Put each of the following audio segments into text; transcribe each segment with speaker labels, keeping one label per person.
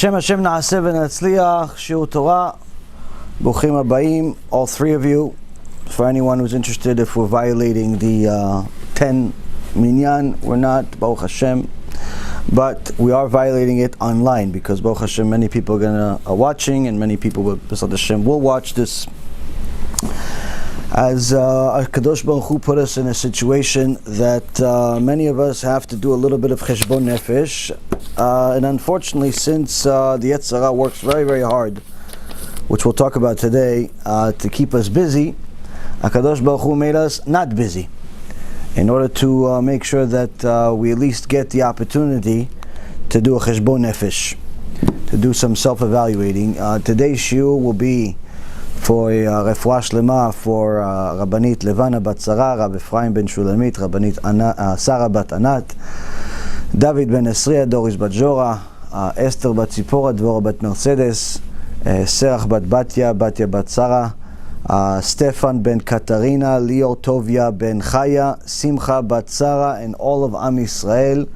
Speaker 1: Hashem na'aseh v'natzliach, shiur Torah, Bruchim habayim, all three of you. For anyone who's interested, if we're violating the 10 minyan, we're not, Baruch Hashem, but we are violating it online because Baruch Hashem, many people are watching, and many people B'ezrat Hashem will watch this. As Kadosh Baruch Hu put us in a situation that many of us have to do a little bit of cheshbon nefesh, and unfortunately, since the Yetzer Hara works very, very hard, which we'll talk about today, to keep us busy, Kadosh Baruch Hu made us not busy, in order to make sure that we at least get the opportunity to do a cheshbon nefesh, to do some self-evaluating. Today's shiur will be for refuah shlema for Rabbanit Levana bat Sarah, Rabbi Ephraim ben Shulamit, Rabbanit Sarah bat Anat, David ben Esriya, Doris bat Jora, Esther bat Zipora, Dvorah bat Mercedes, Serach bat Batya bat Sarah, Stefan ben Katarina, Lior Tovia ben Chaya, Simcha bat Sarah, and all of Am Yisrael.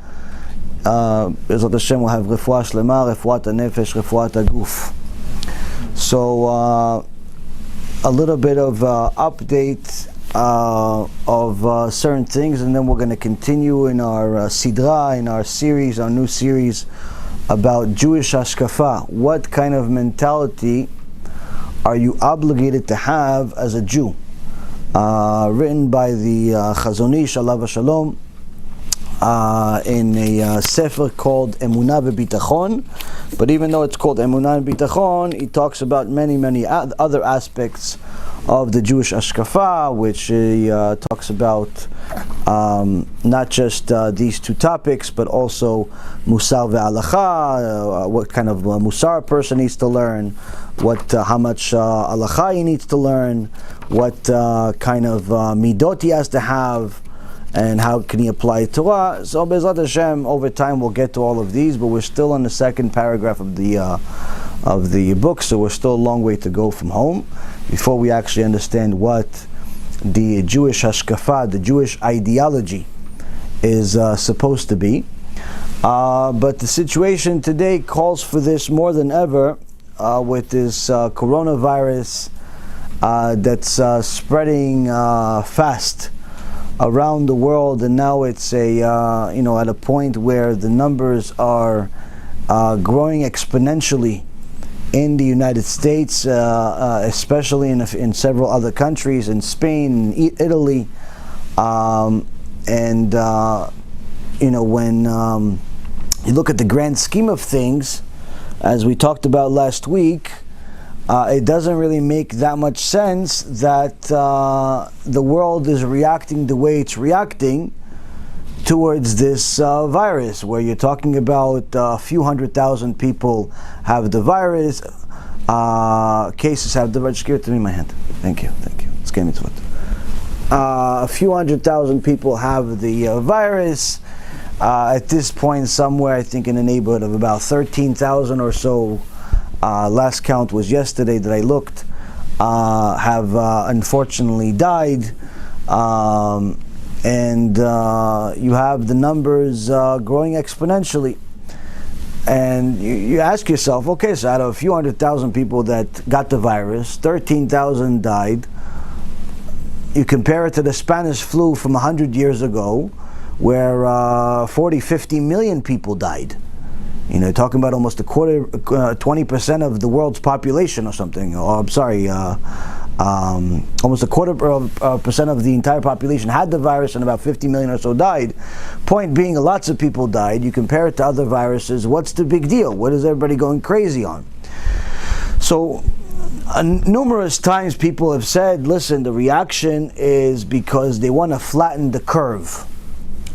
Speaker 1: B'ezrat Hashem will have refuah shlema, refuat hanefesh, refuat haguf. So a little bit of update of certain things, and then we're going to continue in our sidra, in our series, our new series about Jewish HaShkafa. What kind of mentality are you obligated to have as a Jew? Written by the Chazon Ish alav hashalom in a sefer called EMUNAH v'Bitachon. But even though it's called EMUNAH and Bitachon, he talks about many other aspects of the Jewish HaShkafa, which he talks about not just these two topics, but also Musar ve'alacha, what kind of Musar a person needs to learn, how much alacha he needs to learn, what kind of midot he has to have, and how can he apply Torah. So B'ezrat Hashem, over time we'll get to all of these, but we're still on the second paragraph of the book, so we're still a long way to go from home before we actually understand what the Jewish HaShkafa, the Jewish ideology, is supposed to be. But the situation today calls for this more than ever, with this coronavirus that's spreading fast around the world, and now it's at a point where the numbers are growing exponentially in the United States, especially in several other countries, in Spain, Italy, when you look at the grand scheme of things, as we talked about last week, it doesn't really make that much sense that the world is reacting the way it's reacting towards this virus, where you're talking about a few 100,000 people have the virus, cases have the virus. Just give it to me in my hand. Thank you. It's game it's what. A few 100,000 people have the virus. At this point, somewhere I think in the neighborhood of about 13,000 or so. Last count was yesterday that I looked, have unfortunately died, and you have the numbers growing exponentially. And you ask yourself, okay, so out of a few 100,000 people that got the virus, 13,000 died. You compare it to the Spanish flu from 100 years ago, where 50 million people died. Talking about almost 20% of the world's population or something. Almost 25% of the entire population had the virus, and about 50 million or so died. Point being, lots of people died. You compare it to other viruses, what's the big deal? What is everybody going crazy on? So, numerous times people have said, listen, the reaction is because they want to flatten the curve.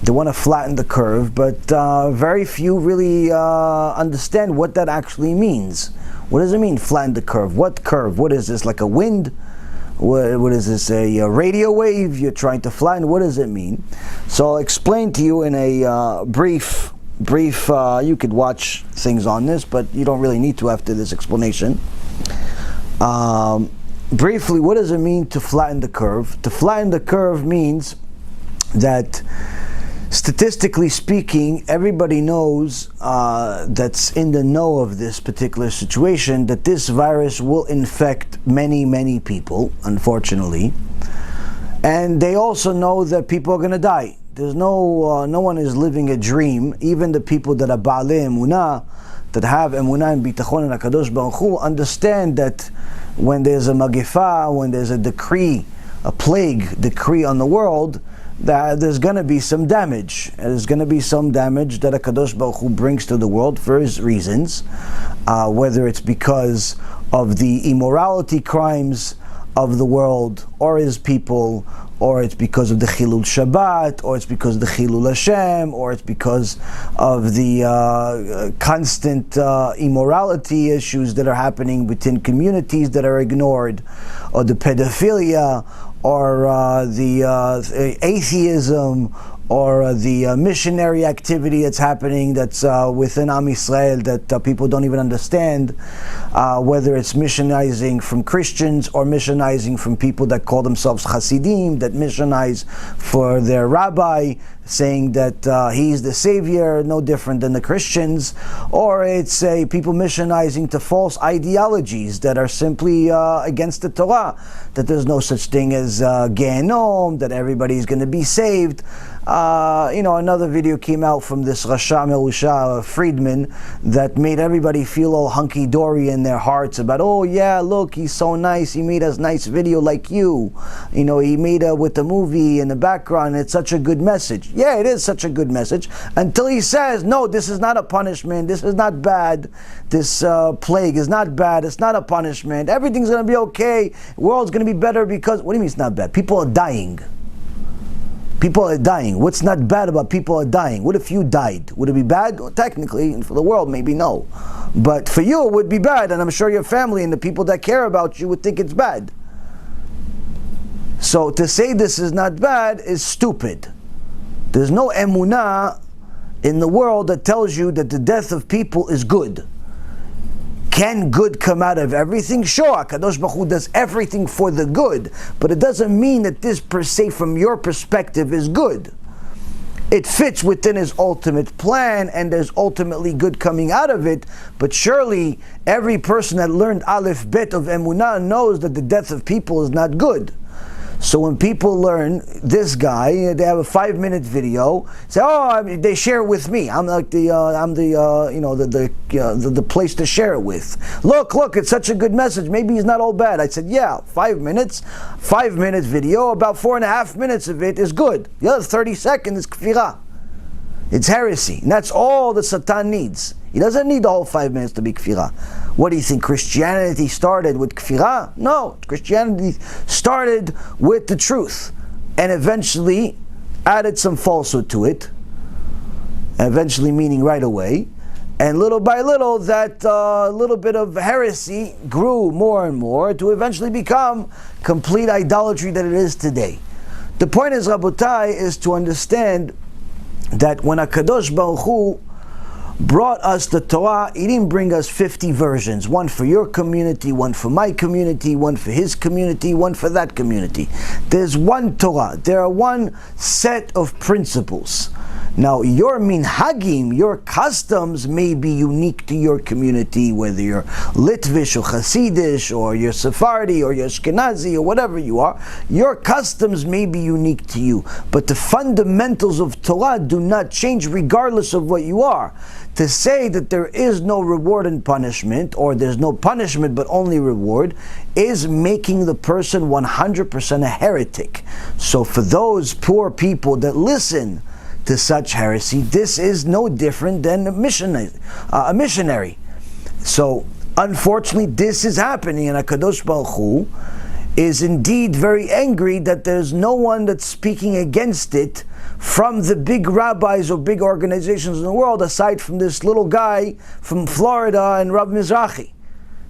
Speaker 1: They want to flatten the curve, but very few really understand what that actually means. What does it mean, flatten the curve? What curve? What is this, like a wind? What is this, a radio wave you're trying to flatten? What does it mean? So I'll explain to you in a brief, you could watch things on this, but you don't really need to after this explanation. Briefly, what does it mean to flatten the curve? To flatten the curve means that Statistically speaking, everybody knows that's in the know of this particular situation that this virus will infect many, many people, unfortunately. And they also know that people are going to die. There's no one is living a dream. Even the people that are Ba'alei EMUNAH, that have EMUNAH and Bitachon and HaKadosh Baruch Hu, understand that when there's a magifa, when there's a decree, a plague decree on the world, that there's going to be some damage. There's going to be some damage that HaKadosh Baruch Hu brings to the world for his reasons, whether it's because of the immorality crimes of the world or his people, or it's because of the Chilul Shabbat, or it's because of the Chilul Hashem, or it's because of the constant immorality issues that are happening within communities that are ignored, or the pedophilia, or the atheism, or the missionary activity that's happening that's within Am Yisrael that people don't even understand, whether it's missionizing from Christians or missionizing from people that call themselves Hasidim, that missionize for their rabbi, saying that he's the savior, no different than the Christians, or it's people missionizing to false ideologies that are simply against the Torah, that there's no such thing as Gehenom, that everybody's going to be saved. Another video came out from this Rasha Merusha Friedman that made everybody feel all hunky-dory in their hearts about, oh yeah, look, he's so nice, he made us nice video like you. He made with the movie in the background, it's such a good message. Yeah, it is such a good message, until he says, no, this is not a punishment, this is not bad, this plague is not bad, it's not a punishment, everything's going to be okay, the world's going to be better because, what do you mean it's not bad? People are dying. People are dying. What's not bad about people are dying? What if you died? Would it be bad? Well, technically, and for the world, maybe no. But for you, it would be bad, and I'm sure your family and the people that care about you would think it's bad. So to say this is not bad is stupid. There's no emunah in the world that tells you that the death of people is good. Can good come out of everything? Sure, HaKadosh Baruch Hu does everything for the good, but it doesn't mean that this per se from your perspective is good. It fits within his ultimate plan, and there's ultimately good coming out of it, but surely every person that learned Aleph Bet of Emunah knows that the death of people is not good. So when people learn this guy, they have a 5-minute video. Say, they share it with me. I'm like the place to share it with. Look, it's such a good message. Maybe he's not all bad. I said, yeah, 5 minutes, 5-minute video. About 4.5 minutes of it is good. The other 30 seconds is kfirah. It's heresy, and that's all the Satan needs. He doesn't need the whole 5 minutes to be kfirah. What do you think? Christianity started with kfirah? No, Christianity started with the truth, and eventually added some falsehood to it. Eventually, meaning right away, and little by little, that little bit of heresy grew more and more to eventually become complete idolatry that it is today. The point is, Rabotai, is to understand that when HaKadosh Baruch Hu brought us the Torah, he didn't bring us 50 versions, one for your community, one for my community, one for his community, one for that community. There's one Torah, there are one set of principles. Now, your minhagim, your customs may be unique to your community, whether you're Litvish or Hasidish, or you're Sephardi, or you're Ashkenazi, or whatever you are. Your customs may be unique to you, but the fundamentals of Torah do not change regardless of what you are. To say that there is no reward and punishment, or there's no punishment but only reward, is making the person 100% a heretic. So for those poor people that listen to such heresy, this is no different than a missionary. So unfortunately, this is happening, and HaKadosh Baruch Hu is indeed very angry that there's no one that's speaking against it from the big rabbis or big organizations in the world, aside from this little guy from Florida and Rav Mizrahi.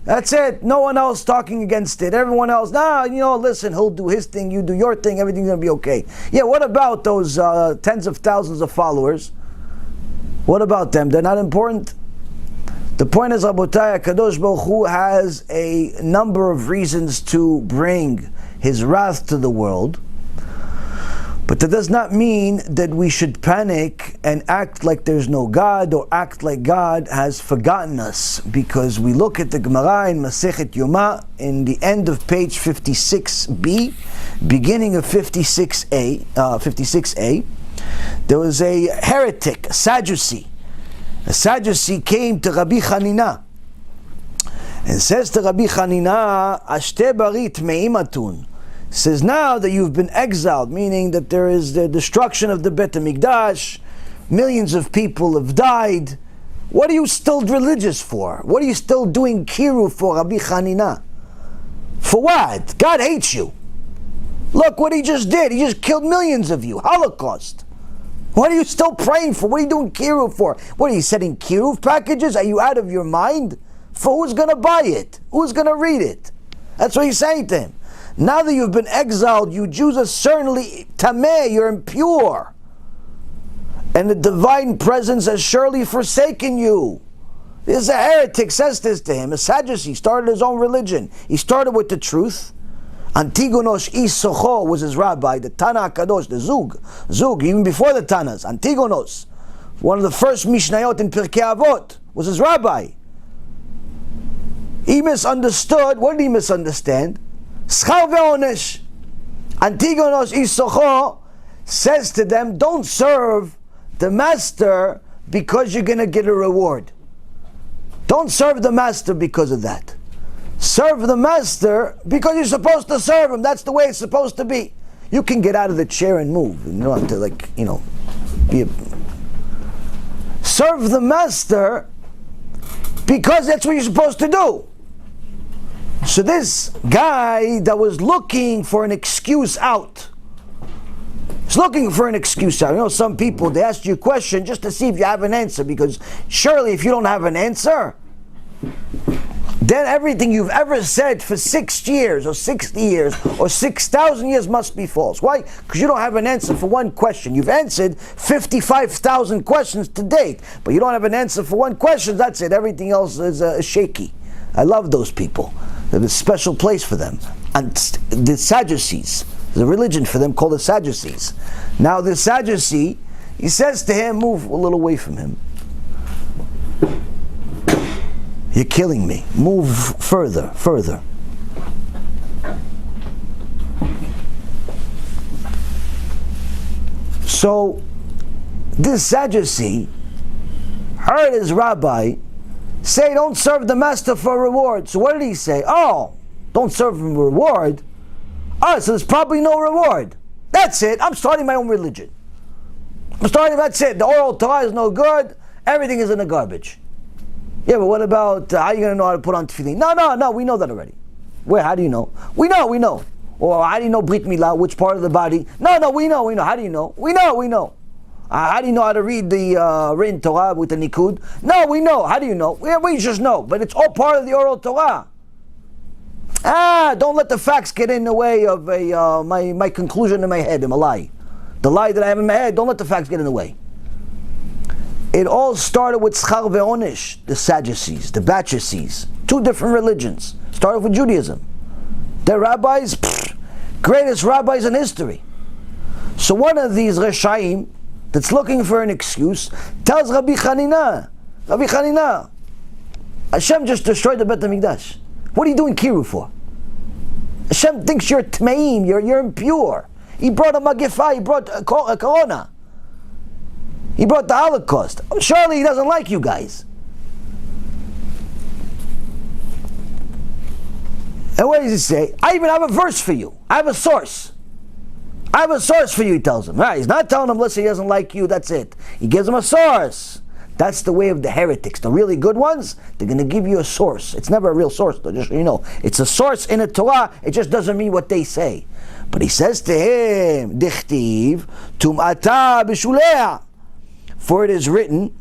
Speaker 1: That's it. No one else talking against it. Everyone else, listen, he'll do his thing, you do your thing, everything's going to be okay. Yeah, what about those tens of thousands of followers? What about them? They're not important? The point is, Rabotai, HaKadosh Baruch Hu has a number of reasons to bring his wrath to the world. But that does not mean that we should panic and act like there's no God or act like God has forgotten us, because we look at the Gemara in Masechet Yoma in the end of page 56b, beginning of 56a, there was a heretic, a Sadducee. A Sadducee came to Rabbi Hanina and says to Rabbi Hanina, Ashte barit meimatun. Says, now that you've been exiled, meaning that there is the destruction of the Bet HaMikdash, millions of people have died, what are you still religious for? What are you still doing KIRUV for, Rabbi Hanina? For what? God hates you. Look what he just did. He just killed millions of you. Holocaust. What are you still praying for? What are you doing KIRUV for? What are you setting KIRUV packages? Are you out of your mind? For who's going to buy it? Who's going to read it? That's what he's saying to him. Now that you've been exiled, you Jews are certainly tameh, you're impure. And the divine presence has surely forsaken you. This is a heretic, says this to him. A Sadducee started his own religion. He started with the truth. Antigonos Isocho was his rabbi, the Tana HaKadosh, the Zug, even before the Tanas. Antigonos, one of the first Mishnayot in Pirkei Avot, was his rabbi. He misunderstood. What did he misunderstand? Schar ve'onesh. Antigonos Isocho says to them, don't serve the master because you're going to get a reward. Don't serve the master because of that. Serve the master because you're supposed to serve him. That's the way it's supposed to be. You can get out of the chair and move. You don't have to serve the master because that's what you're supposed to do. So this guy that was looking for an excuse out, he's looking for an excuse out. You know, some people, they ask you a question just to see if you have an answer, because surely if you don't have an answer, then everything you've ever said for 6 years or 60 years or 6,000 years must be false. Why? Because you don't have an answer for one question. You've answered 55,000 questions to date, but you don't have an answer for one question. That's it. Everything else is shaky. I love those people. There's a special place for them. And the Sadducees, there's a religion for them called the Sadducees. Now the Sadducee, he says to him, move a little away from him. You're killing me. Move further. So this Sadducee heard his rabbi say, don't serve the master for reward. So what did he say? Oh, don't serve him for reward? Oh, so there's probably no reward. That's it. I'm starting my own religion. That's it. The oral Torah is no good. Everything is in the garbage. Yeah, but what about, how are you going to know how to put on tefillin? No, we know that already. Where, how do you know? We know. Or how do you know Brit Milah, which part of the body? No, we know. How do you know? We know. How do you know how to read the written Torah with the Nikud? No, we know. How do you know? We just know. But it's all part of the oral Torah. Don't let the facts get in the way of my conclusion in my head, in my lie. The lie that I have in my head, don't let the facts get in the way. It all started with Schar ve'onesh, the Sadducees, the Badducees. 2 different religions. Started with Judaism. They're rabbis, greatest rabbis in history. So one of these Reshaim, that's looking for an excuse, tells Rabbi Hanina, Hashem just destroyed the Bet HaMikdash. What are you doing KIRUV for? Hashem thinks you're tmeim, you're impure. He brought a magifa, he brought a corona. He brought the Holocaust. Surely he doesn't like you guys. And what does he say? I even have a verse for you. I have a source. For you, he tells him. Right, he's not telling him, listen, he doesn't like you, that's it. He gives him a source. That's the way of the heretics. The really good ones, they're going to give you a source. It's never a real source, though, just so you know. It's a source in a Torah, it just doesn't mean what they say. But he says to him, Dichtiv, Tum'ata b'shuleha. For it is written,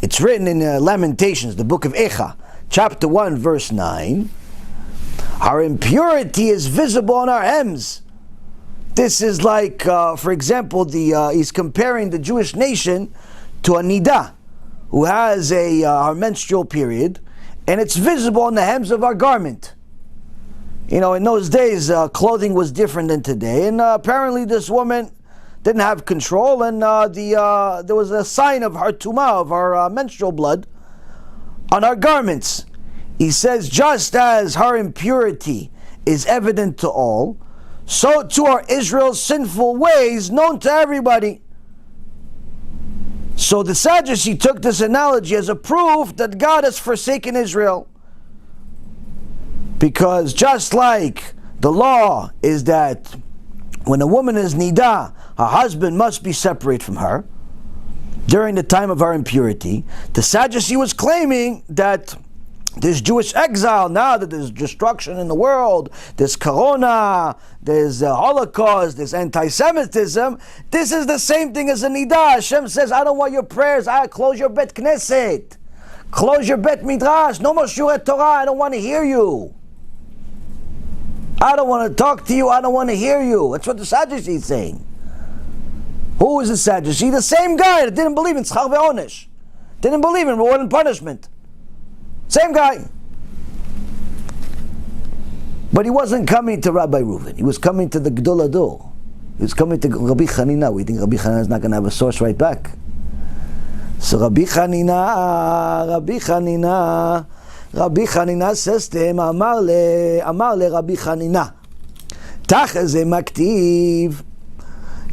Speaker 1: it's written in Lamentations, the book of Echa, chapter 1, verse 9, our impurity is visible on our hems. This is like, for example, he's comparing the Jewish nation to a nida, who has our menstrual period, and it's visible on the hems of our garment. You know, in those days, clothing was different than today, and apparently this woman, didn't have control, and there was a sign of her tumah, of her menstrual blood, on her garments. He says, just as her impurity is evident to all, so too are Israel's sinful ways known to everybody. So the Sadducee took this analogy as a proof that God has forsaken Israel. Because just like the law is that when a woman is nidah, her husband must be separate from her during the time of her impurity, the Sadducee was claiming that this Jewish exile, now that there's destruction in the world, there's corona, there's Holocaust, there's anti-Semitism, this is the same thing as a nidah. Hashem says, I don't want your prayers, I close your Bet Knesset, close your Bet Midrash, no more Shurei Torah, I don't want to hear you. I don't want to talk to you, I don't want to hear you. That's what the Sadducee is saying. Who is the Sadducee? The same guy that didn't believe in Tzchar ve'onesh, didn't believe in reward and punishment. Same guy. But he wasn't coming to Rabbi Reuven. He was coming to the Gedol Ador. He was coming to Rabbi Chanina. We think Rabbi Chanina is not going to have a source right back. So Rabbi Chanina says to him, Amar le Rabbi Chanina, Tachaze maktiv.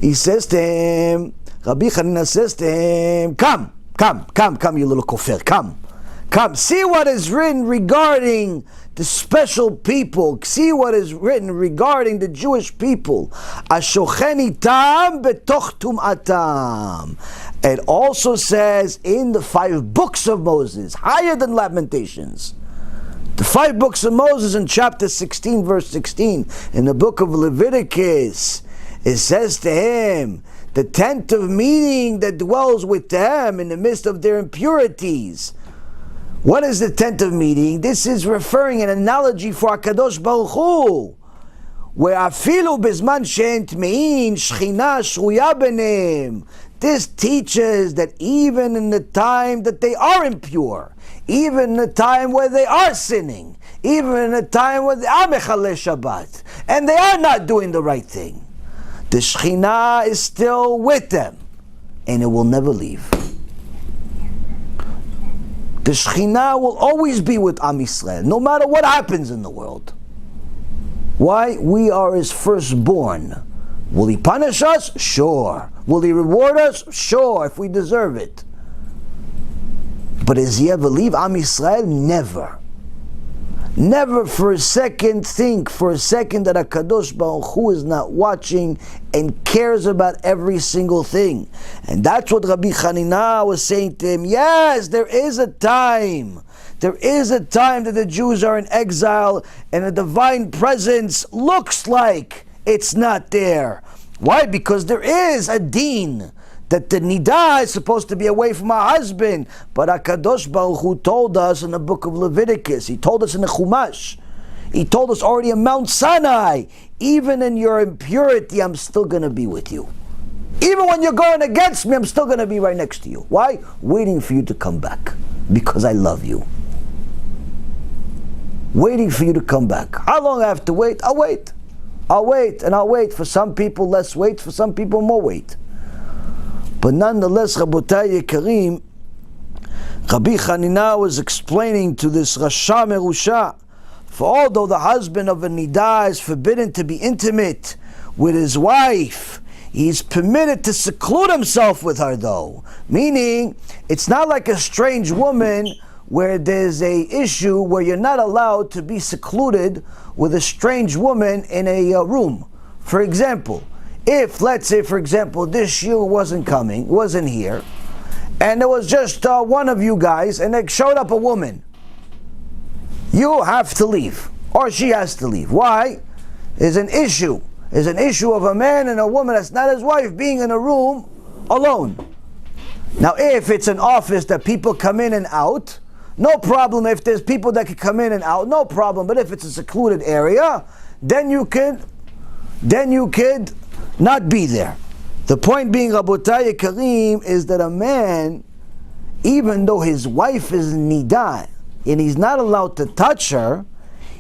Speaker 1: He says to him, Rabbi Chanina says to him, come, you little kofir, come, see what is written regarding the special people, see what is written regarding the Jewish people. Ashocheni tam betoch tum'atam. It also says in the 5 books of Moses, higher than Lamentations, the 5 books of Moses in chapter 16, verse 16, in the book of Leviticus, it says to him, the tent of meeting that dwells with them in the midst of their impurities. What is the tent of meeting? This is referring an analogy for HaKadosh Baruch Hu, where afilu bezman she'en tmein shchina shruya beneim. This teaches that even in the time that they are impure, even in the time where they are sinning, even in the time where they are mechaleh Shabbat, and they are not doing the right thing, the Shekhinah is still with them, and it will never leave. The Shekhinah will always be with Am Yisrael, no matter what happens in the world. Why? We are His firstborn. Will He punish us? Sure. Will He reward us? Sure, if we deserve it. But does He ever leave Am Yisrael? Never. Never for a second think for a second that HaKadosh Baruch Hu is not watching and cares about every single thing. And that's what Rabbi Chanina was saying to him. Yes, there is a time. There is a time that the Jews are in exile and the divine presence looks like it's not there. Why? Because there is a deen that the nidah is supposed to be away from her husband. But HaKadosh Baruch Hu told us in the book of Leviticus, He told us in the Chumash, He told us already in Mount Sinai, even in your impurity, I'm still going to be with you. Even when you're going against me, I'm still going to be right next to you. Why? Waiting for you to come back. Because I love you. Waiting for you to come back. How long I have to wait? I'll wait. I'll wait, and I'll wait. For some people, less wait. For some people, more wait. But nonetheless, Rabotai Yekarim, Rabbi Chanina was explaining to this Rasha Merusha, for although the husband of a nidah is forbidden to be intimate with his wife, he's permitted to seclude himself with her though. Meaning, it's not like a strange woman where there's a issue where you're not allowed to be secluded with a strange woman in a room. For example, if, let's say, for example, this shiur wasn't here, and there was just one of you guys, and there showed up a woman, you have to leave, or she has to leave. Why? There's an issue. There's an issue of a man and a woman that's not his wife being in a room alone. Now, if it's an office that people come in and out, no problem. If there's people that can come in and out, no problem. But if it's a secluded area, then you could not be there. The point being, Rabotai Yekarim, is that a man, even though his wife is nidah and he's not allowed to touch her,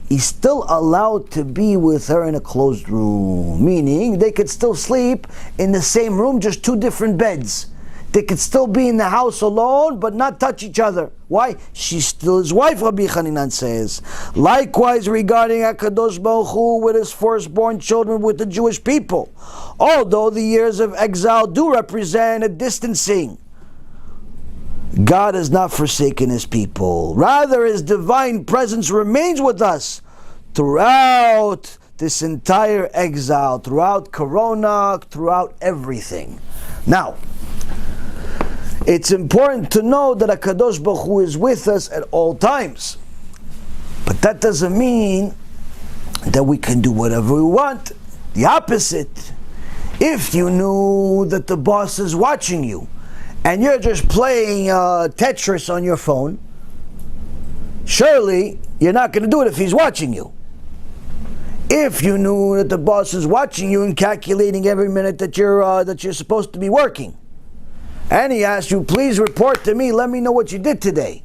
Speaker 1: he's still allowed to be with her in a closed room. Meaning, they could still sleep in the same room, just two different beds. They could still be in the house alone, but not touch each other. Why? She's still his wife, Rabbi Chanan says. Likewise, regarding HaKadosh Baruch Hu with his firstborn children with the Jewish people. Although the years of exile do represent a distancing, God has not forsaken his people. Rather, his divine presence remains with us throughout this entire exile, throughout Corona, throughout everything. Now, it's important to know that HaKadosh Baruch Hu is with us at all times. But that doesn't mean that we can do whatever we want. The opposite. If you knew that the boss is watching you, and you're just playing Tetris on your phone, surely you're not going to do it if he's watching you. If you knew that the boss is watching you and calculating every minute that you're supposed to be working, and he asks you, please report to me, let me know what you did today.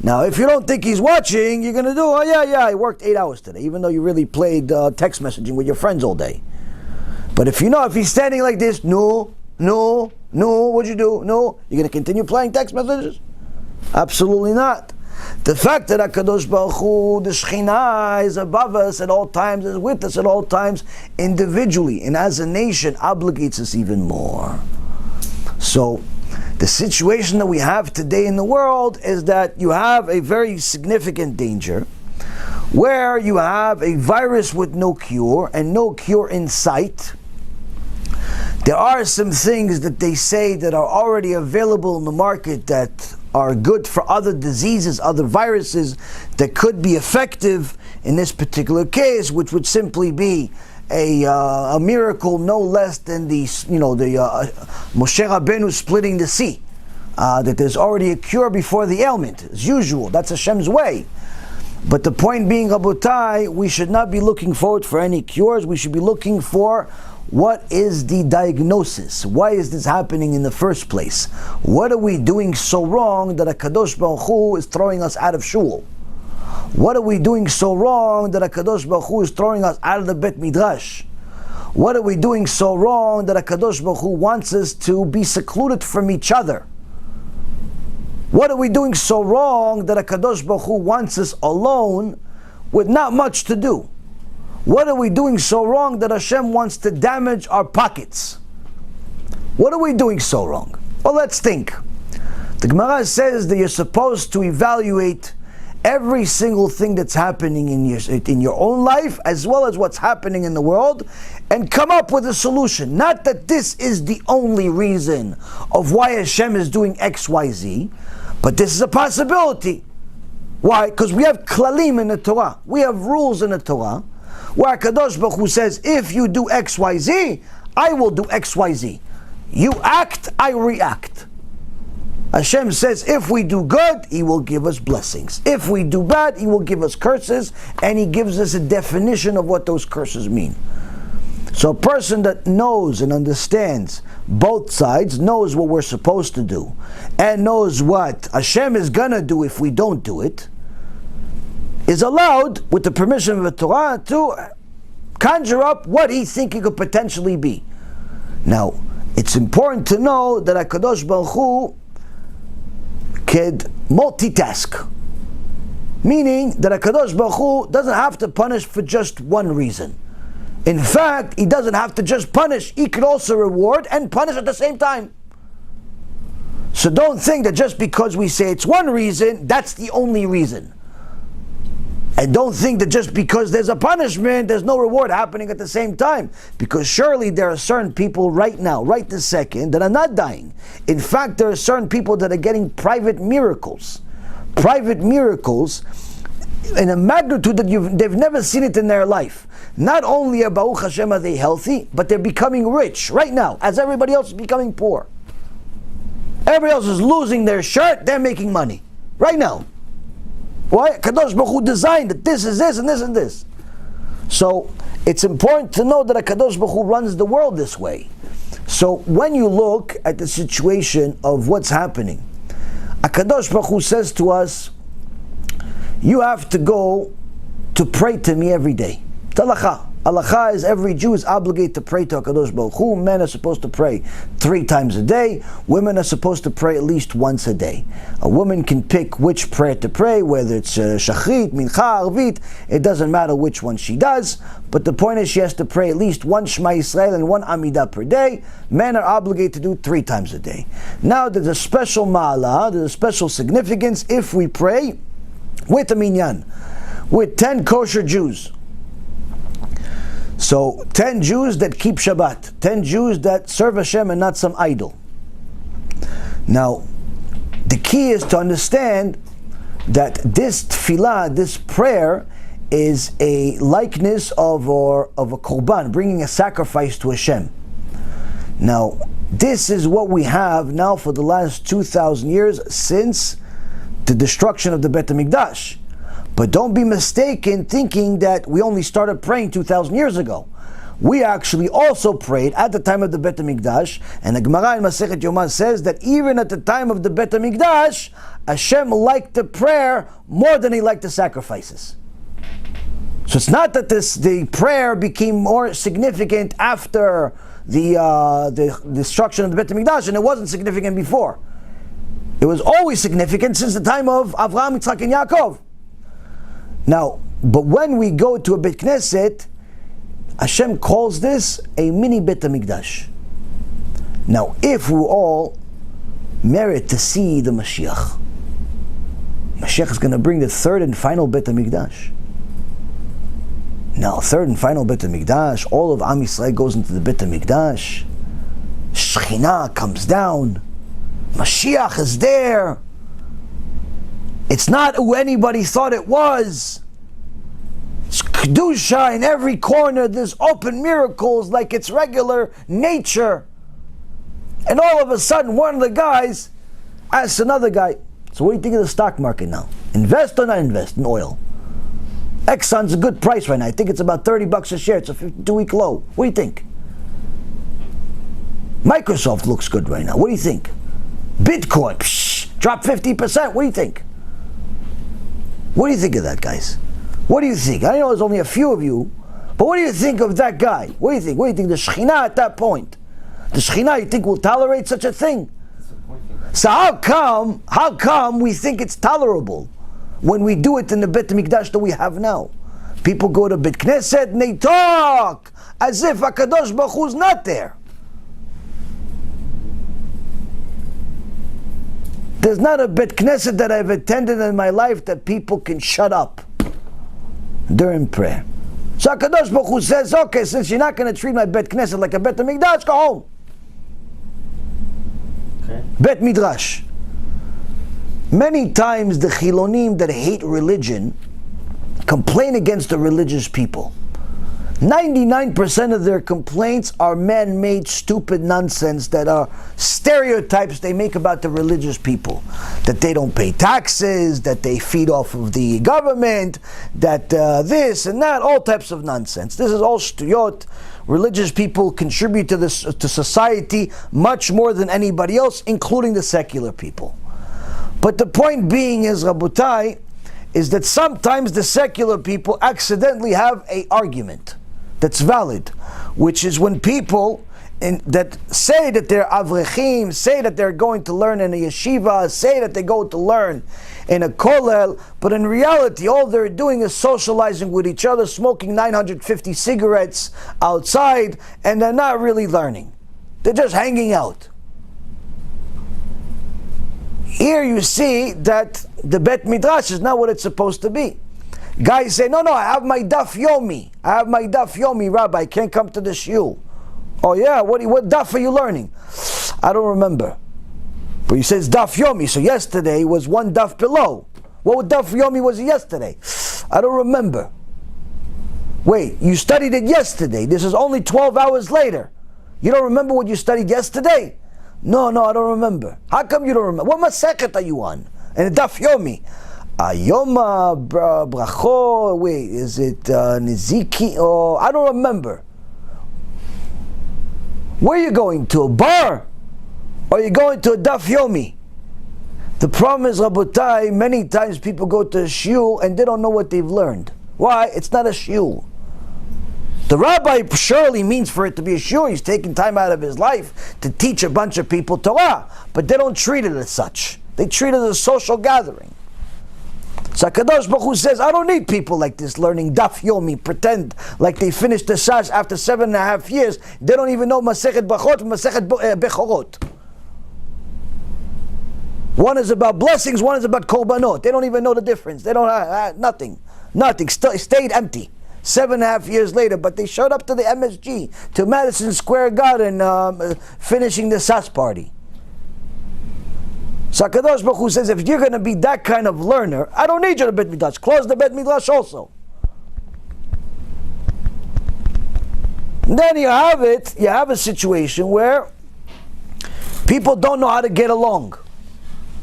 Speaker 1: Now, if you don't think he's watching, you're going to do, oh yeah, I worked 8 hours today, even though you really played text messaging with your friends all day. But if you know, if he's standing like this, no, what'd you do? No, you're going to continue playing text messages? Absolutely not. The fact that HaKadosh Baruch Hu, the Shekhinah, is above us at all times, is with us at all times, individually, and as a nation, obligates us even more. So, the situation that we have today in the world is that you have a very significant danger where you have a virus with no cure and no cure in sight. There are some things that they say that are already available in the market that are good for other diseases, other viruses that could be effective in this particular case, which would simply be a miracle no less than the Moshe Rabbeinu splitting the sea. That there's already a cure before the ailment, as usual. That's Hashem's way. But the point being, Rabotai, we should not be looking forward for any cures. We should be looking for what is the diagnosis. Why is this happening in the first place? What are we doing so wrong that HaKadosh Baruch Hu is throwing us out of shul? What are we doing so wrong that HaKadosh Baruch Hu is throwing us out of the Bet Midrash? What are we doing so wrong that HaKadosh Baruch Hu wants us to be secluded from each other? What are we doing so wrong that HaKadosh Baruch Hu wants us alone with not much to do? What are we doing so wrong that Hashem wants to damage our pockets? What are we doing so wrong? Well, let's think. The Gemara says that you're supposed to evaluate every single thing that's happening in your own life as well as what's happening in the world and come up with a solution. Not that this is the only reason of why Hashem is doing X, Y, Z, but this is a possibility. Why? Because we have klalim in the Torah. We have rules in the Torah where HaKadosh Baruch Hu says, if you do X, Y, Z, I will do X, Y, Z. You act, I react. Hashem says, if we do good, He will give us blessings. If we do bad, He will give us curses, and He gives us a definition of what those curses mean. So a person that knows and understands both sides, knows what we're supposed to do, and knows what Hashem is gonna do if we don't do it, is allowed, with the permission of the Torah, to conjure up what he thinks it could potentially be. Now, it's important to know that HaKadosh Baruch Hu could multitask. Meaning that HaKadosh Baruch Hu doesn't have to punish for just one reason. In fact, He doesn't have to just punish, He could also reward and punish at the same time. So don't think that just because we say it's one reason, that's the only reason. And don't think that just because there's a punishment, there's no reward happening at the same time. Because surely there are certain people right now, right this second, that are not dying. In fact, there are certain people that are getting private miracles. Private miracles in a magnitude that they've never seen it in their life. Not only Baruch Hashem are they healthy, but they're becoming rich right now, as everybody else is becoming poor. Everybody else is losing their shirt, they're making money. Right now. Why? Kadosh Baruch Hu designed that this is this and this and this. So it's important to know that Kadosh Baruch Hu runs the world this way. So when you look at the situation of what's happening, Kadosh Baruch Hu says to us, you have to go to pray to me every day. It's halacha. Halacha is every Jew is obligated to pray to HaKadosh Baruch Hu. Men are supposed to pray 3 times a day. Women are supposed to pray at least once a day. A woman can pick which prayer to pray, whether it's Shachrit, Mincha, Arvit. It doesn't matter which one she does. But the point is she has to pray at least one Shema Yisrael and one Amidah per day. Men are obligated to do 3 times a day. Now there's a special ma'ala, there's a special significance if we pray with a minyan, with 10 kosher Jews. So 10 Jews that keep Shabbat, 10 Jews that serve Hashem and not some idol. Now, the key is to understand that this tefillah, this prayer, is a likeness of a korban, bringing a sacrifice to Hashem. Now, this is what we have now for the last 2,000 years since the destruction of the Bet HaMikdash. But don't be mistaken thinking that we only started praying 2,000 years ago. We actually also prayed at the time of the Bet HaMikdash, and the Gemara in Masechet Yoma says that even at the time of the Bet HaMikdash, Hashem liked the prayer more than He liked the sacrifices. So it's not that the prayer became more significant after the destruction of the Bet HaMikdash, and it wasn't significant before. It was always significant since the time of Avraham, Yitzchak, and Yaakov. Now, but when we go to a Bet Knesset, Hashem calls this a mini Bet HaMikdash. Now, if we all merit to see the Mashiach, Mashiach is going to bring the 3rd and final Bet HaMikdash. Now, 3rd and final Bet HaMikdash, all of Am Yisrael goes into the Bet HaMikdash. Shekhinah comes down. Mashiach is there. It's not who anybody thought it was. It's Kedusha in every corner. There's open miracles like it's regular nature. And all of a sudden, one of the guys asks another guy, so what do you think of the stock market now? Invest or not invest in oil? Exxon's a good price right now. I think it's about $30 a share. It's a 52-week low. What do you think? Microsoft looks good right now. What do you think? Bitcoin, dropped 50%. What do you think? What do you think of that, guys? What do you think? I know there's only a few of you, but what do you think of that guy? What do you think? What do you think? The Shekhinah at that point, the Shekhinah, you think will tolerate such a thing? So how come we think it's tolerable when we do it in the Bet HaMikdash that we have now? People go to Bet Knesset and they talk as if HaKadosh Baruch Hu is not there. There's not a Bet Knesset that I've attended in my life that people can shut up during prayer. So HaKadosh Baruch Hu says, okay, since you're not going to treat my Bet Knesset like a Bet HaMikdash, go home. Okay. Bet Midrash. Many times the Chilonim that hate religion complain against the religious people. 99% of their complaints are man-made stupid nonsense that are stereotypes they make about the religious people. That they don't pay taxes, that they feed off of the government, that this and that, all types of nonsense. This is all shtuyot. Religious people contribute to society much more than anybody else, including the secular people. But the point being is, Rabotai, is that sometimes the secular people accidentally have an argument that's valid, which is when people that say that they're avrechim, say that they're going to learn in a yeshiva, say that they go to learn in a kollel, but in reality all they're doing is socializing with each other, smoking 950 cigarettes outside, and they're not really learning. They're just hanging out. Here you see that the Bet Midrash is not what it's supposed to be. Guys say, no, I have my Daf Yomi. I have my Daf Yomi, Rabbi. I can't come to the shiur. Oh yeah, what Daf are you learning? I don't remember. But you say it's Daf Yomi, so yesterday was one Daf below. What Daf Yomi was yesterday? I don't remember. Wait, you studied it yesterday. This is only 12 hours later. You don't remember what you studied yesterday? No, I don't remember. How come you don't remember? What Masechet are you on? And Daf Yomi. Yoma, Bracho, wait, is it Niziki? Oh, I don't remember. Where are you going to? A bar? Or are you going to a Daf Yomi? The problem is, Rabotai, many times people go to a shiur and they don't know what they've learned. Why? It's not a shiur. The rabbi surely means for it to be a shiur. He's taking time out of his life to teach a bunch of people Torah, but they don't treat it as such. They treat it as a social gathering. So HaKadosh Baruch Hu says, I don't need people like this learning Daf Yomi, pretend like they finished the Shas after 7.5 years. They don't even know Masechet Brachot and Masechet Bechorot. One is about blessings, one is about korbanot. They don't even know the difference. They don't have nothing. Stayed empty. 7.5 years later, but they showed up to the MSG, to Madison Square Garden, finishing the Sas party. So HaKadosh Baruch Hu says, if you're going to be that kind of learner, I don't need you to Bet Midrash. Close the Bet Midrash also. And then you have a situation where people don't know how to get along.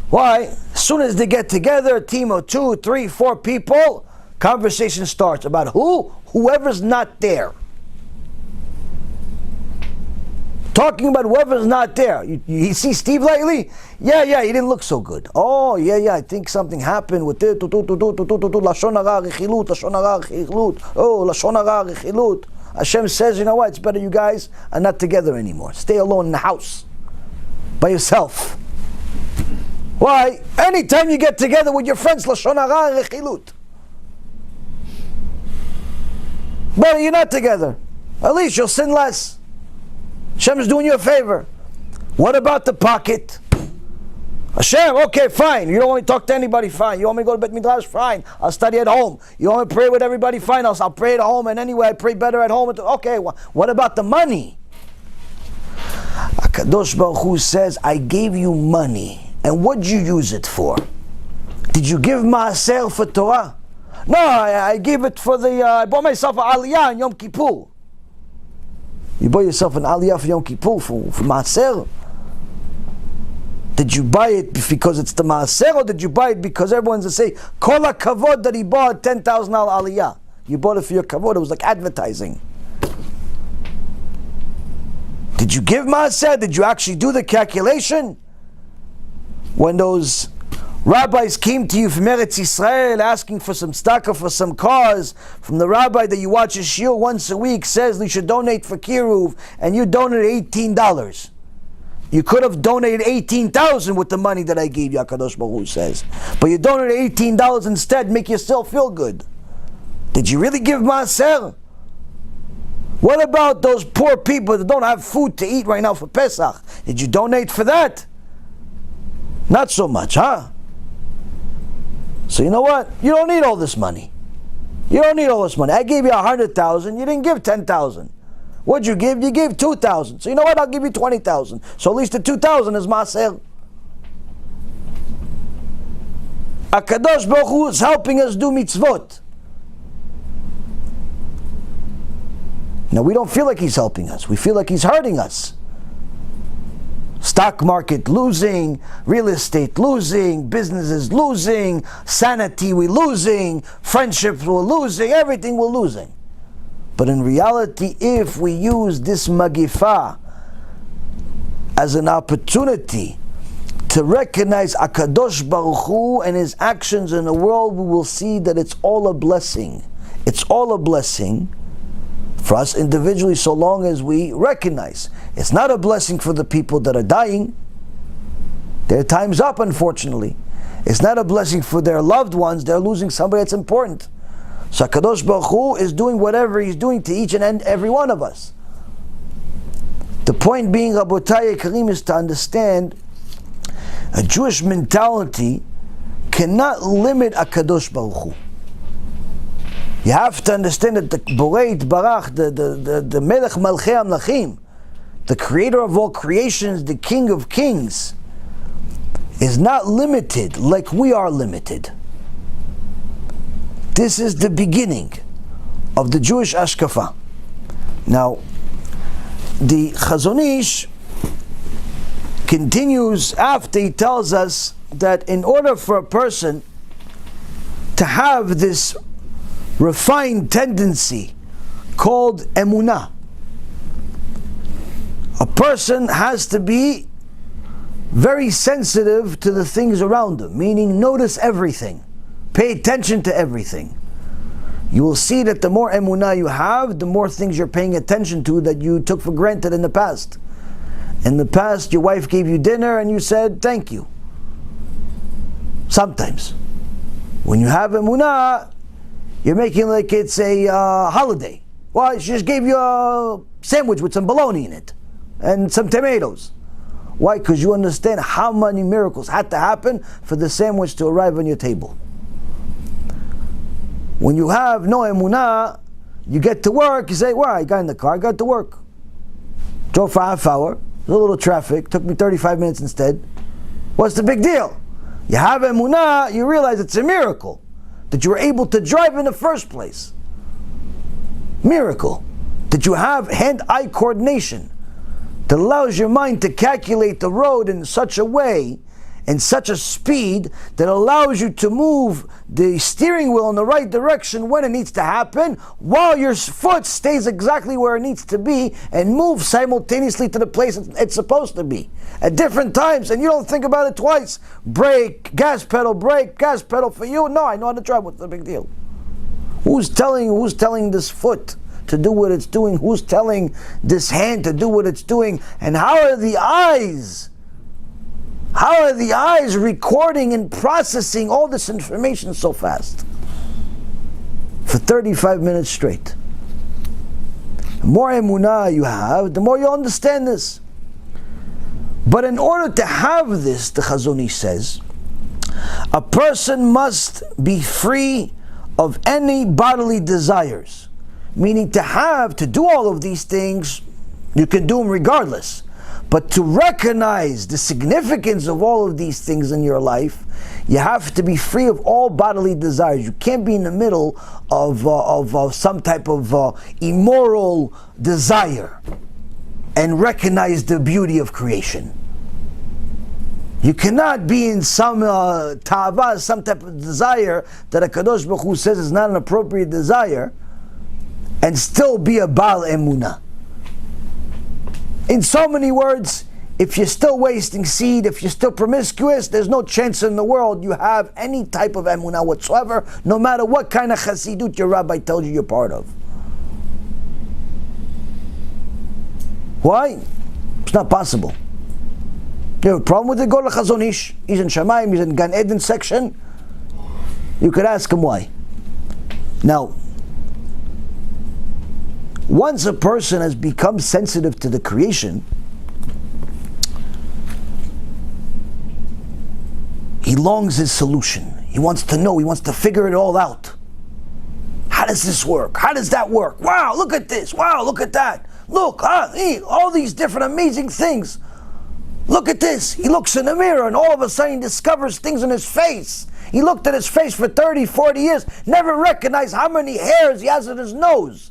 Speaker 1: Why? As soon as they get together, a team of 2, 3, 4 people, conversation starts about whoever's not there. Talking about whoever's not there. You see Steve lately? Yeah, he didn't look so good. Oh, yeah, I think something happened with it. Lashon hara rechilut, lashon hara rechilut. Oh, lashon hara rechilut. Hashem says, you know what? It's better you guys are not together anymore. Stay alone in the house by yourself. Why? Anytime you get together with your friends, lashon hara rechilut. Better you're not together. At least you'll sin less. Hashem is doing you a favor. What about the pocket? Hashem, okay, fine. You don't want me to talk to anybody, fine. You want me to go to Bet Midrash, fine. I'll study at home. You want me to pray with everybody, fine. I'll pray at home, and anyway, I pray better at home. Okay, what about the money? HaKadosh Baruch Hu says, I gave you money, and what'd you use it for? Did you give Maaser for Torah? No, I gave it for I bought myself an Aliyah on Yom Kippur. You bought yourself an Aliyah for Yom Kippur for Maaser? Did you buy it because it's the Maaser, or did you buy it because everyone's to say, Kol HaKavod that he bought $10,000 Aliyah? You bought it for your Kavod, it was like advertising. Did you give Maaser? Did you actually do the calculation? When those rabbis came to you from Eretz Yisrael asking for some tzedakah for some cars, from the rabbi that you watch his shiur once a week says you should donate for KIRUV, and you donated $18. You could have donated $18,000 with the money that I gave you, HaKadosh Baruch Hu says. But you donated $18 instead, make yourself feel good. Did you really give Maaser? What about those poor people that don't have food to eat right now for Pesach? Did you donate for that? Not so much, huh? So you know what? You don't need all this money. You don't need all this money. I gave you 100,000. You didn't give 10,000. What'd you give? You gave 2,000. So you know what? I'll give you 20,000. So at least the 2,000 is Maaser. HaKadosh Baruch Hu is helping us do mitzvot. Now we don't feel like He's helping us. We feel like He's hurting us. Stock market losing, real estate losing, businesses losing, sanity we're losing, friendships we're losing, everything we're losing. But in reality, if we use this magifa as an opportunity to recognize HaKadosh Baruch Hu and His actions in the world, we will see that it's all a blessing. It's all a blessing for us individually, so long as we recognize. It's not a blessing for the people that are dying. Their time's up, unfortunately. It's not a blessing for their loved ones. They're losing somebody that's important. So HaKadosh Baruch Hu is doing whatever He's doing to each and every one of us. The point being, Rabotai Karim, is to understand a Jewish mentality cannot limit HaKadosh Baruch Hu. You have to understand that the Boreit Barach, the Melech Malchei Amlachim, the creator of all creations, the King of Kings, is not limited like we are limited. This is the beginning of the Jewish HaShkafa. Now, the Chazon Ish continues after he tells us that in order for a person to have this refined tendency called EMUNAH, a person has to be very sensitive to the things around him, meaning notice everything, pay attention to everything. you will see that the more emunah you have, the more things you're paying attention to that you took for granted in the past. In the past, your wife gave you dinner and you said, thank you. Sometimes. When you have emunah, you're making like it's a holiday. Well, she just gave you a sandwich with some bologna in it and some tomatoes. Why? Because you understand how many miracles had to happen for the sandwich to arrive on your table. When you have no emunah, you get to work, you say, well, I got in the car, I got to work. Drove for half hour, a little traffic, took me 35 minutes instead. What's the big deal? You have emunah, you realize it's a miracle that you were able to drive in the first place. Miracle. That you have hand-eye coordination that allows your mind to calculate the road in such a way, in such a speed, that allows you to move the steering wheel in the right direction when it needs to happen, while your foot stays exactly where it needs to be and moves simultaneously to the place it's supposed to be at different times, and you don't think about it twice. Brake, gas pedal for you. No, I know how to drive. What's the big deal? Who's telling this foot to do what it's doing? Who's telling this hand to do what it's doing? And how are the eyes? How are the eyes recording and processing all this information so fast? For 35 minutes straight. The more emunah you have, the more you understand this. But in order to have this, the Chazon Ish says, a person must be free of any bodily desires. Meaning to do all of these things, you can do them regardless. But to recognize the significance of all of these things in your life, you have to be free of all bodily desires. You can't be in the middle of some type of immoral desire and recognize the beauty of creation. You cannot be in some ta'ava, some type of desire that HaKadosh Baruch Hu says is not an appropriate desire, and still be a Baal Emunah. In so many words, if you're still wasting seed, if you're still promiscuous, there's no chance in the world you have any type of emunah whatsoever, no matter what kind of chassidut your rabbi tells you you're part of. Why? It's not possible. You have a problem with it? Go to Chazon Ish. He's in Shamayim, he's in Gan Eden section. You could ask him why. Now, once a person has become sensitive to the creation, he longs his solution. He wants to know, he wants to figure it all out. How does this work? How does that work? Wow, look at this. Wow, look at that. Look, all these different amazing things. Look at this. He looks in the mirror and all of a sudden he discovers things in his face. He looked at his face for 30, 40 years, never recognized how many hairs he has in his nose.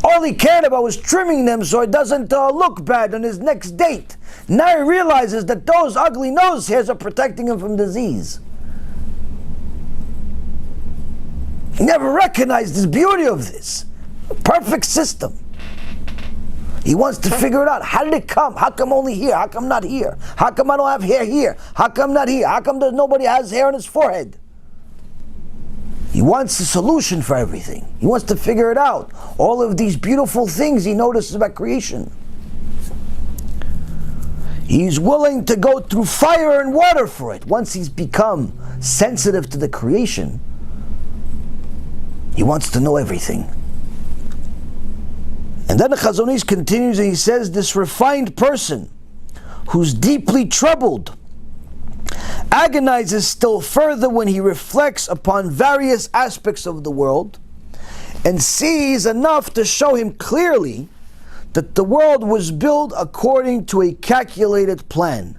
Speaker 1: All he cared about was trimming them so it doesn't look bad on his next date. Now he realizes that those ugly nose hairs are protecting him from disease. He never recognized the beauty of this. A perfect system. He wants to figure it out. How did it come? How come only here? How come not here? How come I don't have hair here? How come not here? How come nobody has hair on his forehead? He wants a solution for everything. He wants to figure it out. All of these beautiful things he notices about creation. He's willing to go through fire and water for it. Once he's become sensitive to the creation, he wants to know everything. And then the Chazon Ish continues and he says, this refined person who's deeply troubled agonizes still further when he reflects upon various aspects of the world and sees enough to show him clearly that the world was built according to a calculated plan,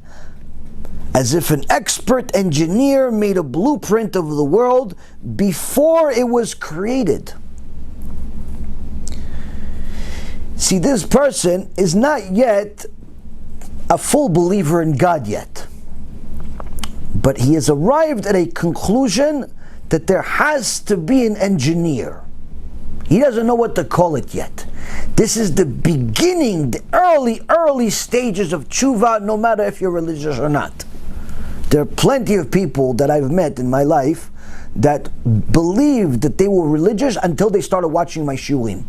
Speaker 1: as if an expert engineer made a blueprint of the world before it was created. See, this person is not yet a full believer in God yet. But he has arrived at a conclusion that there has to be an engineer. He doesn't know what to call it yet. This is the beginning, the early stages of TeShuva, no matter if you're religious or not. There are plenty of people that I've met in my life that believed that they were religious until they started watching my shulim.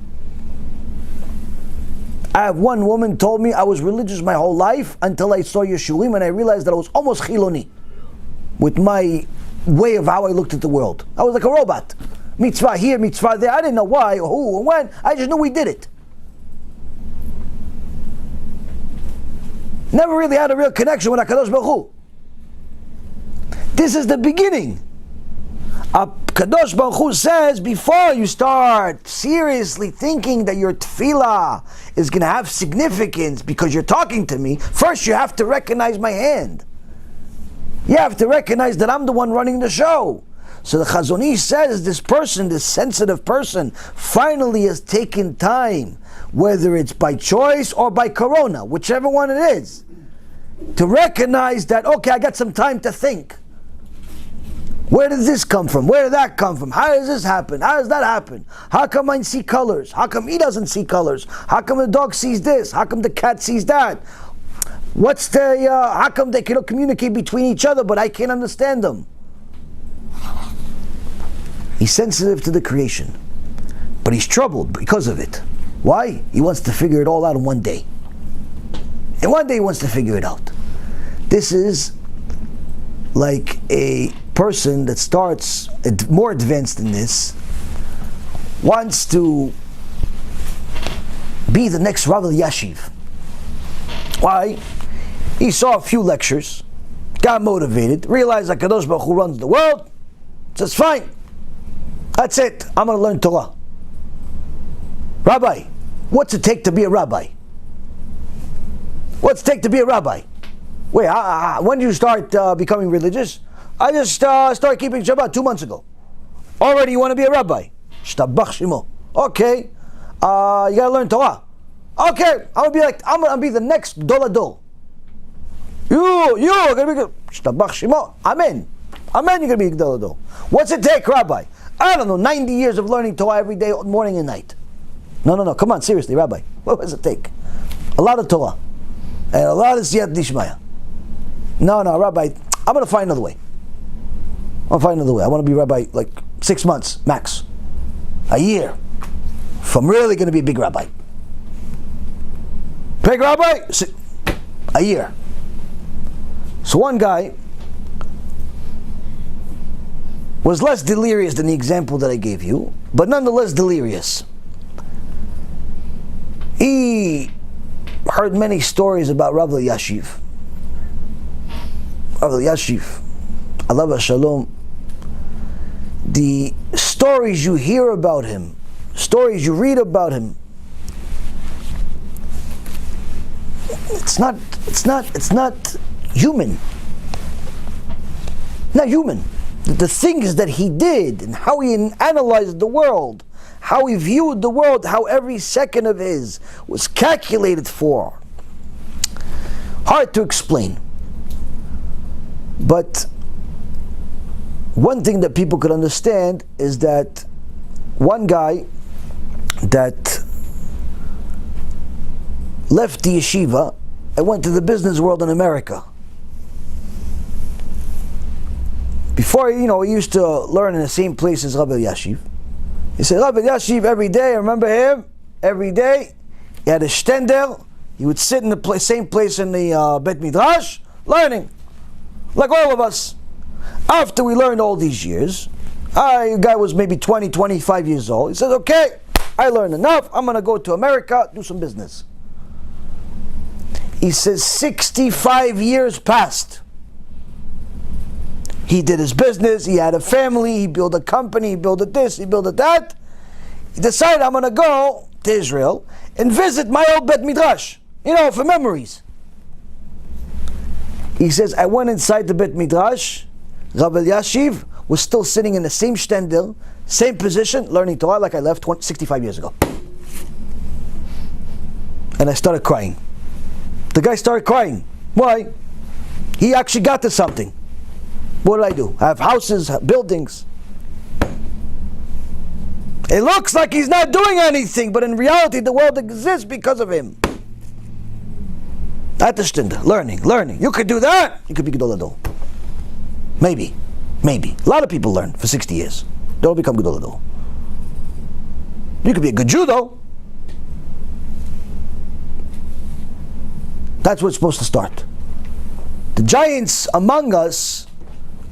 Speaker 1: I have one woman told me I was religious my whole life until I saw your shulim, and I realized that I was almost chiloni with my way of how I looked at the world. I was like a robot. Mitzvah here, mitzvah there. I didn't know why or who or when. I just knew we did it. Never really had a real connection with HaKadosh Baruch Hu. This is the beginning. HaKadosh Baruch Hu says, before you start seriously thinking that your tefillah is going to have significance because you're talking to me, first you have to recognize my hand. You have to recognize that I'm the one running the show. So the Chazon Ish says this person, this sensitive person, finally has taken time, whether it's by choice or by corona, whichever one it is, to recognize that, okay, I got some time to think. Where did this come from? Where did that come from? How does this happen? How does that happen? How come I see colors? How come he doesn't see colors? How come the dog sees this? How come the cat sees that? What's the, how come they can communicate between each other but I can't understand them? He's sensitive to the creation, but he's troubled because of it. Why? He wants to figure it all out in one day. In one day he wants to figure it out. This is like a person that starts more advanced than this, wants to be the next Rabbi Yashiv. Why? He saw a few lectures, got motivated, realized that Kadosh Baruch Hu runs the world, says fine, that's it, I'm going to learn Torah. Rabbi, what's it take to be a rabbi? What's it take to be a rabbi? Wait, when did you start becoming religious? I just started keeping Shabbat 2 months ago. Already you want to be a rabbi? Shtabach Shimo. Okay, you got to learn Torah. Okay, I'm gonna be the next Dolado. You're gonna be Shtabach Shimo. Amen. Amen. You're gonna be Dolado. What's it take, Rabbi? I don't know. 90 years of learning Torah every day, morning and night. No. Come on, seriously, Rabbi. What does it take? A lot of Torah and a lot of Siyat Dishmaya. No, Rabbi. I'm gonna find another way. I want to be rabbi like 6 months max, a year, if I'm really going to be a big rabbi. Big rabbi, a year. So one guy was less delirious than the example that I gave you, but nonetheless delirious. He heard many stories about Rabbi Yashiv. Rabbi Yashiv, alav shalom. The stories you hear about him, stories you read about him, it's not human. Not human. The things that he did and how he analyzed the world, how he viewed the world, how every second of his was calculated for. Hard to explain. But one thing that people could understand is that one guy that left the yeshiva and went to the business world in America. Before, he used to learn in the same place as Rabbi Yashiv. He said, Rabbi Yashiv, every day, I remember him, every day, he had a shtender, he would sit in the same place in the Bet Midrash, learning, like all of us. After we learned all these years, the guy was maybe 20, 25 years old. He said, okay, I learned enough. I'm going to go to America, do some business. He says 65 years passed. He did his business. He had a family. He built a company. He built this. He built that. He decided, I'm going to go to Israel and visit my old Bet Midrash, for memories. He says, I went inside the Bet Midrash. Rabbi Yashiv was still sitting in the same shtender, same position, learning Torah like I left 65 years ago. And I started crying. The guy started crying. Why? He actually got to something. What did I do? I have houses, buildings. It looks like he's not doing anything, but in reality the world exists because of him. At the shtender, learning. You could do that, you could be Gedol Adol. Maybe. Maybe. A lot of people learn for 60 years. They don't become Gedol Adol. You could be a good Jew though. That's where it's supposed to start. The giants among us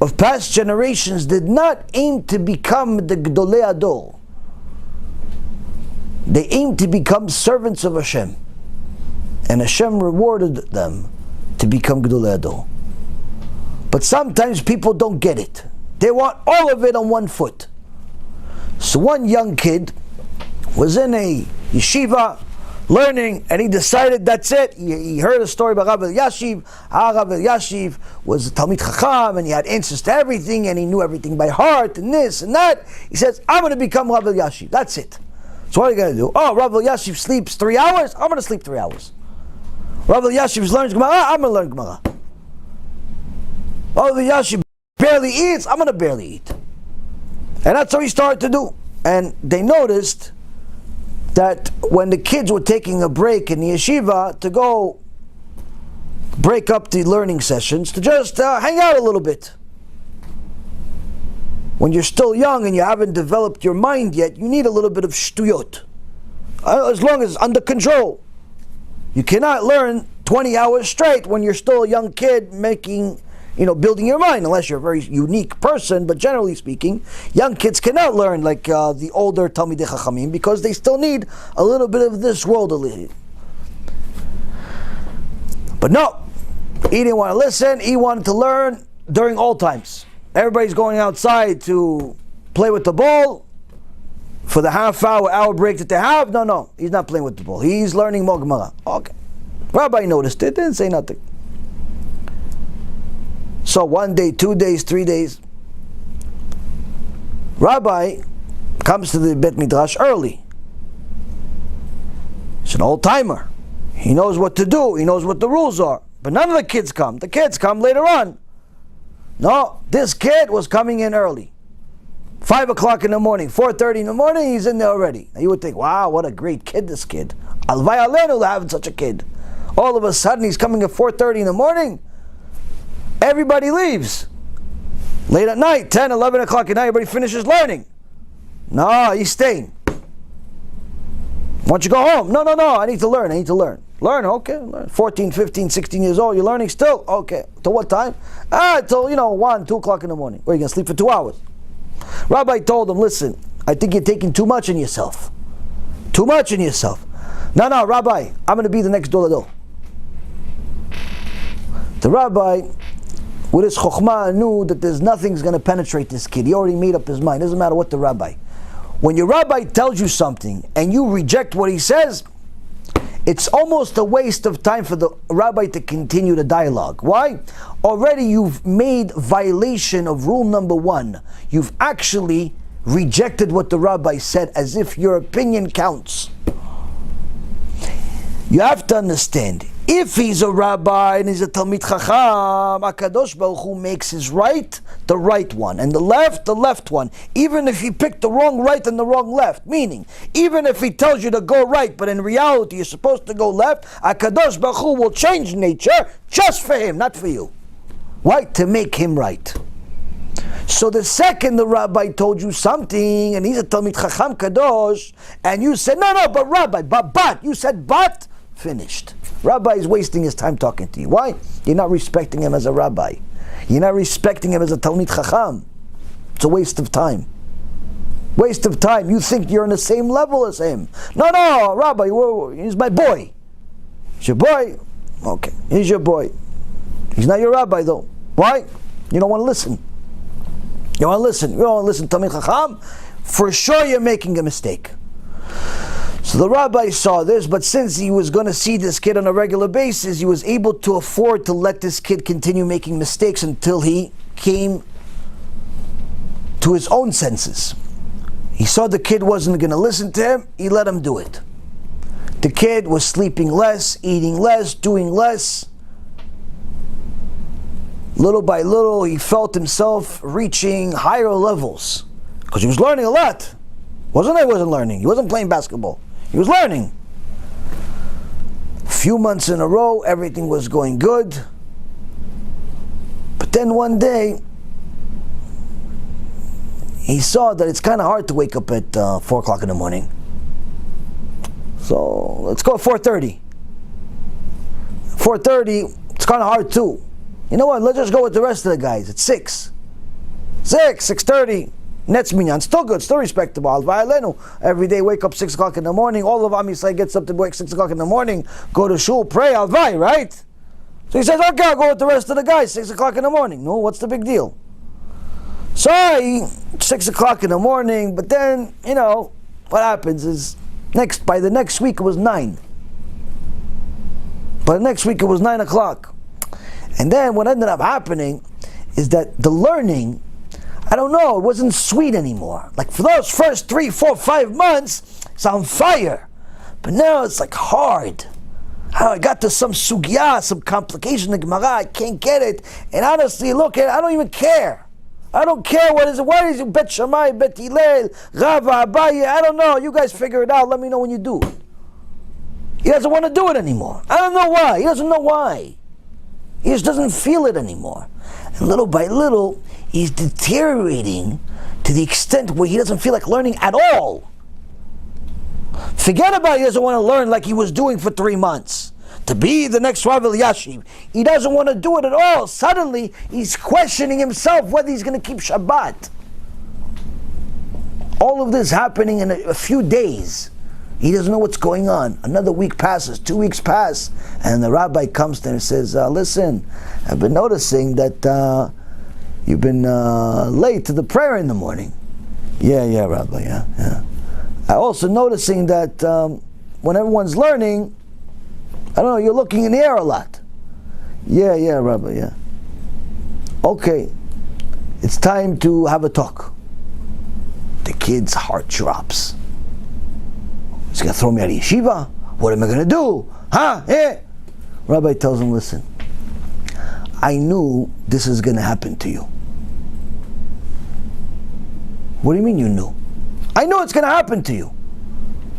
Speaker 1: of past generations did not aim to become the Gedolei Adol. They aimed to become servants of Hashem. And Hashem rewarded them to become Gedolei Adol. But sometimes people don't get it. They want all of it on one foot. So one young kid was in a yeshiva learning, and he decided that's it. He heard a story about Rabbi Yashiv. Rabbi Yashiv was a Talmid Chacham, and he had answers to everything, and he knew everything by heart, and this and that. He says, I'm going to become Rabbi Yashiv. That's it. So what are you going to do? Oh, Rabbi Yashiv sleeps 3 hours? I'm going to sleep 3 hours. Rabbi Yashiv learns Gemara? I'm going to learn Gemara. Rabbi Yashiv barely eats? I'm going to barely eat. And that's how he started to do. And they noticed that when the kids were taking a break in the yeshiva to go break up the learning sessions, to just hang out a little bit. When you're still young and you haven't developed your mind yet, you need a little bit of shtuyot. As long as it's under control. You cannot learn 20 hours straight when you're still a young kid building your mind, unless you're a very unique person. But generally speaking, young kids cannot learn like the older Talmidei Chachamim, because they still need a little bit of this world. But no, he didn't want to listen. He wanted to learn during all times. Everybody's going outside to play with the ball for the hour break that they have. No, he's not playing with the ball. He's learning more Gemara. Okay. Rabbi noticed it, didn't say nothing. So 1 day, 2 days, 3 days, Rabbi comes to the Bet Midrash early. He's an old timer. He knows what to do. He knows what the rules are. But none of the kids come. The kids come later on. No, this kid was coming in early. 5 o'clock in the morning, 4:30 in the morning, he's in there already. Now you would think, wow, what a great kid this kid. Alvai Aleinu having such a kid. All of a sudden he's coming at 4:30 in the morning. Everybody leaves. Late at night, 10, 11 o'clock at night, everybody finishes learning. No, he's staying. Why don't you go home? No, I need to learn. Learn, okay. Learn. 14, 15, 16 years old, you're learning still? Okay. Till what time? Till 1, 2 o'clock in the morning. Or you're going to sleep for 2 hours. Rabbi told him, listen, I think you're taking too much in yourself. Too much in yourself. No, Rabbi, I'm going to be the next Doladol. The Rabbi, with his chokhmah, knew that there's nothing's going to penetrate this kid. He already made up his mind. Doesn't matter what the rabbi. When your rabbi tells you something and you reject what he says, it's almost a waste of time for the rabbi to continue the dialogue. Why? Already you've made violation of rule number 1. You've actually rejected what the rabbi said, as if your opinion counts. You have to understand, if he's a rabbi and he's a Talmid Chacham, HaKadosh Baruch Hu makes his right the right one, and the left one. Even if he picked the wrong right and the wrong left. Meaning, even if he tells you to go right, but in reality you're supposed to go left, HaKadosh Baruch Hu will change nature just for him, not for you. Why? To make him right. So the second the rabbi told you something, and he's a Talmid Chacham Kadosh, and you said, no, but rabbi, but, you said but, finished. Rabbi is wasting his time talking to you. Why? You're not respecting him as a rabbi. You're not respecting him as a Talmid Chacham. It's a waste of time. Waste of time. You think you're on the same level as him. No, Rabbi, he's my boy. He's your boy? Okay, he's your boy. He's not your rabbi though. Why? You don't want to listen. You don't want to listen to Talmid Chacham? For sure you're making a mistake. So the rabbi saw this, but since he was going to see this kid on a regular basis, he was able to afford to let this kid continue making mistakes until he came to his own senses. He saw the kid wasn't going to listen to him, he let him do it. The kid was sleeping less, eating less, doing less. Little by little, he felt himself reaching higher levels. Because he was learning a lot. He wasn't learning. He wasn't playing basketball. He was learning. A few months in a row, everything was going good. But then one day, He saw that it's kind of hard to wake up at 4 o'clock in the morning. So let's go at 4:30. 4:30, it's kind of hard too. You know what? Let's just go with the rest of the guys. It's 6. 6:30. Net's minyan. Still good, still respectable. Every day wake up 6 o'clock in the morning. All of Am Yisrael gets up to wake 6 o'clock in the morning, go to shul, pray, alvai, right? So he says, okay, I'll go with the rest of the guys, 6 o'clock in the morning. No, what's the big deal? Sorry, 6 o'clock in the morning, but then, what happens is, by the next week it was 9. By the next week it was 9 o'clock. And then what ended up happening is that the learning, I don't know, it wasn't sweet anymore. Like for those first 3, 4, 5 months, it's on fire. But now it's like hard. I got to some sugya, some complication in the Gemara, I can't get it. And honestly, look, I don't even care. I don't care what is it, Bet Shammai, Bet Hillel, Rava, Abaye, I don't know. You guys figure it out, let me know when you do it. He doesn't want to do it anymore. I don't know why. He doesn't know why. He just doesn't feel it anymore. And little by little, he's deteriorating to the extent where he doesn't feel like learning at all. Forget about he doesn't want to learn like he was doing for 3 months. To be the next Rav Elyashiv. He doesn't want to do it at all. Suddenly, he's questioning himself whether he's going to keep Shabbat. All of this happening in a few days. He doesn't know what's going on. Another week passes, 2 weeks pass, and the rabbi comes to him and says, listen, I've been noticing that you've been late to the prayer in the morning. Yeah, Rabbi, yeah. I'm also noticing that when everyone's learning, I don't know, you're looking in the air a lot. Yeah, Rabbi, yeah. Okay, it's time to have a talk. The kid's heart drops. He's going to throw me out of yeshiva? What am I going to do? Rabbi tells him, listen, I knew this is going to happen to you. What do you mean you knew? I know it's going to happen to you.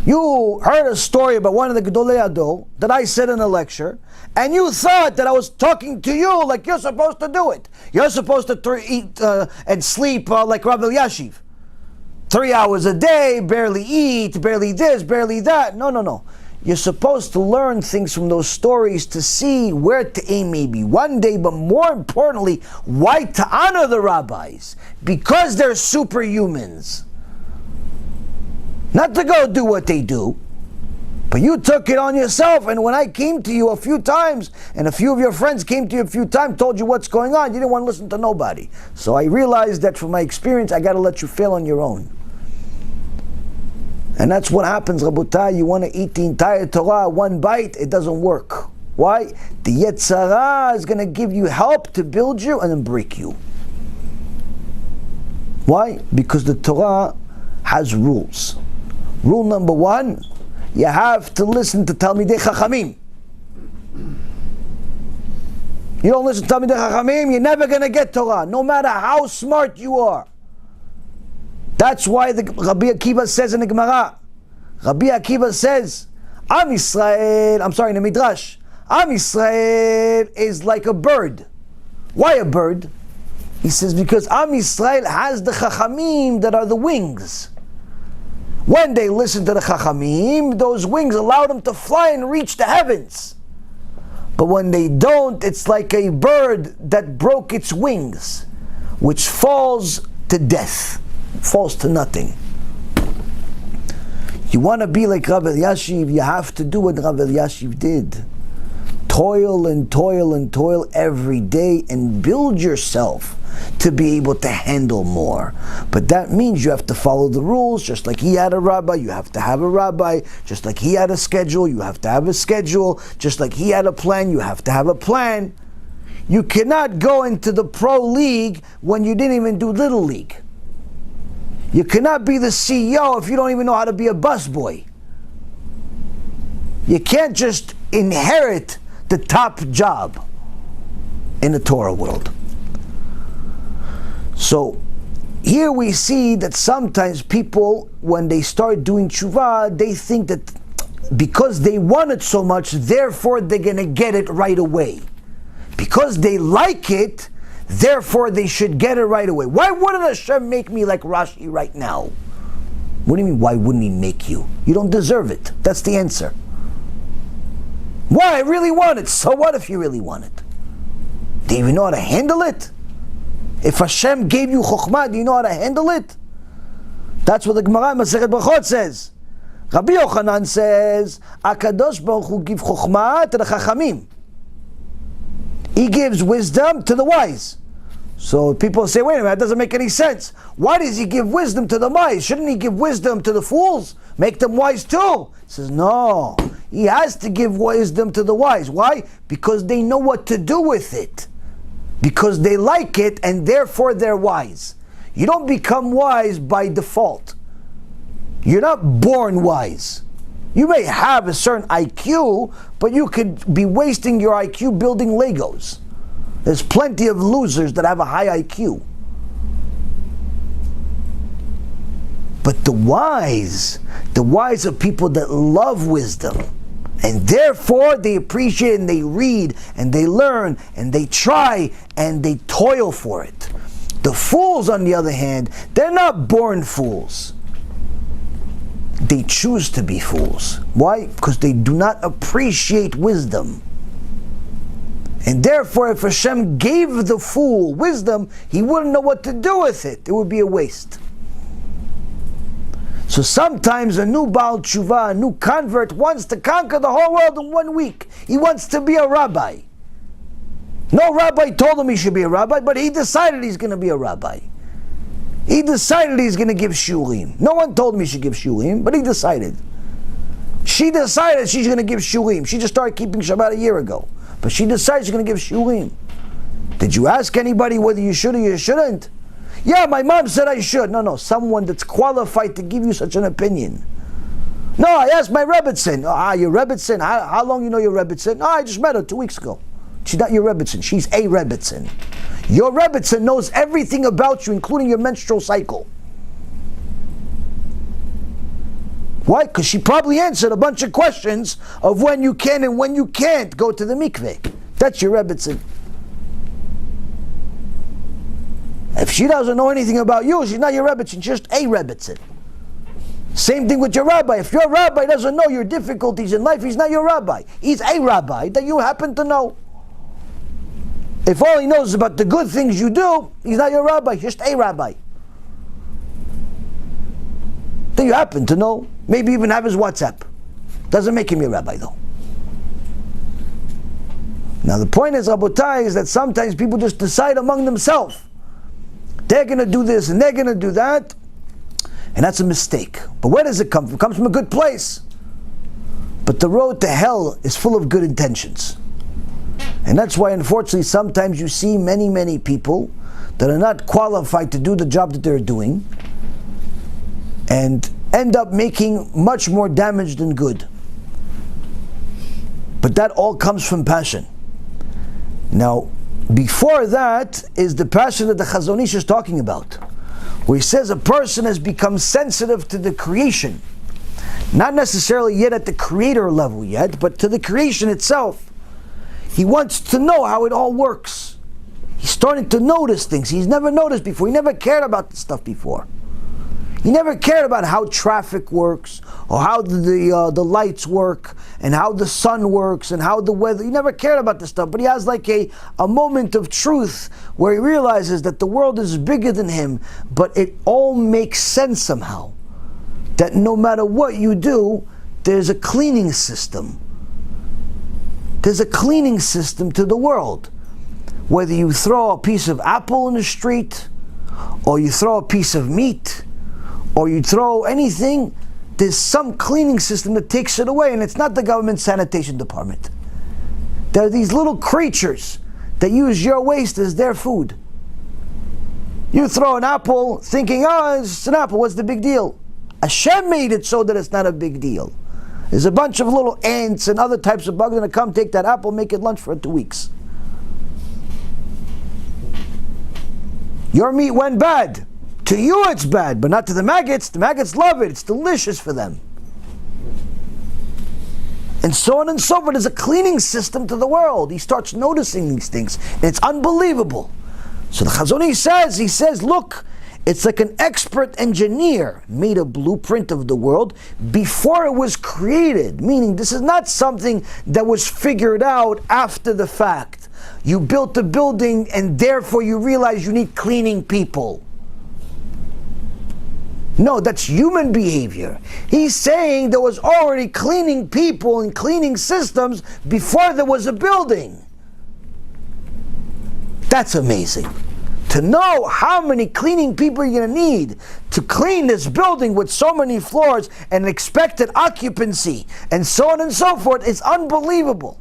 Speaker 1: You heard a story about one of the Gedolei Ador that I said in a lecture, and you thought that I was talking to you like you're supposed to do it. You're supposed to eat and sleep like Rabbi Elyashiv. 3 hours a day, barely eat, barely this, barely that. No. You're supposed to learn things from those stories to see where to aim maybe one day, but more importantly, why to honor the rabbis. Because they're superhumans. Not to go do what they do, but you took it on yourself, and when I came to you a few times, and a few of your friends came to you a few times, told you what's going on, you didn't want to listen to nobody. So I realized that from my experience, I got to let you fail on your own. And that's what happens, Rabotai. You want to eat the entire Torah, one bite, it doesn't work. Why? The Yetzirah is going to give you help to build you and then break you. Why? Because the Torah has rules. Rule number 1, you have to listen to Talmidei Chachamim. You don't listen to Talmidei Chachamim, you're never going to get Torah, no matter how smart you are. That's why the Rabbi Akiva says in the Gemara, Rabbi Akiva says, in the Midrash, Am Yisrael is like a bird. Why a bird? He says because Am Yisrael has the Chachamim that are the wings. When they listen to the Chachamim, those wings allow them to fly and reach the heavens. But when they don't, it's like a bird that broke its wings, which falls to death, falls to nothing. You want to be like Rabbi Elyashiv, you have to do what Rabbi Elyashiv did. Toil and toil and toil every day and build yourself to be able to handle more. But that means you have to follow the rules. Just like he had a rabbi, you have to have a rabbi. Just like he had a schedule, you have to have a schedule. Just like he had a plan, you have to have a plan. You cannot go into the pro league when you didn't even do little league. You cannot be the CEO if you don't even know how to be a busboy. You can't just inherit the top job in the Torah world. So here we see that sometimes people, when they start doing tshuva, they think that because they want it so much, therefore they're going to get it right away. Because they like it, therefore they should get it right away. Why wouldn't Hashem make me like Rashi right now? What do you mean, why wouldn't he make you? You don't deserve it. That's the answer. Why? I really want it. So what if you really want it? Do you even know how to handle it? If Hashem gave you chokhmah, do you know how to handle it? That's what the Gemara Masechet Brachot says. Rabbi Yochanan says, HaKadosh Baruch Hu gives chokhmah to the chachamim. He gives wisdom to the wise. So people say, wait a minute, that doesn't make any sense. Why does he give wisdom to the wise? Shouldn't he give wisdom to the fools? Make them wise too. He says, no. He has to give wisdom to the wise. Why? Because they know what to do with it. Because they like it, and therefore they're wise. You don't become wise by default. You're not born wise. You may have a certain IQ, but you could be wasting your IQ building Legos. There's plenty of losers that have a high IQ. But the wise are people that love wisdom. And therefore they appreciate and they read and they learn and they try and they toil for it. The fools, on the other hand, they're not born fools. They choose to be fools. Why? Because they do not appreciate wisdom. And therefore, if Hashem gave the fool wisdom, he wouldn't know what to do with it. It would be a waste. So sometimes a new Baal Tshuva, a new convert, wants to conquer the whole world in 1 week. He wants to be a rabbi. No rabbi told him he should be a rabbi, but he decided he's going to be a rabbi. He decided he's going to give shurim. No one told him he should give shurim, but he decided. She decided she's going to give shurim. She just started keeping Shabbat a year ago. But she decided she's going to give shurim. Did you ask anybody whether you should or you shouldn't? Yeah, my mom said I should. No, someone that's qualified to give you such an opinion. No, I asked my Rebbitzin. Your Rebbitzin? How long you know your Rebbitzin? No, I just met her 2 weeks ago. She's not your Rebbitzin. She's a Rebbitzin. Your Rebbitzin knows everything about you, including your menstrual cycle. Why? Because she probably answered a bunch of questions of when you can and when you can't go to the mikveh. That's your Rebbitzin. If she doesn't know anything about you, she's not your Rebbitzin, she's just a Rebbitzin. Same thing with your rabbi. If your rabbi doesn't know your difficulties in life, he's not your rabbi. He's a rabbi that you happen to know. If all he knows is about the good things you do, he's not your rabbi, he's just a rabbi that you happen to know. Maybe even have his WhatsApp. Doesn't make him your rabbi though. Now the point is, Rabotai, is that sometimes people just decide among themselves. They're going to do this and they're going to do that. And that's a mistake. But where does it come from? It comes from a good place. But the road to hell is full of good intentions. And that's why, unfortunately, sometimes you see many people that are not qualified to do the job that they're doing and end up making much more damage than good. But that all comes from passion. Now, before that is the passion that the Chazon Ish is talking about, where he says a person has become sensitive to the creation, not necessarily yet at the creator level yet, but to the creation itself. He wants to know how it all works. He's starting to notice things he's never noticed before. He never cared about this stuff before. He never cared about how traffic works, or how the lights work, and how the sun works, and how the weather. He never cared about this stuff, but he has like a moment of truth where he realizes that the world is bigger than him, but it all makes sense somehow. That no matter what you do, there's a cleaning system. There's a cleaning system to the world. Whether you throw a piece of apple in the street, or you throw a piece of meat, or you throw anything, there's some cleaning system that takes it away, and it's not the government sanitation department. There are these little creatures that use your waste as their food. You throw an apple thinking, oh, it's an apple, what's the big deal? Hashem made it so that it's not a big deal. There's a bunch of little ants and other types of bugs that come take that apple, make it lunch for 2 weeks. Your meat went bad. To you it's bad, but not to the maggots. The maggots love it. It's delicious for them. And so on and so forth. There's a cleaning system to the world. He starts noticing these things. And it's unbelievable. So the Chazon Ish says, look, it's like an expert engineer made a blueprint of the world before it was created. Meaning, this is not something that was figured out after the fact. You built a building and therefore you realize you need cleaning people. No, that's human behavior. He's saying there was already cleaning people and cleaning systems before there was a building. That's amazing. To know how many cleaning people you're going to need to clean this building with so many floors and expected occupancy and so on and so forth is unbelievable.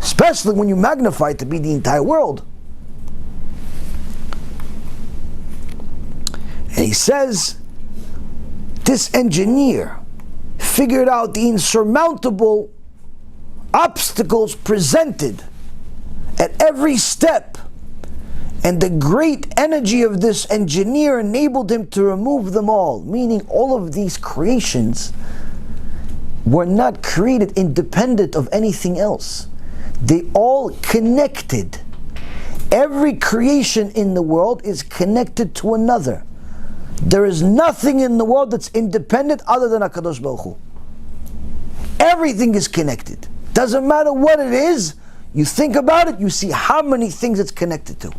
Speaker 1: Especially when you magnify it to be the entire world. And he says, this engineer figured out the insurmountable obstacles presented at every step. And the great energy of this engineer enabled him to remove them all. Meaning all of these creations were not created independent of anything else. They all connected. Every creation in the world is connected to another. There is nothing in the world that's independent other than HaKadosh Baruch Hu. Everything is connected. Doesn't matter what it is, you think about it, you see how many things it's connected to.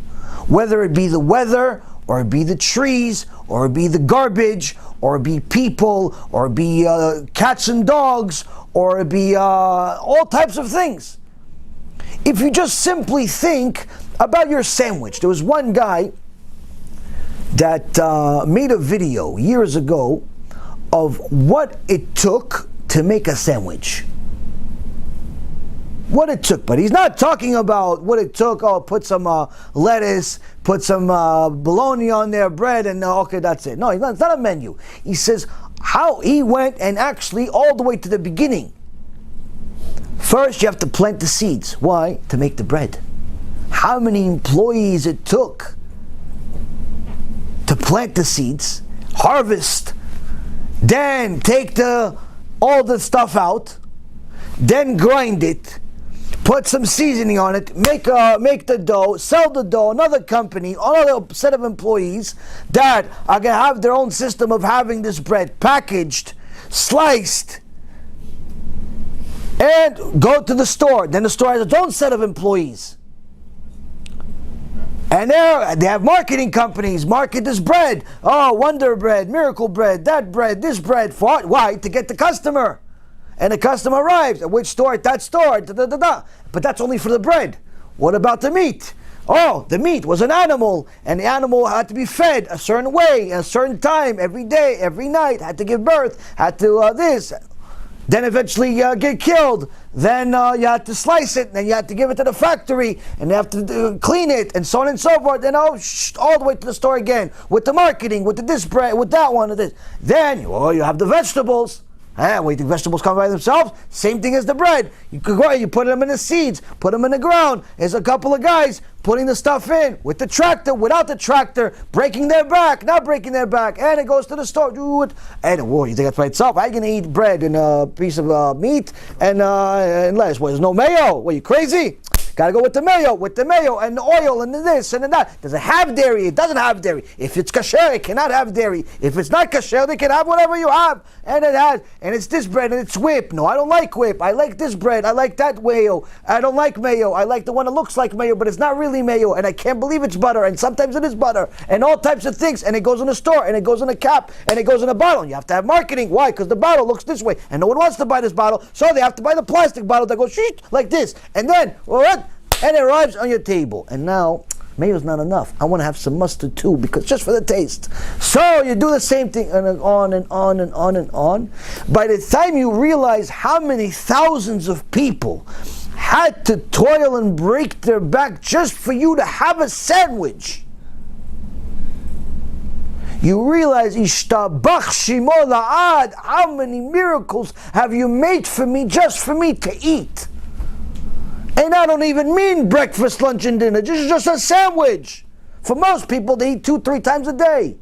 Speaker 1: Whether it be the weather, or it be the trees, or it be the garbage, or it be people, or it be cats and dogs, or it be all types of things. If you just simply think about your sandwich, there was one guy that made a video years ago of what it took to make a sandwich. What it took, but he's not talking about what it took. Oh, put some lettuce, put some bologna on their bread, and okay, that's it. No, it's not a menu. He says how he went and actually all the way to the beginning. First, you have to plant the seeds. Why? To make the bread. How many employees it took to plant the seeds, harvest, then take all the stuff out, then grind it, put some seasoning on it, make the dough, sell the dough, another company, another set of employees that are going to have their own system of having this bread packaged, sliced, and go to the store. Then the store has its own set of employees. And they have marketing companies, market this bread. Oh, Wonder Bread, Miracle Bread, that bread, this bread. For what? Why? To get the customer. And the customer arrives. At which store? At that store. But that's only for the bread. What about the meat? Oh, the meat was an animal. And the animal had to be fed a certain way, a certain time, every day, every night. Had to give birth. Had to this. Then eventually get killed. Then you have to slice it. Then you have to give it to the factory. And you have to clean it. And so on and so forth. Then all the way to the store again. With the marketing, with this bread, with that one, and this. Then you have the vegetables. Wait, the vegetables come by themselves? Same thing as the bread. You could go, you put them in the seeds, put them in the ground. There's a couple of guys putting the stuff in with the tractor, without the tractor, breaking their back, not breaking their back, and it goes to the store. And you think that's by itself? How are you going to eat bread and a piece of meat and lettuce? There's no mayo. What, you crazy? Gotta go with the mayo and the oil and the this and the that. Does it have dairy? It doesn't have dairy. If it's kasher, it cannot have dairy. If it's not kasher, they can have whatever you have. And it's this bread and it's whip. No, I don't like whip. I like this bread. I like that mayo. I don't like mayo. I like the one that looks like mayo, but it's not really mayo. And I can't believe it's butter. And sometimes it is butter. And all types of things. And it goes in a store. And it goes in a cap. And it goes in a bottle. And you have to have marketing. Why? Because the bottle looks this way. And no one wants to buy this bottle. So they have to buy the plastic bottle that goes like this. And then, and it arrives on your table. And now, mayo's not enough. I want to have some mustard too, because just for the taste. So you do the same thing, and on and on and on and on. By the time you realize how many thousands of people had to toil and break their back just for you to have a sandwich, you realize, Ishtabach Shimo La'ad, how many miracles have you made for me, just for me to eat? And I don't even mean breakfast, lunch, and dinner. Just a sandwich. For most people, they eat 2-3 times a day.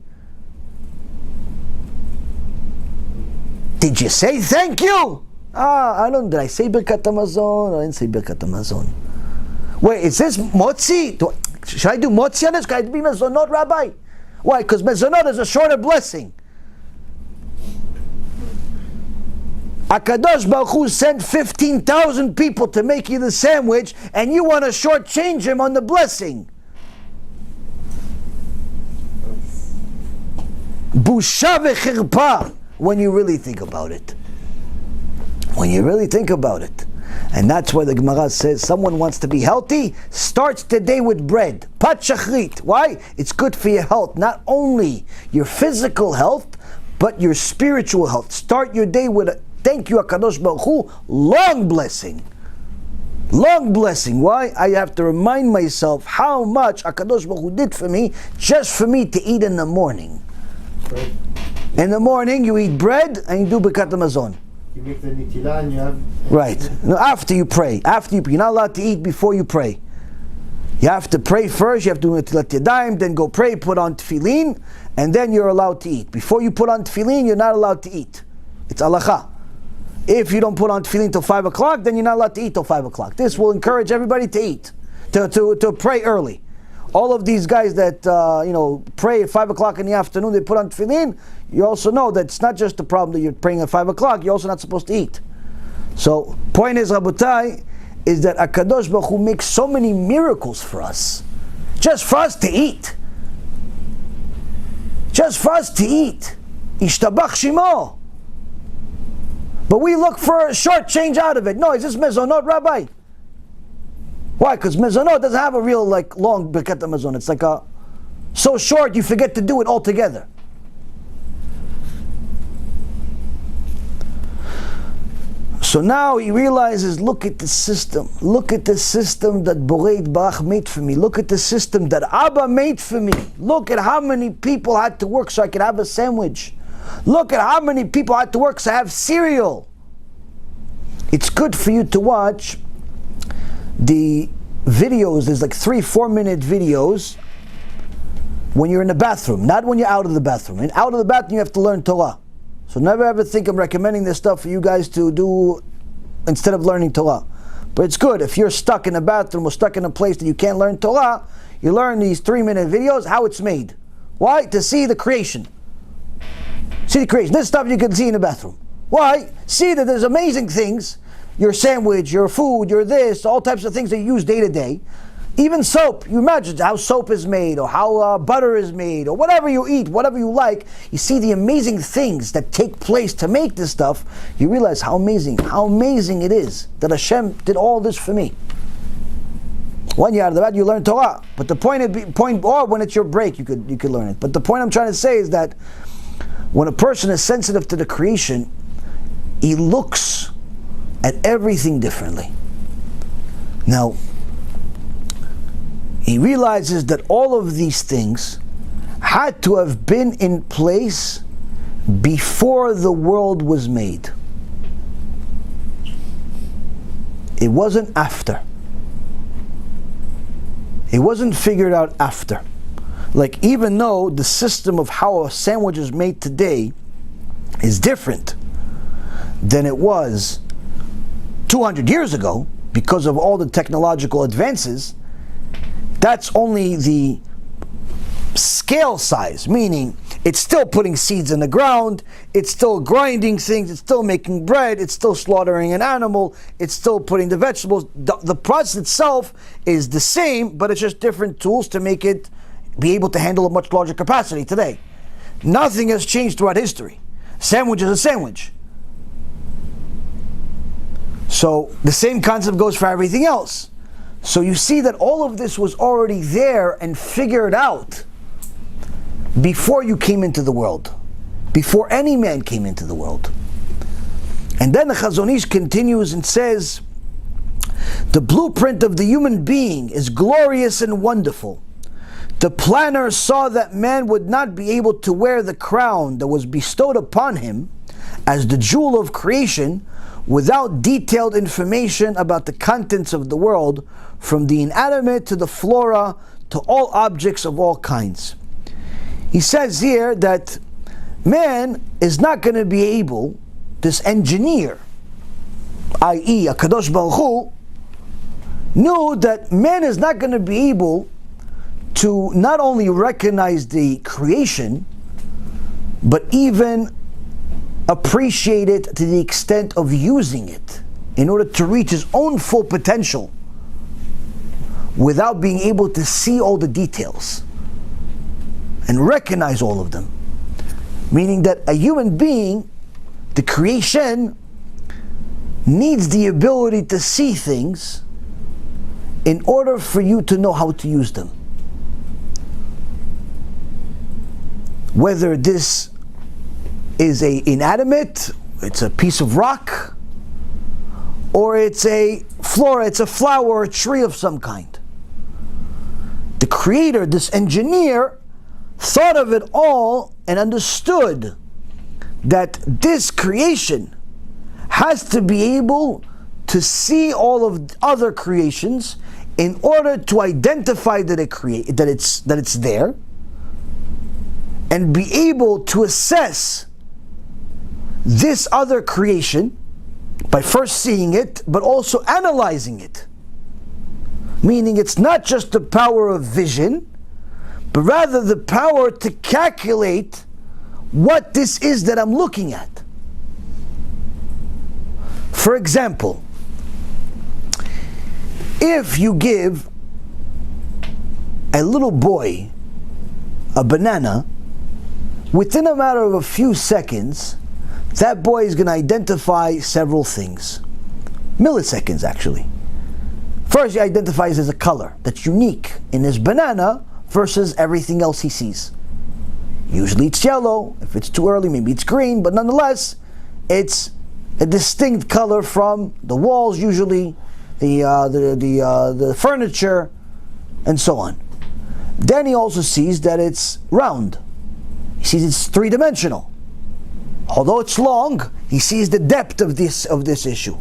Speaker 1: Did you say thank you? Did I say Birkat Hamazon? I didn't say Birkat Hamazon. Wait, is this motzi? Should I do motzi on this? Should I be mezonot, Rabbi? Why? Because mezonot is a shorter blessing. HaKadosh Baruch Hu sent 15,000 people to make you the sandwich, and you want to shortchange him on the blessing. Busha v'chirpa, when you really think about it. When you really think about it. And that's why the Gemara says someone wants to be healthy, starts the day with bread. Pat shachrit. Why? It's good for your health. Not only your physical health, but your spiritual health. Start your day with a thank you, HaKadosh Baruch Hu, long blessing. Long blessing. Why? I have to remind myself how much HaKadosh Baruch Hu did for me, just for me to eat in the morning.
Speaker 2: Right.
Speaker 1: In the morning, you eat bread and you do Birkat Hamazon.
Speaker 2: You make the nitila and you have...
Speaker 1: Right. No, after you pray. You're not allowed to eat before you pray. You have to pray first, you have to do Netilat Yadayim, then go pray, put on tefillin, and then you're allowed to eat. Before you put on tefillin, you're not allowed to eat. It's halakha. If you don't put on tefillin till 5 o'clock, then you're not allowed to eat till 5 o'clock. This will encourage everybody to eat, to pray early. All of these guys that pray at 5 o'clock in the afternoon, they put on tefillin. You also know that it's not just the problem that you're praying at 5 o'clock. You're also not supposed to eat. So, point is, Rabotai, is that HaKadosh Baruch Hu makes so many miracles for us, just for us to eat. Just for us to eat. Ishtabach Shimo. But we look for a short change out of it. No, is this mezonot, Rabbi? Why? Because mezonot doesn't have a real long Birkat Hamazon. It's so short you forget to do it altogether. So now he realizes, look at the system. Look at the system that Borei Barach made for me. Look at the system that HaBa made for me. Look at how many people had to work so I could have a sandwich. Look at how many people had to work so I have cereal. It's good for you to watch the videos. There's 3-4 minute videos when you're in the bathroom, not when you're out of the bathroom. And out of the bathroom you have to learn Torah. So never ever think I'm recommending this stuff for you guys to do instead of learning Torah. But it's good. If you're stuck in a bathroom or stuck in a place that you can't learn Torah, you learn these 3-minute videos, how it's made. Why? To see the creation. See the creation. This stuff you can see in the bathroom. Why? See that there's amazing things. Your sandwich, your food, your this, all types of things that you use day to day. Even soap. You imagine how soap is made, or how butter is made, or whatever you eat, whatever you like. You see the amazing things that take place to make this stuff. You realize how amazing it is that Hashem did all this for me. When you're out of the bed, you learn Torah. But the point, or when it's your break, you could learn it. But the point I'm trying to say is that when a person is sensitive to the creation, he looks at everything differently. Now, he realizes that all of these things had to have been in place before the world was made. It wasn't after. It wasn't figured out after. Even though the system of how a sandwich is made today is different than it was 200 years ago because of all the technological advances, that's only the scale size, meaning it's still putting seeds in the ground, it's still grinding things, it's still making bread, it's still slaughtering an animal, it's still putting the vegetables. The process itself is the same, but it's just different tools to make it be able to handle a much larger capacity today. Nothing has changed throughout history. Sandwich is a sandwich. So the same concept goes for everything else. So you see that all of this was already there and figured out before you came into the world, before any man came into the world. And then the Chazon Ish continues and says, the blueprint of the human being is glorious and wonderful. The planner saw that man would not be able to wear the crown that was bestowed upon him as the jewel of creation without detailed information about the contents of the world, from the inanimate to the flora to all objects of all kinds. He says here that man is not going to be able, this engineer, i.e. HaKadosh Baruch Hu, knew that man is not going to be able to not only recognize the creation, but even appreciate it to the extent of using it in order to reach his own full potential without being able to see all the details and recognize all of them. Meaning that a human being, the creation, needs the ability to see things in order for you to know how to use them. Whether this is a inanimate, it's a piece of rock, or it's a flora, it's a flower or a tree of some kind. The creator, this engineer, thought of it all and understood that this creation has to be able to see all of other creations in order to identify that it's there, and be able to assess this other creation by first seeing it, but also analyzing it. Meaning it's not just the power of vision, but rather the power to calculate what this is that I'm looking at. For example, if you give a little boy a banana, within a matter of a few seconds, that boy is going to identify several things. Milliseconds, actually. First, he identifies as a color that's unique in his banana versus everything else he sees. Usually it's yellow. If it's too early, maybe it's green, but nonetheless, it's a distinct color from the walls, usually, the furniture, and so on. Then he also sees that it's round. He sees it's three-dimensional. Although it's long, he sees the depth of this issue.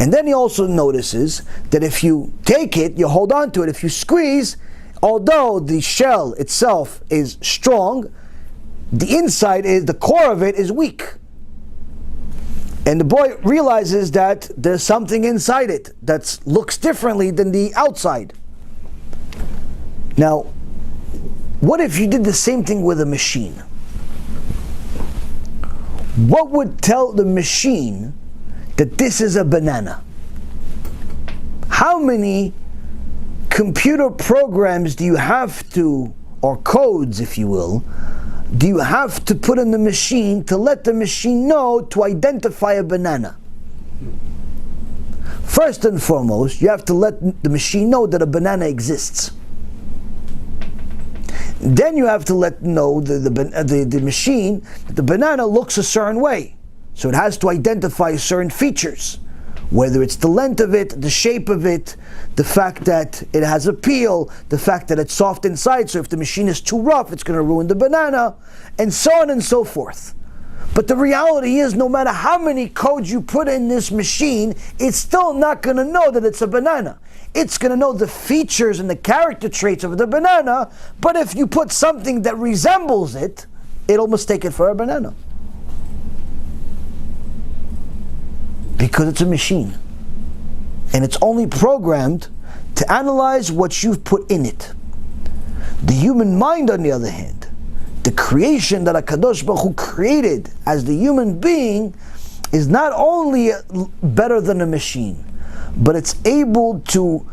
Speaker 1: And then he also notices that if you take it, you hold on to it, if you squeeze, although the shell itself is strong, the inside is, the core of it is weak. And the boy realizes that there's something inside it that looks differently than the outside. Now, what if you did the same thing with a machine? What would tell the machine that this is a banana? How many computer programs do you have to, or codes if you will, do you have to put in the machine to let the machine know to identify a banana? First and foremost, you have to let the machine know that a banana exists. Then you have to let know the machine that the banana looks a certain way. So it has to identify certain features. Whether it's the length of it, the shape of it, the fact that it has a peel, the fact that it's soft inside, so if the machine is too rough, it's going to ruin the banana, and so on and so forth. But the reality is, no matter how many codes you put in this machine, it's still not going to know that it's a banana. It's going to know the features and the character traits of the banana, but if you put something that resembles it, it'll mistake it for a banana. Because it's a machine. And it's only programmed to analyze what you've put in it. The human mind, on the other hand, the creation that HaKadosh Baruch Hu created as the human being, is not only better than a machine, but it's able to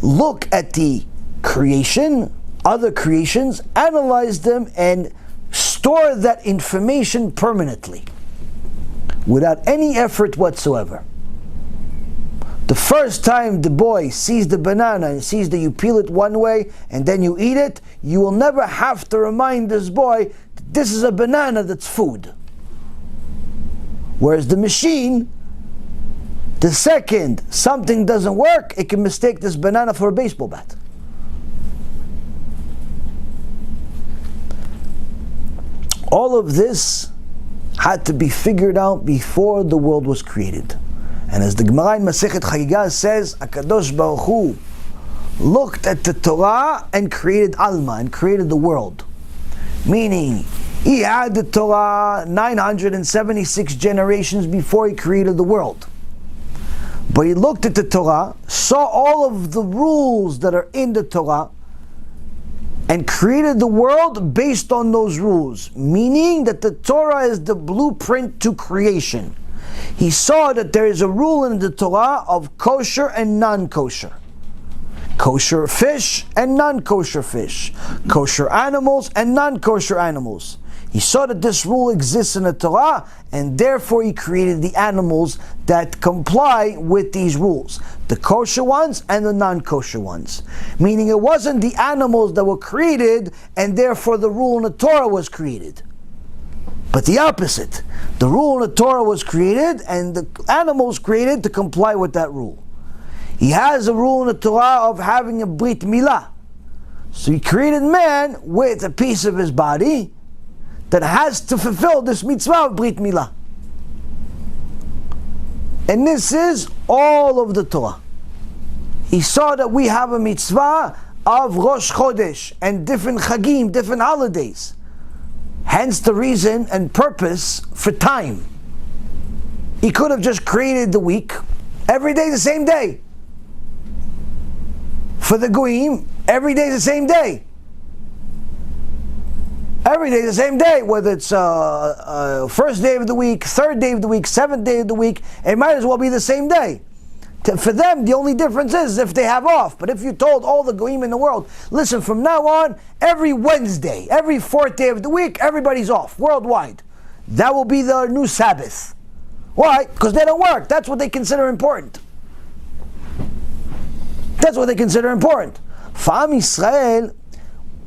Speaker 1: look at the creation, other creations, analyze them, and store that information permanently, without any effort whatsoever. The first time the boy sees the banana and sees that you peel it one way and then you eat it, you will never have to remind this boy that this is a banana that's food. Whereas the machine, the second something doesn't work, it can mistake this banana for a baseball bat. All of this had to be figured out before the world was created. And as the Gemara in Masechet Chagigah says, HaKadosh Baruch Hu looked at the Torah and created Alma, and created the world. Meaning, he had the Torah 976 generations before he created the world. But he looked at the Torah, saw all of the rules that are in the Torah, and created the world based on those rules, meaning that the Torah is the blueprint to creation. He saw that there is a rule in the Torah of kosher and non-kosher. Kosher fish and non-kosher fish. Kosher animals and non-kosher animals. He saw that this rule exists in the Torah, and therefore he created the animals that comply with these rules. The kosher ones and the non-kosher ones. Meaning it wasn't the animals that were created, and therefore the rule in the Torah was created. But the opposite. The rule in the Torah was created, and the animals created to comply with that rule. He has a rule in the Torah of having a brit milah. So he created man with a piece of his body that has to fulfill this mitzvah of brit milah. And this is all of the Torah. He saw that we have a mitzvah of Rosh Chodesh and different chagim, different holidays. Hence the reason and purpose for time. He could have just created the week, every day the same day. For the Goyim, every day the same day. Every day the same day, whether it's first day of the week, third day of the week, seventh day of the week, it might as well be the same day. For them, the only difference is if they have off. But if you told all the Goyim in the world, listen, from now on, every Wednesday, every fourth day of the week, everybody's off, worldwide. That will be the new Sabbath. Why? Because they don't work. That's what they consider important. That's what they consider important. For Am Yisrael,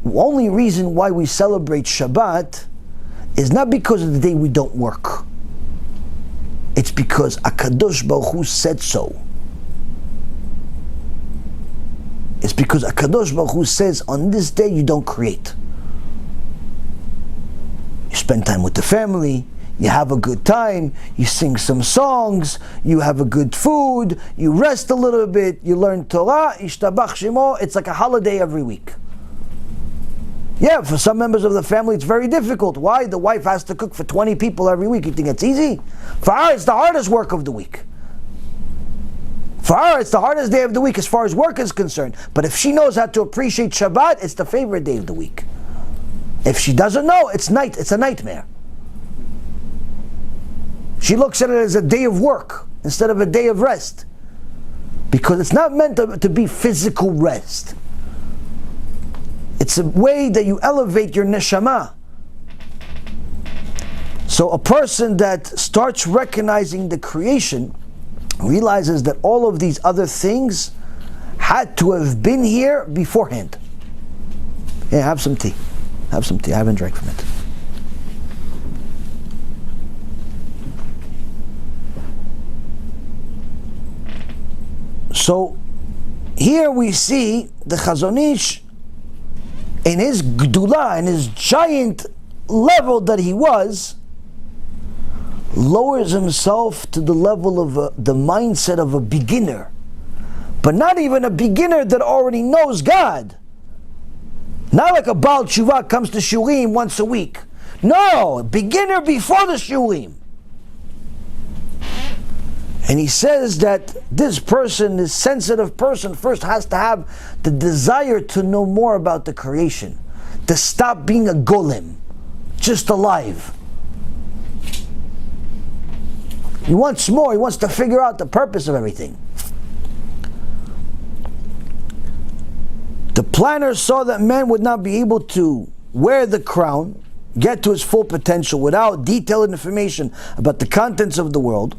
Speaker 1: the only reason why we celebrate Shabbat is not because of the day we don't work. It's because HaKadosh Baruch Hu said so. It's because HaKadosh Baruch Hu says, on this day you don't create. You spend time with the family, you have a good time, you sing some songs, you have a good food, you rest a little bit, you learn Torah, Ishtabach Shemo. It's like a holiday every week. Yeah, for some members of the family it's very difficult. Why? The wife has to cook for 20 people every week. You think it's easy? For her, it's the hardest work of the week. For her, it's the hardest day of the week as far as work is concerned. But if she knows how to appreciate Shabbat, it's the favorite day of the week. If she doesn't know, it's a nightmare. She looks at it as a day of work instead of a day of rest. Because it's not meant to be physical rest. It's a way that you elevate your neshama. So a person that starts recognizing the creation realizes that all of these other things had to have been here beforehand. Yeah, have some tea. Have some tea. I haven't drank from it. So here we see the Chazon Ish in his gdula, in his giant level that he was, lowers himself to the level of the mindset of a beginner, but not even a beginner that already knows God. Not like a Baal Tshuva comes to Shurim once a week. No, a beginner before the Shurim. And he says that this person, this sensitive person, first has to have the desire to know more about the creation, to stop being a golem, just alive. He wants more. He wants to figure out the purpose of everything. The planner saw that man would not be able to wear the crown, get to his full potential without detailed information about the contents of the world.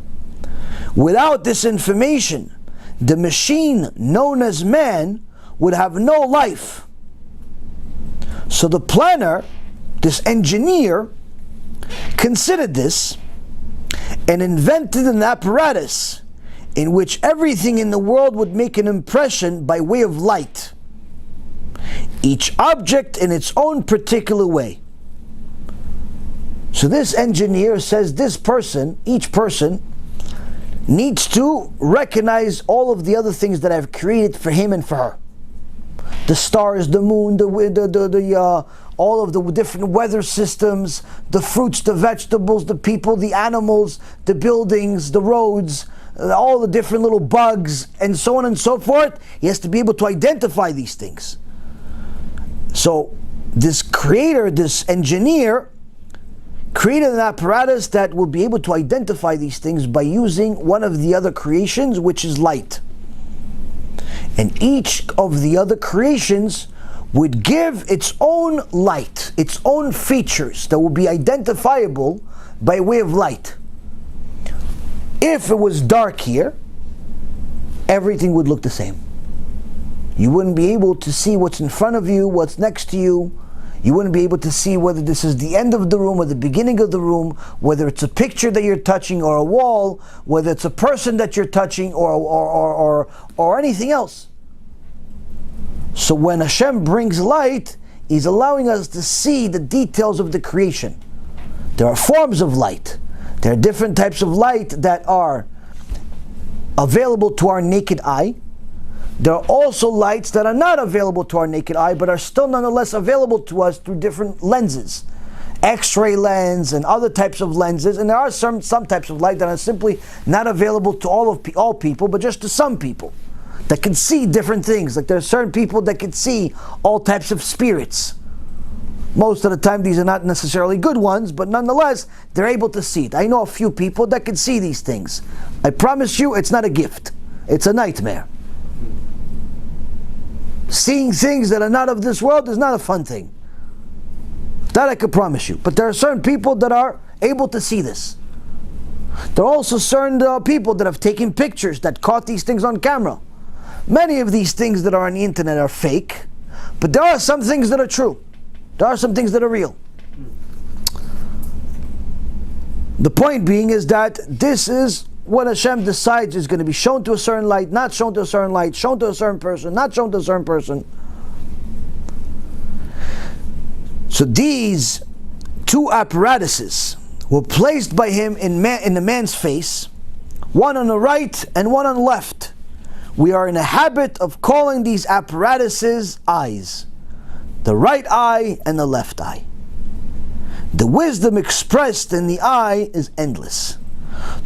Speaker 1: Without this information, the machine known as man would have no life. So the planner, this engineer, considered this and invented an apparatus in which everything in the world would make an impression by way of light. Each object in its own particular way. So this engineer says this person, each person, needs to recognize all of the other things that I've created for him and for her. The stars, the moon, all of the different weather systems, the fruits, the vegetables, the people, the animals, the buildings, the roads, all the different little bugs, and so on and so forth. He has to be able to identify these things. So this creator, this engineer, created an apparatus that will be able to identify these things by using one of the other creations, which is light. And each of the other creations would give its own light, its own features that will be identifiable by way of light. If it was dark here, everything would look the same. You wouldn't be able to see what's in front of you, what's next to you. You wouldn't be able to see whether this is the end of the room or the beginning of the room, whether it's a picture that you're touching or a wall, whether it's a person that you're touching or anything else. So when Hashem brings light, He's allowing us to see the details of the creation. There are forms of light. There are different types of light that are available to our naked eye. There are also lights that are not available to our naked eye, but are still nonetheless available to us through different lenses. X-ray lens and other types of lenses, and there are some types of light that are simply not available to all people, but just to some people that can see different things. Like there are certain people that can see all types of spirits. Most of the time these are not necessarily good ones, but nonetheless they're able to see it. I know a few people that can see these things. I promise you it's not a gift, it's a nightmare. Seeing things that are not of this world is not a fun thing. That I could promise you. But there are certain people that are able to see this. There are also certain people that have taken pictures, that caught these things on camera. Many of these things that are on the internet are fake, but there are some things that are true. There are some things that are real. The point being is that this is what Hashem decides is going to be shown to a certain light, not shown to a certain light, shown to a certain person, not shown to a certain person. So these two apparatuses were placed by him in the man's face, one on the right and one on the left. We are in a habit of calling these apparatuses eyes, the right eye and the left eye. The wisdom expressed in the eye is endless.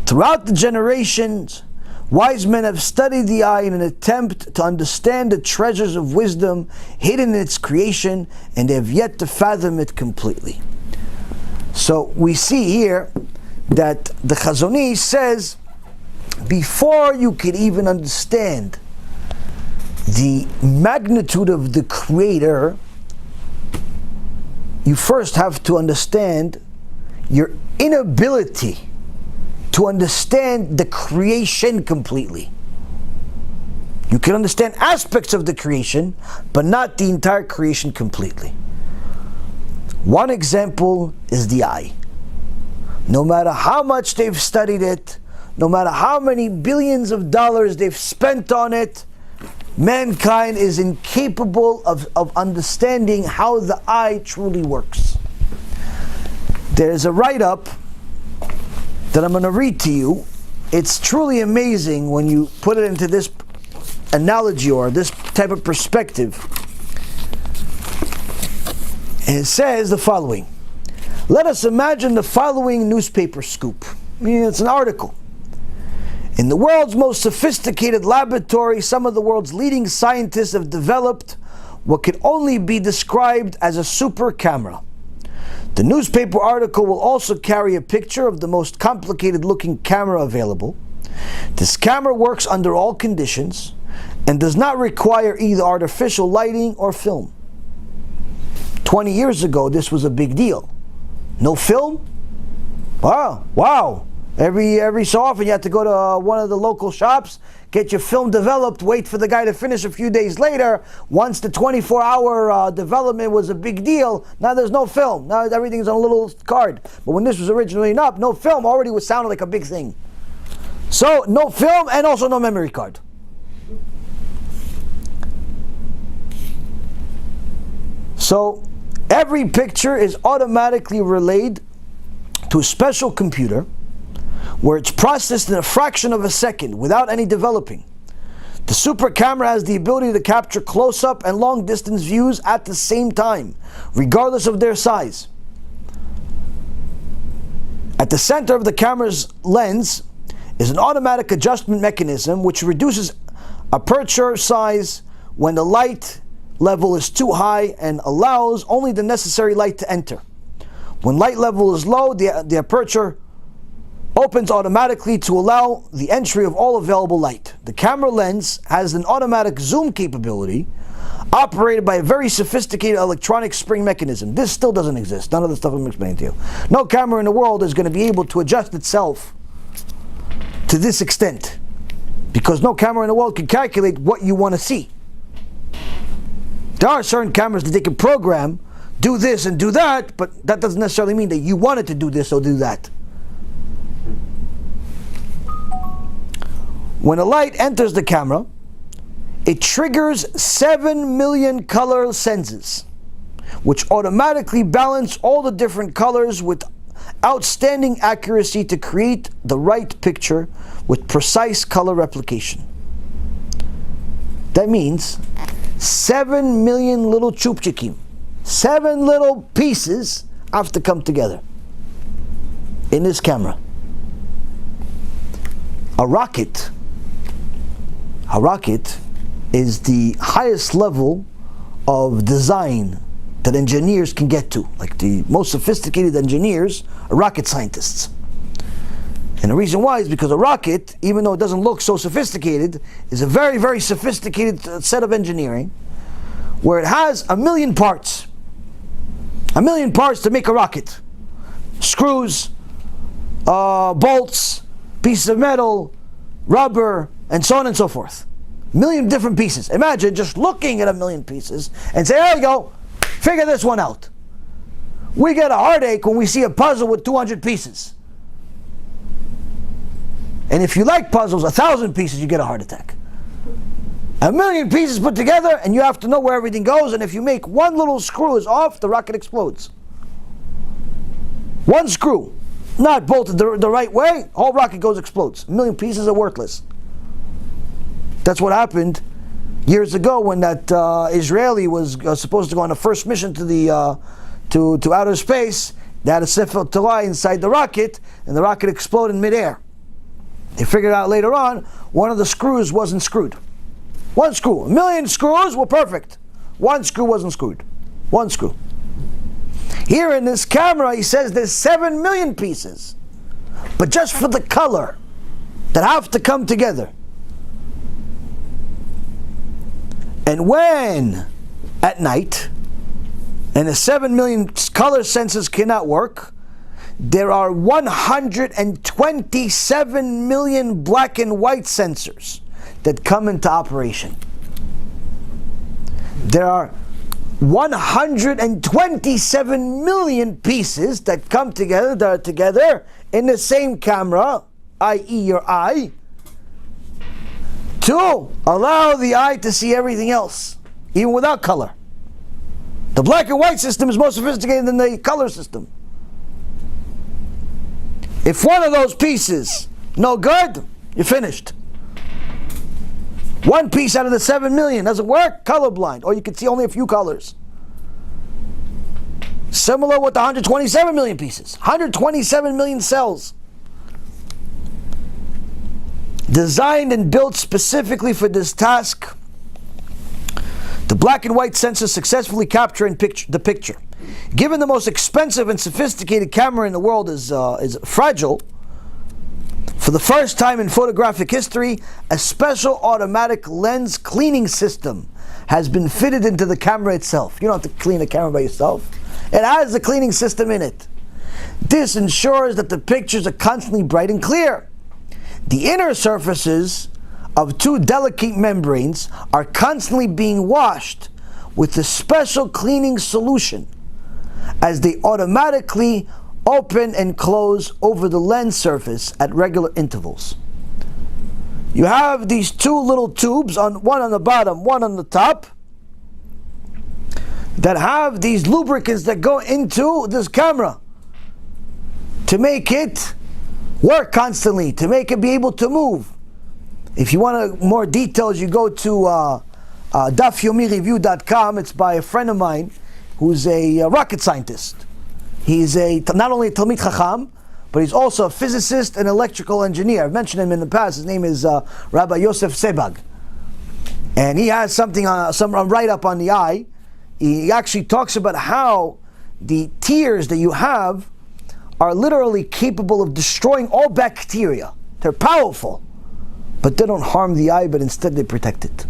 Speaker 1: Throughout the generations, wise men have studied the eye in an attempt to understand the treasures of wisdom hidden in its creation, and they have yet to fathom it completely. So we see here that the Chazon Ish says, before you can even understand the magnitude of the Creator, you first have to understand your inability to understand the creation completely. You can understand aspects of the creation, but not the entire creation completely. One example is the eye. No matter how much they've studied it, no matter how many billions of dollars they've spent on it, mankind is incapable of understanding how the eye truly works. There's a write-up that I'm going to read to you. It's truly amazing when you put it into this analogy or this type of perspective. And it says the following. Let us imagine the following newspaper scoop. I mean, it's an article. In the world's most sophisticated laboratory, some of the world's leading scientists have developed what could only be described as a super camera. The newspaper article will also carry a picture of the most complicated looking camera available. This camera works under all conditions and does not require either artificial lighting or film. 20 years ago, this was a big deal. No film? Wow. Every so often you have to go to one of the local shops, get your film developed, wait for the guy to finish a few days later. Once the 24-hour development was a big deal, now there's no film. Now everything's on a little card. But when this was originally up, no film already was sounded like a big thing. So no film and also no memory card. So every picture is automatically relayed to a special computer where it's processed in a fraction of a second without any developing. The super camera has the ability to capture close-up and long-distance views at the same time, regardless of their size. At the center of the camera's lens is an automatic adjustment mechanism which reduces aperture size when the light level is too high and allows only the necessary light to enter. When light level is low, the aperture opens automatically to allow the entry of all available light. The camera lens has an automatic zoom capability operated by a very sophisticated electronic spring mechanism. This still doesn't exist. None of the stuff I'm explaining to you. No camera in the world is going to be able to adjust itself to this extent, because no camera in the world can calculate what you want to see. There are certain cameras that they can program, do this and do that, but that doesn't necessarily mean that you wanted to do this or do that. When a light enters the camera, it triggers 7 million color senses, which automatically balance all the different colors with outstanding accuracy to create the right picture with precise color replication. That means 7 million little chupchikim, 7 little pieces have to come together in this camera. A rocket is the highest level of design that engineers can get to. Like the most sophisticated engineers are rocket scientists. And the reason why is because a rocket, even though it doesn't look so sophisticated, is a very, very sophisticated set of engineering where it has 1 million parts. 1 million parts to make a rocket. Screws, bolts, pieces of metal, rubber, and so on and so forth. 1 million different pieces. Imagine just looking at 1 million pieces and say, there you go, figure this one out. We get a heartache when we see a puzzle with 200 pieces. And if you like puzzles, 1,000 pieces, you get a heart attack. 1 million pieces put together, and you have to know where everything goes, and if you make one little screw is off, the rocket explodes. One screw, not bolted the right way, whole rocket goes, explodes. 1 million pieces are worthless. That's what happened years ago when that Israeli was supposed to go on a first mission to the to outer space. They had a Sefer Torah inside the rocket, and the rocket exploded in midair. They figured out later on one of the screws wasn't screwed. One screw. 1 million screws were perfect. One screw wasn't screwed. One screw. Here in this camera, he says there's 7 million pieces, but just for the color that have to come together. And when at night, and the 7 million color senses cannot work, there are 127 million black and white sensors that come into operation. There are 127 million pieces that come together, that are together in the same camera, i.e. your eye, to allow the eye to see everything else, even without color. The black and white system is more sophisticated than the color system. If one of those pieces no good, you're finished. One piece out of the 7 million doesn't work, colorblind, or you can see only a few colors. Similar with the 127 million pieces, 127 million cells. Designed and built specifically for this task, the black and white sensors successfully capture the picture. Given the most expensive and sophisticated camera in the world is fragile, for the first time in photographic history, a special automatic lens cleaning system has been fitted into the camera itself. You don't have to clean a camera by yourself. It has a cleaning system in it. This ensures that the pictures are constantly bright and clear. The inner surfaces of two delicate membranes are constantly being washed with a special cleaning solution as they automatically open and close over the lens surface at regular intervals. You have these two little tubes, one on the bottom, one on the top, that have these lubricants that go into this camera to make it work constantly, to make it be able to move. If you want more details, you go to dafyomireview.com. It's by a friend of mine who's a rocket scientist. He's not only a Talmid Chacham, but he's also a physicist and electrical engineer. I've mentioned him in the past. His name is Rabbi Yosef Sebag. And he has something on some write-up on the eye. He actually talks about how the tears that you have are literally capable of destroying all bacteria. They're powerful, but they don't harm the eye, but instead they protect it.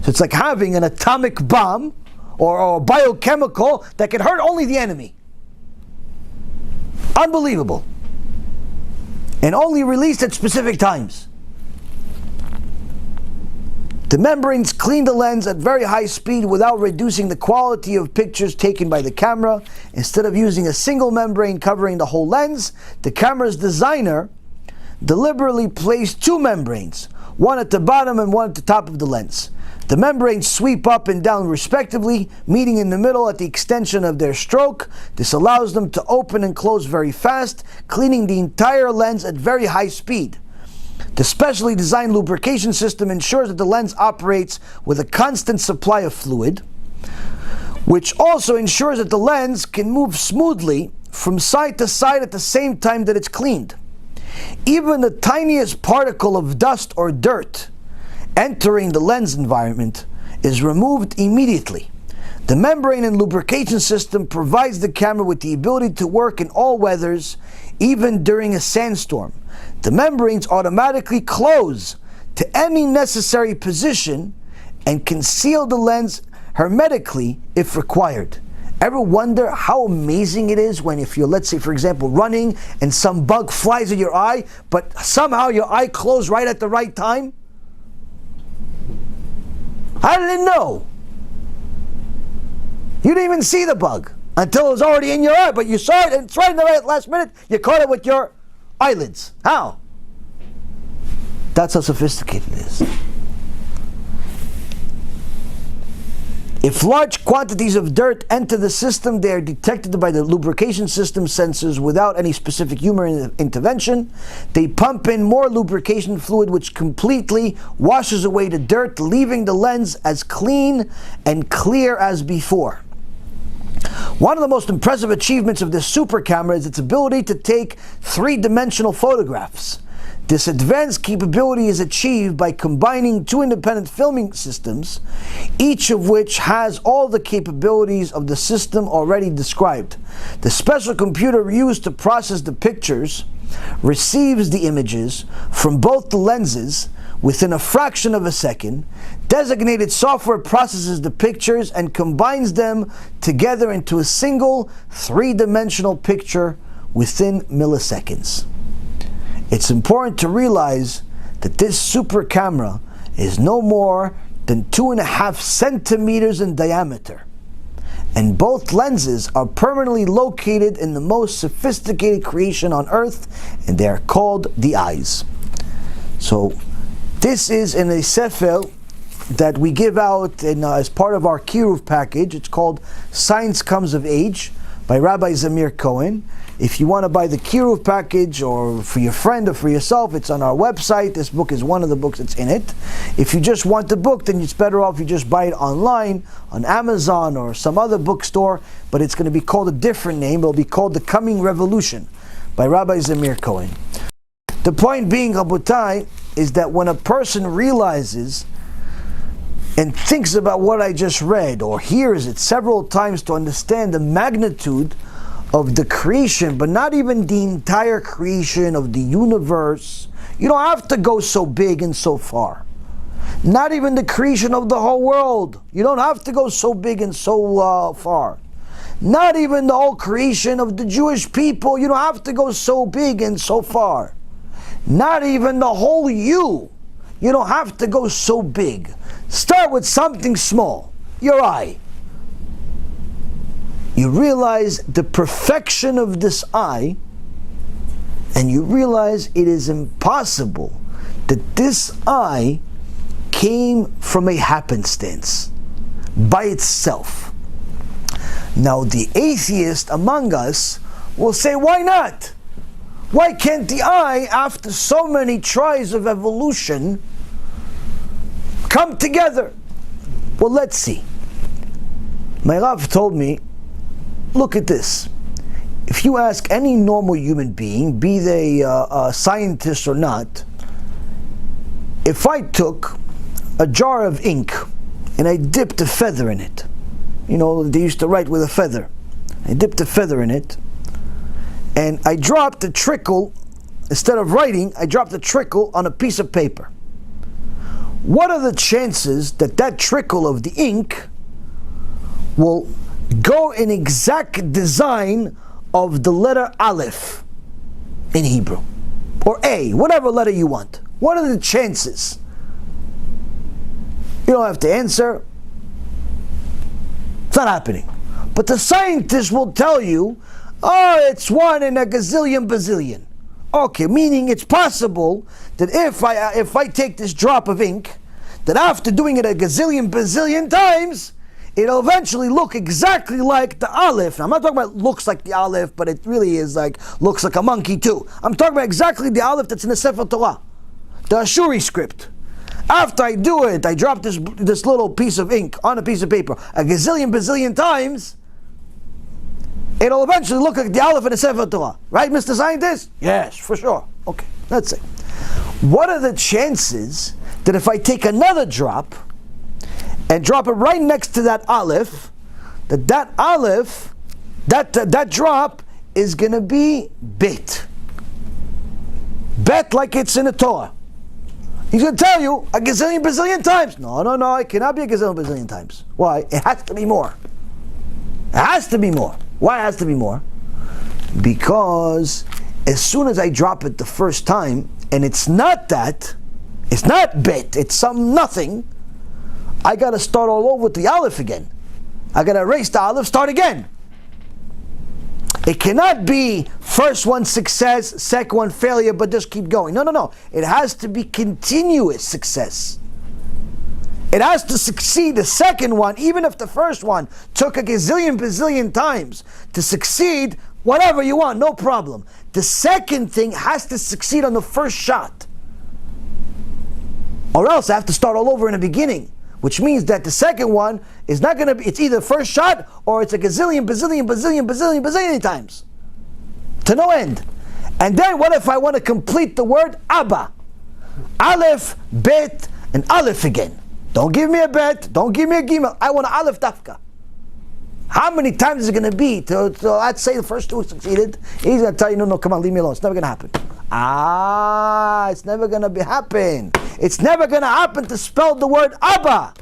Speaker 1: So it's like having an atomic bomb or a biochemical that can hurt only the enemy. Unbelievable. And only released at specific times. The membranes clean the lens at very high speed without reducing the quality of pictures taken by the camera. Instead of using a single membrane covering the whole lens, the camera's designer deliberately placed two membranes, one at the bottom and one at the top of the lens. The membranes sweep up and down respectively, meeting in the middle at the extension of their stroke. This allows them to open and close very fast, cleaning the entire lens at very high speed. The specially designed lubrication system ensures that the lens operates with a constant supply of fluid, which also ensures that the lens can move smoothly from side to side at the same time that it's cleaned. Even the tiniest particle of dust or dirt entering the lens environment is removed immediately. The membrane and lubrication system provides the camera with the ability to work in all weathers, even during a sandstorm. The membranes automatically close to any necessary position and can seal the lens hermetically if required. Ever wonder how amazing it is when, if you're, let's say, for example, running and some bug flies in your eye, but somehow your eye closed right at the right time? How did it know? You didn't even see the bug until it was already in your eye, but you saw it and it's right in the right last minute, you caught it with your eyelids. How? That's how sophisticated it is. If large quantities of dirt enter the system, they are detected by the lubrication system sensors without any specific human intervention. They pump in more lubrication fluid, which completely washes away the dirt, leaving the lens as clean and clear as before. One of the most impressive achievements of this super camera is its ability to take three-dimensional photographs. This advanced capability is achieved by combining two independent filming systems, each of which has all the capabilities of the system already described. The special computer used to process the pictures receives the images from both the lenses within a fraction of a second. Designated software processes the pictures and combines them together into a single three-dimensional picture within milliseconds. It's important to realize that this super camera is no more than 2.5 centimeters in diameter, and both lenses are permanently located in the most sophisticated creation on earth, and they are called the eyes. So this is in a sefer that we give out as part of our KIRUV package. It's called Science Comes of Age by Rabbi Zamir Cohen. If you want to buy the KIRUV package, or for your friend or for yourself, it's on our website. This book is one of the books that's in it. If you just want the book, then it's better off you just buy it online on Amazon or some other bookstore, but it's going to be called a different name. It'll be called The Coming Revolution by Rabbi Zamir Cohen. The point being, Rabotai, is that when a person realizes and thinks about what I just read, or hears it several times to understand the magnitude of the creation, but not even the entire creation of the universe. You don't have to go so big and so far. Not even the creation of the whole world. You don't have to go so big and so far. Not even the whole creation of the Jewish people. You don't have to go so big and so far. Not even the whole you. You don't have to go so big. Start with something small. Your eye. You realize the perfection of this eye, and you realize it is impossible that this eye came from a happenstance by itself. Now the atheist among us will say, why not? Why can't the eye, after so many tries of evolution, come together? Well, let's see. My Rav told me, look at this. If you ask any normal human being, be they a scientist or not, if I took a jar of ink and I dipped a feather in it. You know, they used to write with a feather. I dipped a feather in it and I dropped a trickle. Instead of writing, I dropped a trickle on a piece of paper. What are the chances that that trickle of the ink will go in exact design of the letter Aleph in Hebrew? Or A, whatever letter you want. What are the chances? You don't have to answer. It's not happening. But the scientists will tell you, oh, it's 1 in a gazillion bazillion. Okay, meaning it's possible that if I take this drop of ink, that after doing it a gazillion bazillion times, it'll eventually look exactly like the Aleph. Now, I'm not talking about looks like the Aleph, but it really is like, looks like a monkey too. I'm talking about exactly the Aleph that's in the Sefer Torah, the Ashuri script. After I do it, I drop this little piece of ink on a piece of paper a gazillion bazillion times, it'll eventually look like the Aleph in the Sefer Torah. Right, Mr. Scientist? Yes, for sure. Okay, let's see. What are the chances that if I take another drop and drop it right next to that Aleph, that Aleph, that drop is going to be bet? Bet like it's in the Torah. He's going to tell you a gazillion bazillion times. No, it cannot be a gazillion bazillion times. Why? It has to be more. It has to be more. Why it has to be more? Because as soon as I drop it the first time, and it's not that, it's not bet, it's some nothing, I got to start all over with the Aleph again. I got to erase the Aleph, start again. It cannot be first one success, second one failure, but just keep going. No. It has to be continuous success. It has to succeed the second one, even if the first one took a gazillion bazillion times to succeed, whatever you want, no problem. The second thing has to succeed on the first shot. Or else I have to start all over in the beginning. Which means that the second one is not going to be, it's either first shot or it's a gazillion, bazillion times. To no end. And then what if I want to complete the word HaBa? Aleph, Bet, and Aleph again. Don't give me a Bet, don't give me a Gimel. I want an Aleph Dafka. How many times is it going to be? Let's say the first two succeeded. He's going to tell you, no, come on, leave me alone. It's never going to happen. It's never going to happen. It's never going to happen to spell the word Abba.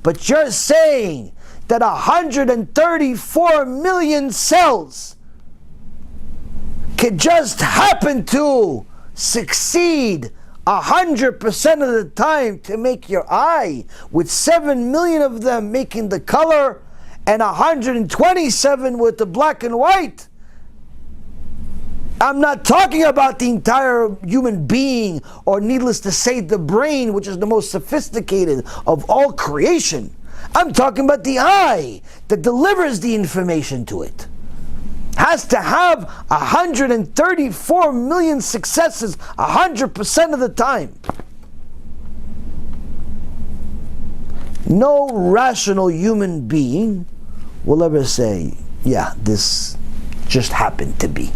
Speaker 1: But you're saying that 134 million cells could just happen to succeed 100% of the time to make your eye, with 7 million of them making the color and 127 with the black and white. I'm not talking about the entire human being, or needless to say, the brain, which is the most sophisticated of all creation. I'm talking about the eye that delivers the information to it. Has to have 134 million successes 100% of the time. No rational human being will ever say, yeah, this just happened to be.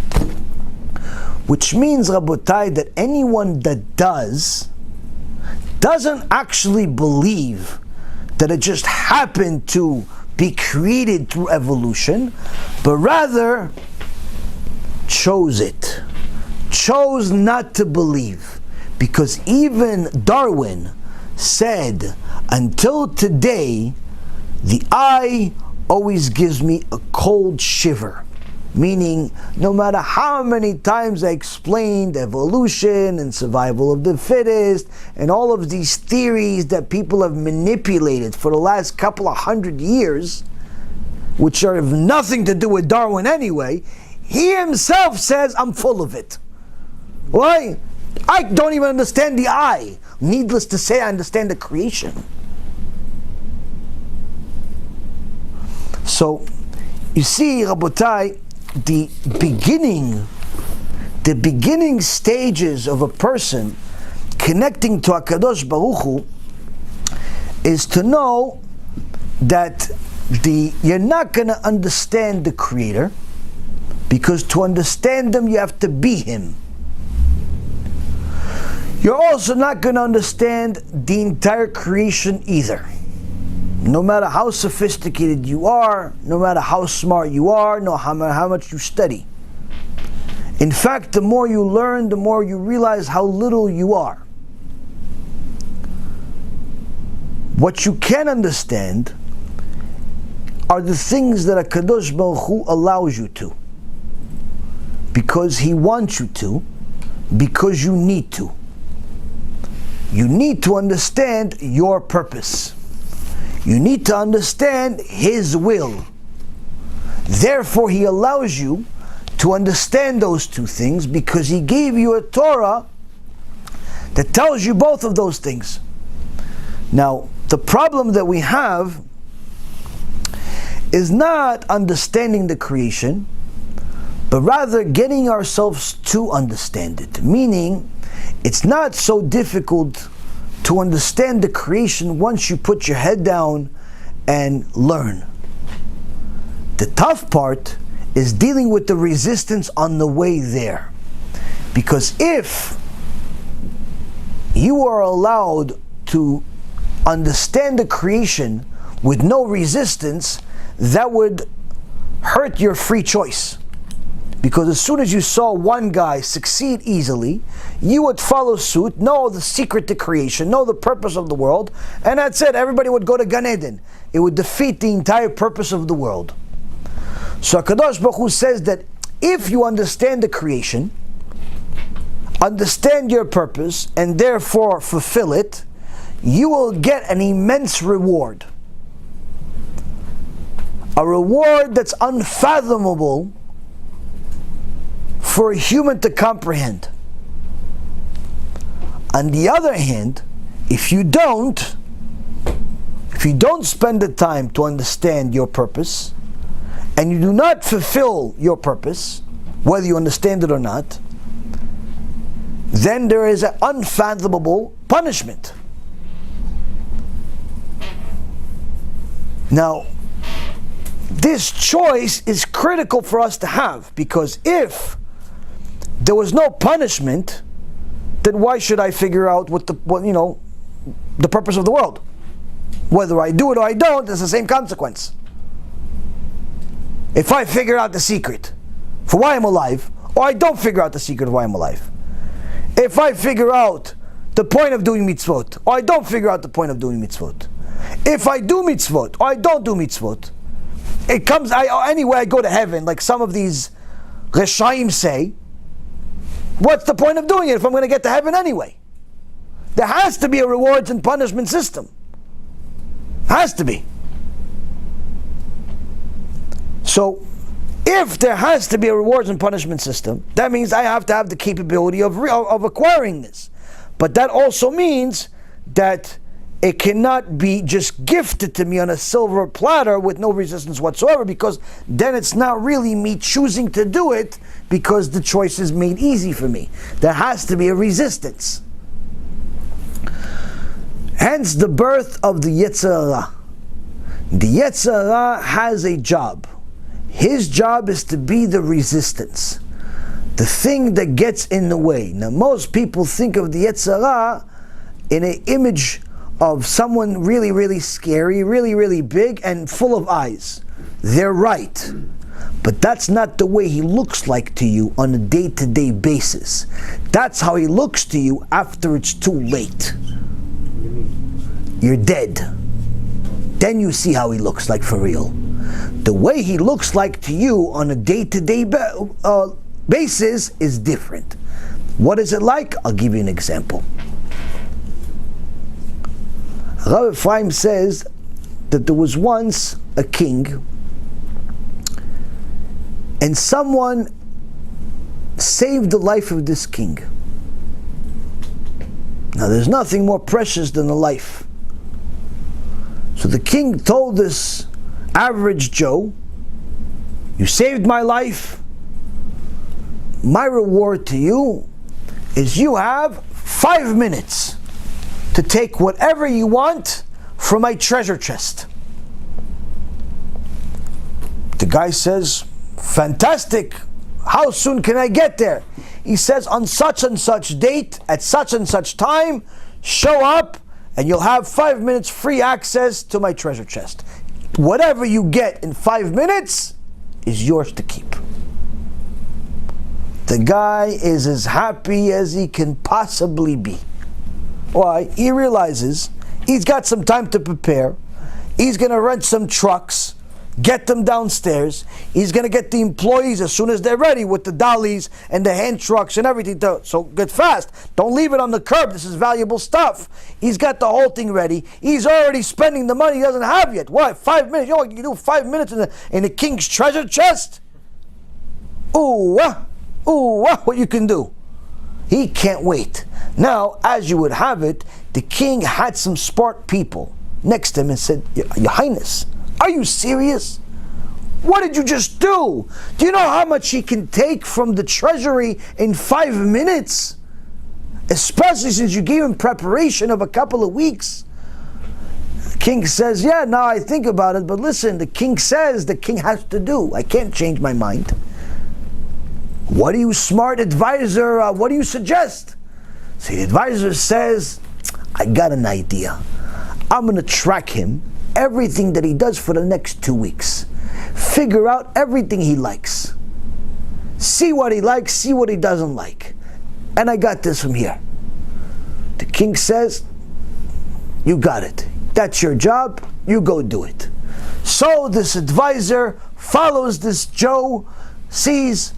Speaker 1: Which means, Rabotai, that anyone that doesn't actually believe that it just happened to be created through evolution, but rather chose it. Chose not to believe. Because even Darwin said, until today, the eye always gives me a cold shiver. Meaning, no matter how many times I explained evolution and survival of the fittest and all of these theories that people have manipulated for the last couple of 100 years, which have nothing to do with Darwin anyway, he himself says, I'm full of it. Why? I don't even understand the eye. Needless to say, I understand the creation. So, you see, Rabotai, the beginning stages of a person connecting to HaKadosh Baruch Hu is to know that you're not going to understand the Creator, because to understand Him you have to be Him. You're also not going to understand the entire creation either. No matter how sophisticated you are, no matter how smart you are, no matter how much you study. In fact, the more you learn, the more you realize how little you are. What you can understand are the things that HaKadosh Baruch Hu allows you to. Because He wants you to, because you need to. You need to understand your purpose. You need to understand His will. Therefore, He allows you to understand those two things because He gave you a Torah that tells you both of those things. Now, the problem that we have is not understanding the creation, but rather getting ourselves to understand it. Meaning, it's not so difficult to understand the creation once you put your head down and learn. The tough part is dealing with the resistance on the way there. Because if you are allowed to understand the creation with no resistance, that would hurt your free choice. Because as soon as you saw one guy succeed easily, you would follow suit, know the secret to creation, know the purpose of the world, and that's it. Everybody would go to Gan Eden. It would defeat the entire purpose of the world. So HaKadosh Baruch Hu says that if you understand the creation, understand your purpose, and therefore fulfill it, you will get an immense reward. A reward that's unfathomable for a human to comprehend. On the other hand, if you don't spend the time to understand your purpose, and you do not fulfill your purpose, whether you understand it or not, then there is an unfathomable punishment. Now, this choice is critical for us to have, because if there was no punishment, then why should I figure out the purpose of the world? Whether I do it or I don't, it's the same consequence. If I figure out the secret for why I'm alive, or I don't figure out the secret of why I'm alive. If I figure out the point of doing mitzvot, or I don't figure out the point of doing mitzvot. If I do mitzvot, or I don't do mitzvot, anyway I go to heaven, like some of these Reshaim say. What's the point of doing it if I'm going to get to heaven anyway? There has to be a rewards and punishment system. Has to be. So, if there has to be a rewards and punishment system, that means I have to have the capability of acquiring this. But that also means that it cannot be just gifted to me on a silver platter with no resistance whatsoever, because then it's not really me choosing to do it because the choice is made easy for me. There has to be a resistance. Hence the birth of the Yetzer Hara. The Yetzer Hara has a job. His job is to be the resistance, the thing that gets in the way. Now most people think of the Yetzer Hara in an image of someone really, really scary, really, really big and full of eyes. They're right. But that's not the way he looks like to you on a day-to-day basis. That's how he looks to you after it's too late. You're dead. Then you see how he looks like for real. The way he looks like to you on a day-to-day basis is different. What is it like? I'll give you an example. Rabbi Ephraim says that there was once a king, and someone saved the life of this king. Now there's nothing more precious than a life. So the king told this average Joe, you saved my life. My reward to you is you have 5 minutes to take whatever you want from my treasure chest. The guy says, fantastic. How soon can I get there? He says, on such and such date, at such and such time, show up, and you'll have 5 minutes free access to my treasure chest. Whatever you get in 5 minutes is yours to keep. The guy is as happy as he can possibly be. Why? He realizes he's got some time to prepare. He's going to rent some trucks, get them downstairs. He's going to get the employees as soon as they're ready with the dollies and the hand trucks and everything. So get fast. Don't leave it on the curb. This is valuable stuff. He's got the whole thing ready. He's already spending the money he doesn't have yet. What? 5 minutes? You know what you can do? 5 minutes in the king's treasure chest? What you can do? He can't wait. Now, as you would have it, the king had some smart people next to him and said, Your Highness, are you serious? What did you just do? Do you know how much he can take from the treasury in 5 minutes? Especially since you gave him preparation of a couple of weeks. The king says, yeah, now I think about it, but listen, the king says the king has to do. I can't change my mind. What do you, smart advisor, what do you suggest? So the advisor says, I got an idea. I'm going to track him, everything that he does for the next 2 weeks. Figure out everything he likes. See what he likes, see what he doesn't like. And I got this from here. The king says, you got it. That's your job, you go do it. So this advisor follows this Joe, sees,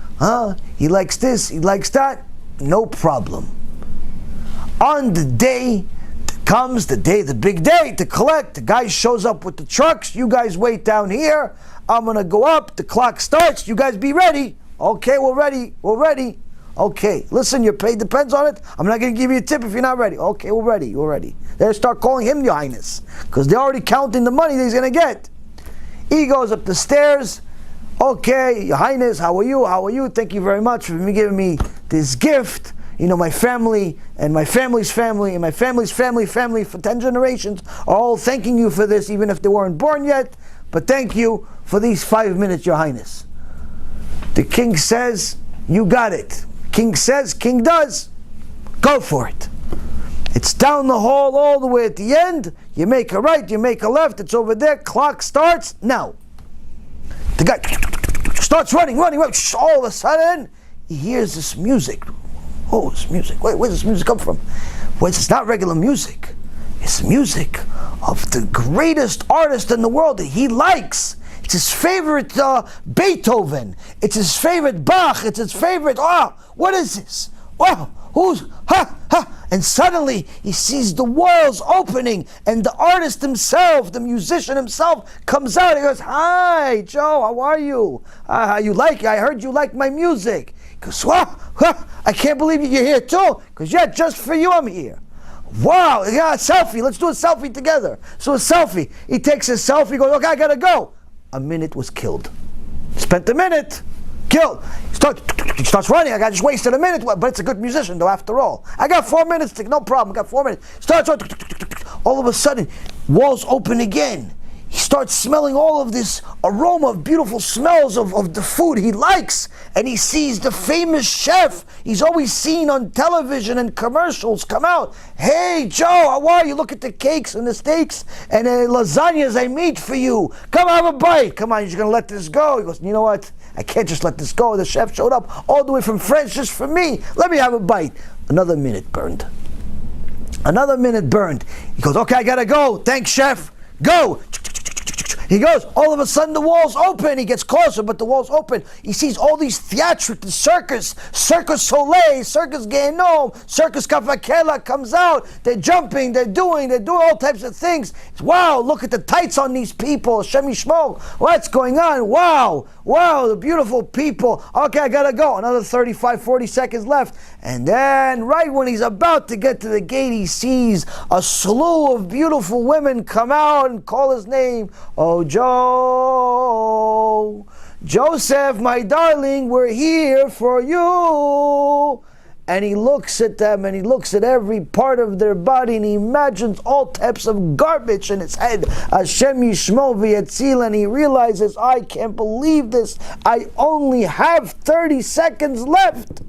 Speaker 1: he likes this, he likes that, no problem. On the day comes the big day to collect. The guy shows up with the trucks. You guys wait down here. I'm going to go up. The clock starts. You guys be ready. Okay, we're ready. Okay, listen, your pay depends on it. I'm not going to give you a tip if you're not ready. Okay, we're ready. They start calling him Your Highness because they're already counting the money that he's going to get. He goes up the stairs. Okay, Your Highness, how are you? Thank you very much for giving me this gift. You know, my family and my family's family and my family's family for 10 generations are all thanking you for this, even if they weren't born yet. But thank you for these 5 minutes, Your Highness. The king says, you got it. King says, king does. Go for it. It's down the hall all the way at the end. You make a right, you make a left. It's over there. Clock starts now. The guy starts running. All of a sudden, he hears this music. Oh, it's music. Wait, where does this music come from? Well, it's not regular music. It's the music of the greatest artist in the world that he likes. It's his favorite Beethoven. It's his favorite Bach. It's his favorite, what is this? And suddenly he sees the walls opening and the artist himself, the musician himself comes out. He goes, hi, Joe, how are you? I heard you like my music. He goes, I can't believe you're here too. Because just for you I'm here. Wow, yeah, a selfie. Let's do a selfie together. So a selfie. He takes a selfie, goes, okay, I gotta go. A minute was killed. Spent a minute. Killed. He starts running. I just wasted a minute, but it's a good musician though, after all. I got 4 minutes, no problem. I got 4 minutes. Starts, all of a sudden, walls open again. He starts smelling all of this aroma of beautiful smells of the food he likes. And he sees the famous chef he's always seen on television and commercials come out. Hey, Joe, how are you? Look at the cakes and the steaks and the lasagnas I made for you. Come have a bite. Come on, you're going to let this go. He goes, you know what? I can't just let this go. The chef showed up all the way from France just for me. Let me have a bite. Another minute burned. He goes, okay, I got to go. Thanks, chef. Go. He goes, all of a sudden the walls open. He gets closer, but the walls open. He sees all these theatrics, Circus Soleil, Circus Gehenom, Circus Kafakela comes out. They're jumping, they're doing all types of things. Wow, look at the tights on these people. Shem Yishmor, what's going on? Wow, the beautiful people. Okay, I gotta go. Another 35, 40 seconds left. And then right when he's about to get to the gate, he sees a slew of beautiful women come out and call his name. Oh, Joe, Joseph, my darling, we're here for you. And he looks at them and he looks at every part of their body and he imagines all types of garbage in his head. Hashem Yishmor v'yatzil, and he realizes, I can't believe this. I only have 30 seconds left.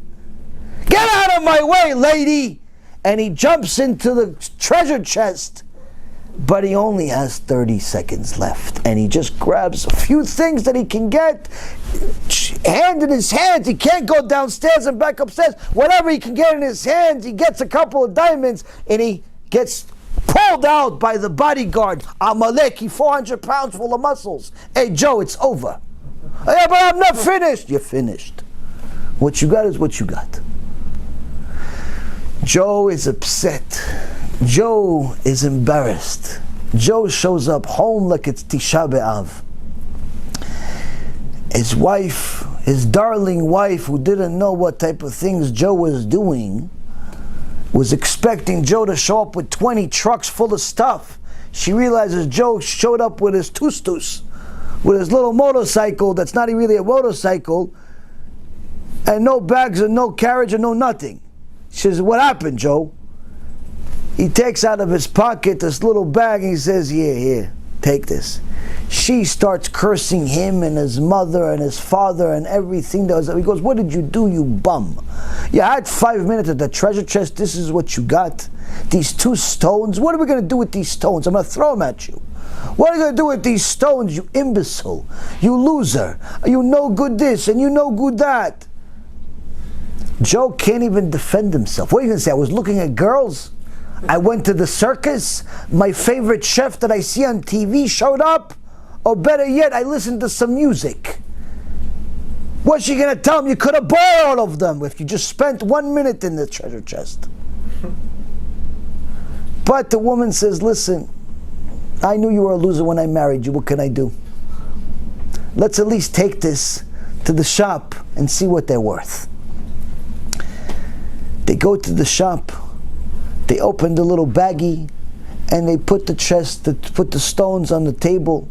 Speaker 1: Get out of my way, lady! And he jumps into the treasure chest. But he only has 30 seconds left. And he just grabs a few things that he can get, hand in his hands. He can't go downstairs and back upstairs. Whatever he can get in his hands, he gets a couple of diamonds, and he gets pulled out by the bodyguard. Amaleki, 400 pounds full of muscles. Hey, Joe, it's over. Yeah, but I'm not finished. You're finished. What you got is what you got. Joe is upset. Joe is embarrassed. Joe shows up home like it's Tisha B'Av. His wife, his darling wife, who didn't know what type of things Joe was doing, was expecting Joe to show up with 20 trucks full of stuff. She realizes Joe showed up with his tustus, with his little motorcycle that's not really a motorcycle, and no bags and no carriage and no nothing. She says, what happened, Joe? He takes out of his pocket this little bag and he says, here, take this. She starts cursing him and his mother and his father and everything. He goes, what did you do, you bum? You had 5 minutes at the treasure chest. This is what you got. These 2 stones. What are we going to do with these stones? I'm going to throw them at you. What are you going to do with these stones, you imbecile? You loser. You no good this and you no good that. Joe can't even defend himself. What are you going to say? I was looking at girls. I went to the circus. My favorite chef that I see on TV showed up. Or better yet, I listened to some music. What's she going to tell him? You could have bought all of them if you just spent 1 minute in the treasure chest. But the woman says, listen, I knew you were a loser when I married you. What can I do? Let's at least take this to the shop and see what they're worth. They go to the shop. They open the little baggie and they put the chest, put the stones on the table,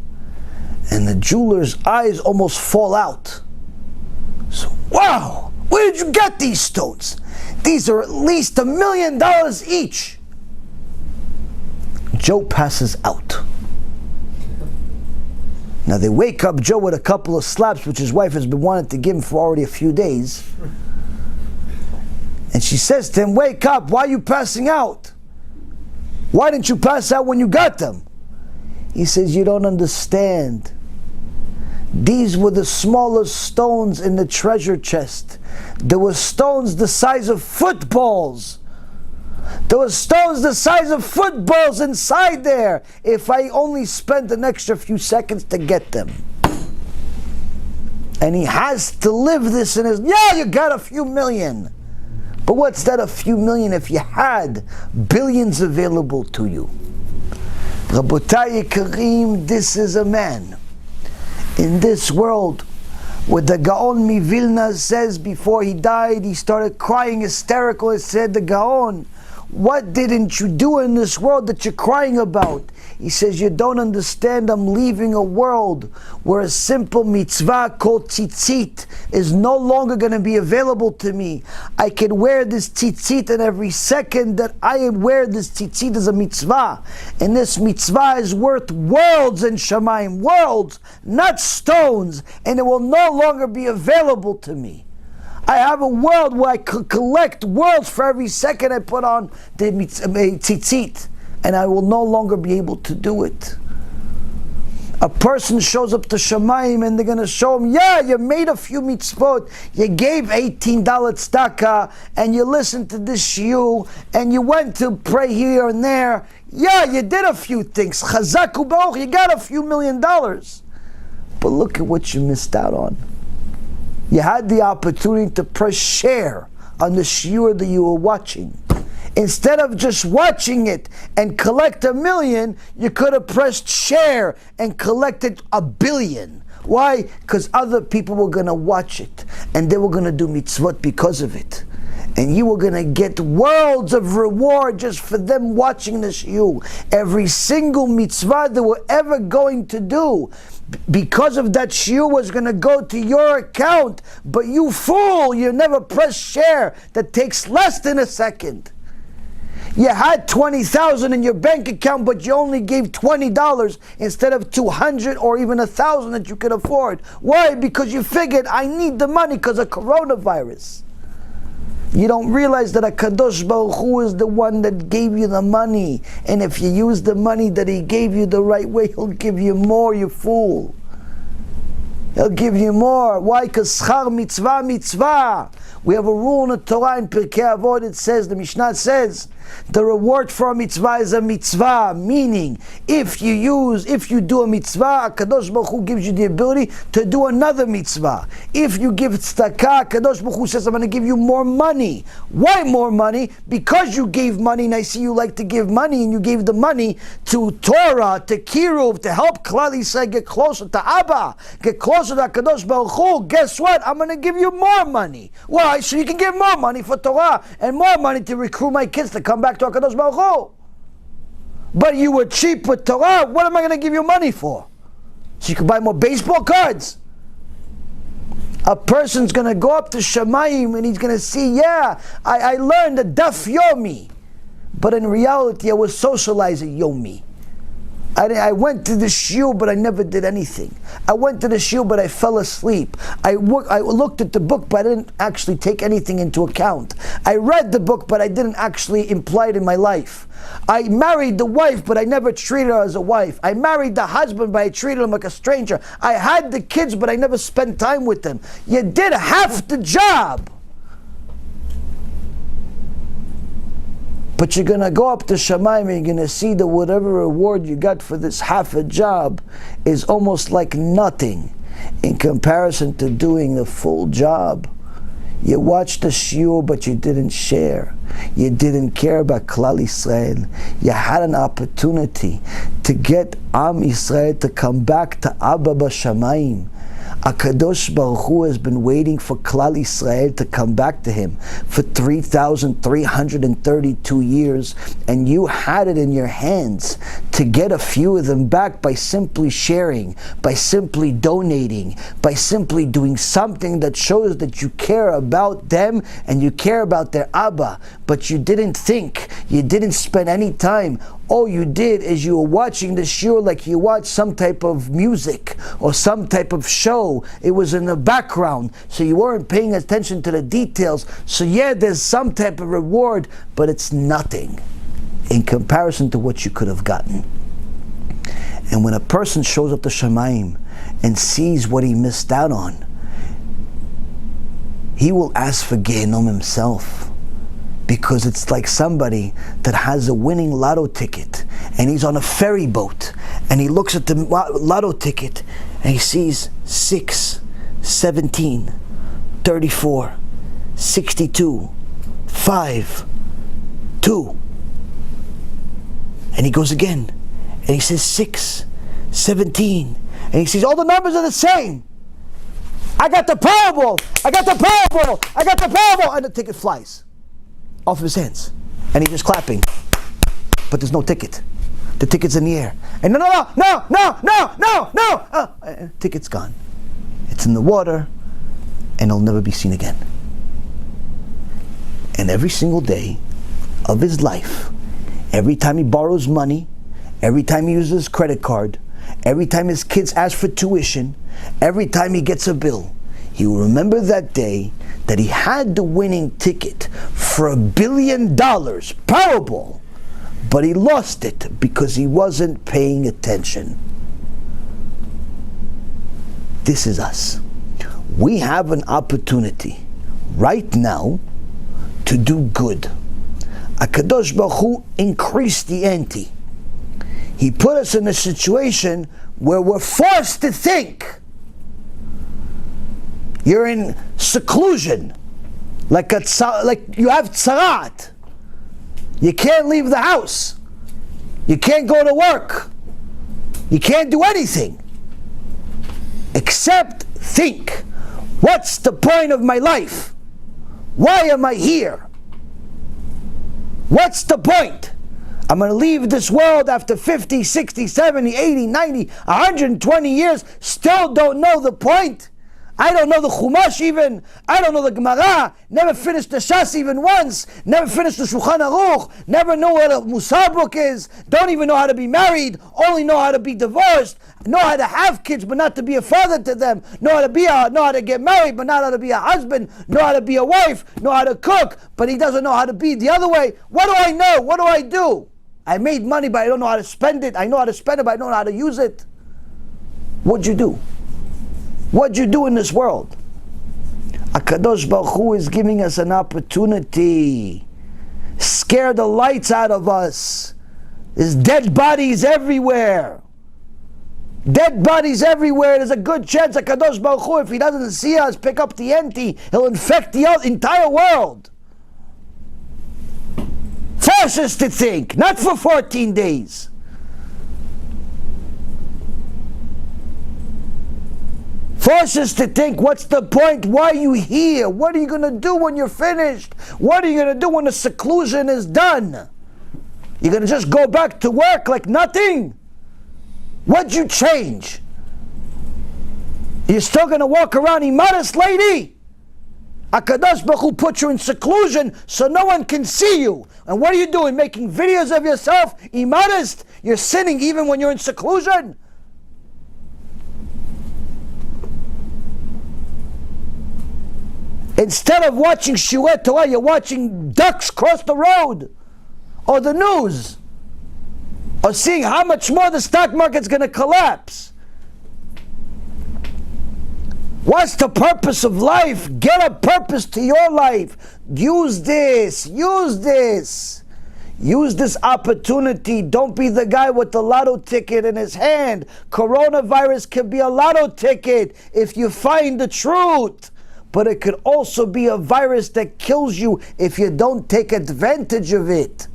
Speaker 1: and the jeweler's eyes almost fall out. So, wow, where did you get these stones? These are at least $1 million each. Joe passes out. Now they wake up Joe with a couple of slaps, which his wife has been wanting to give him for already a few days. And she says to him, wake up, why are you passing out? Why didn't you pass out when you got them? He says, you don't understand. These were the smallest stones in the treasure chest. There were stones the size of footballs. There were stones the size of footballs inside there if I only spent an extra few seconds to get them. And he has to live this in his, yeah, you got a few million. But what's that, a few million, if you had billions available to you? Rabotai Karim, this is a man in this world where the Gaon Mivilna says before he died, he started crying hysterical and said, the Gaon, what didn't you do in this world that you're crying about? He says, you don't understand, I'm leaving a world where a simple mitzvah called tzitzit is no longer going to be available to me. I can wear this tzitzit, and every second that I wear this tzitzit is a mitzvah. And this mitzvah is worth worlds in Shamayim, worlds, not stones, and it will no longer be available to me. I have a world where I could collect worlds for every second I put on the tzitzit, and I will no longer be able to do it. A person shows up to Shamayim and they're going to show him, yeah, you made a few mitzvot, you gave $18 tzedakah, and you listened to this shiur, and you went to pray here and there. Yeah, you did a few things. Chazak u'baruch, you got a few $1 million. But look at what you missed out on. You had the opportunity to press share on the shiur that you were watching. Instead of just watching it and collect 1 million, you could have pressed share and collected 1 billion. Why? Because other people were going to watch it and they were going to do mitzvot because of it. And you were going to get worlds of reward just for them watching the shiur. Every single mitzvah they were ever going to do, because of that shiur, was going to go to your account. But you fool, you never press share. That takes less than a second. You had 20,000 in your bank account, but you only gave $20 instead of 200 or even 1,000 that you could afford. Why? Because you figured, I need the money because of coronavirus. You don't realize that HaKadosh Baruch Hu is the one that gave you the money. And if you use the money that He gave you the right way, He'll give you more, you fool. He'll give you more. Why? Because schar mitzvah, mitzvah. We have a rule in the Torah in Pirkei Avot. It says, the Mishnah says, the reward for a mitzvah is a mitzvah. Meaning, if you do a mitzvah, HaKadosh Baruch Hu gives you the ability to do another mitzvah. If you give tzedakah, HaKadosh Baruch Hu says, I'm going to give you more money. Why more money? Because you gave money, and I see you like to give money, and you gave the money to Torah, to KIRUV, to help Klal Yisrael get closer to HaBa, get closer to HaKadosh Baruch Hu. Guess what? I'm going to give you more money. Why? So you can give more money for Torah, and more money to recruit my kids to come back to HaKadosh Baruch Hu. But you were cheap with Torah. What am I going to give you money for? So you can buy more baseball cards? A person's going to go up to Shamayim and he's going to see, I learned the Daf Yomi. But in reality, I was socializing Yomi. I went to the shiur, but I never did anything. I went to the shiur, but I fell asleep. I looked at the book, but I didn't actually take anything into account. I read the book, but I didn't actually imply it in my life. I married the wife, but I never treated her as a wife. I married the husband, but I treated him like a stranger. I had the kids, but I never spent time with them. You did half the job. But you're going to go up to Shamayim and you're going to see that whatever reward you got for this half a job is almost like nothing in comparison to doing the full job. You watched the shiur, but you didn't share. You didn't care about Klal Yisrael. You had an opportunity to get Am Yisrael to come back to Abba B'Shamayim. HaKadosh Baruch Hu has been waiting for Klal Yisrael to come back to Him for 3,332 years, and you had it in your hands to get a few of them back by simply sharing, by simply donating, by simply doing something that shows that you care about them and you care about their Abba. But you didn't think, you didn't spend any time. All you did is you were watching the shiur like you watch some type of music or some type of show. It was in the background, so you weren't paying attention to the details. So there's some type of reward, but it's nothing in comparison to what you could have gotten. And when a person shows up to Shamayim and sees what he missed out on, he will ask for Gehenom himself. Because it's like somebody that has a winning lotto ticket and he's on a ferry boat and he looks at the lotto ticket and he sees 6, 17, 34, 62, 5, 2. And he goes again and he says 6, 17, and he sees all the numbers are the same. I got the Powerball! I got the Powerball! I got the Powerball! And the ticket flies off of his hands, and he's just clapping, but there's no ticket. The ticket's in the air, and no, ticket's gone. It's in the water, and it'll never be seen again. And every single day of his life, every time he borrows money, every time he uses his credit card, every time his kids ask for tuition, every time he gets a bill, he will remember that day that he had the winning ticket for $1 billion, Powerball, but he lost it because he wasn't paying attention. This is us. We have an opportunity right now to do good. HaKadosh Baruch Hu increased the ante. He put us in a situation where we're forced to think. You're in seclusion, like you have tzarat. You can't leave the house. You can't go to work. You can't do anything except think. What's the point of my life? Why am I here? What's the point? I'm going to leave this world after 50, 60, 70, 80, 90, 120 years, still don't know the point. I don't know the Chumash even. I don't know the Gemara. Never finished the Shas even once. Never finished the Shulchan Aruch. Never know what a Musar book is. Don't even know how to be married. Only know how to be divorced. Know how to have kids, but not to be a father to them. Know how to get married, but not how to be a husband. Know how to be a wife. Know how to cook, but he doesn't know how to be the other way. What do I know? What do I do? I made money, but I don't know how to spend it. I know how to spend it, but I don't know how to use it. What'd you do? What'd you do in this world? HaKadosh Baruch Hu is giving us an opportunity. Scare the lights out of us. There's dead bodies everywhere. Dead bodies everywhere. There's a good chance HaKadosh Baruch Hu, if he doesn't see us pick up the ante, he'll infect the entire world. Force us to think, not for 14 days. Force us to think, what's the point? Why are you here? What are you going to do when you're finished? What are you going to do when the seclusion is done? You're going to just go back to work like nothing? What'd you change? You're still going to walk around immodest, lady? HaKadosh Baruch Hu put you in seclusion so no one can see you. And what are you doing? Making videos of yourself immodest? You're sinning even when you're in seclusion? Instead of watching Shiurei Torah, you're watching ducks cross the road, or the news, or seeing how much more the stock market's going to collapse. What's the purpose of life? Get a purpose to your life. Use this. Use this. Use this opportunity. Don't be the guy with the lotto ticket in his hand. Coronavirus can be a lotto ticket if you find the truth. But it could also be a virus that kills you if you don't take advantage of it.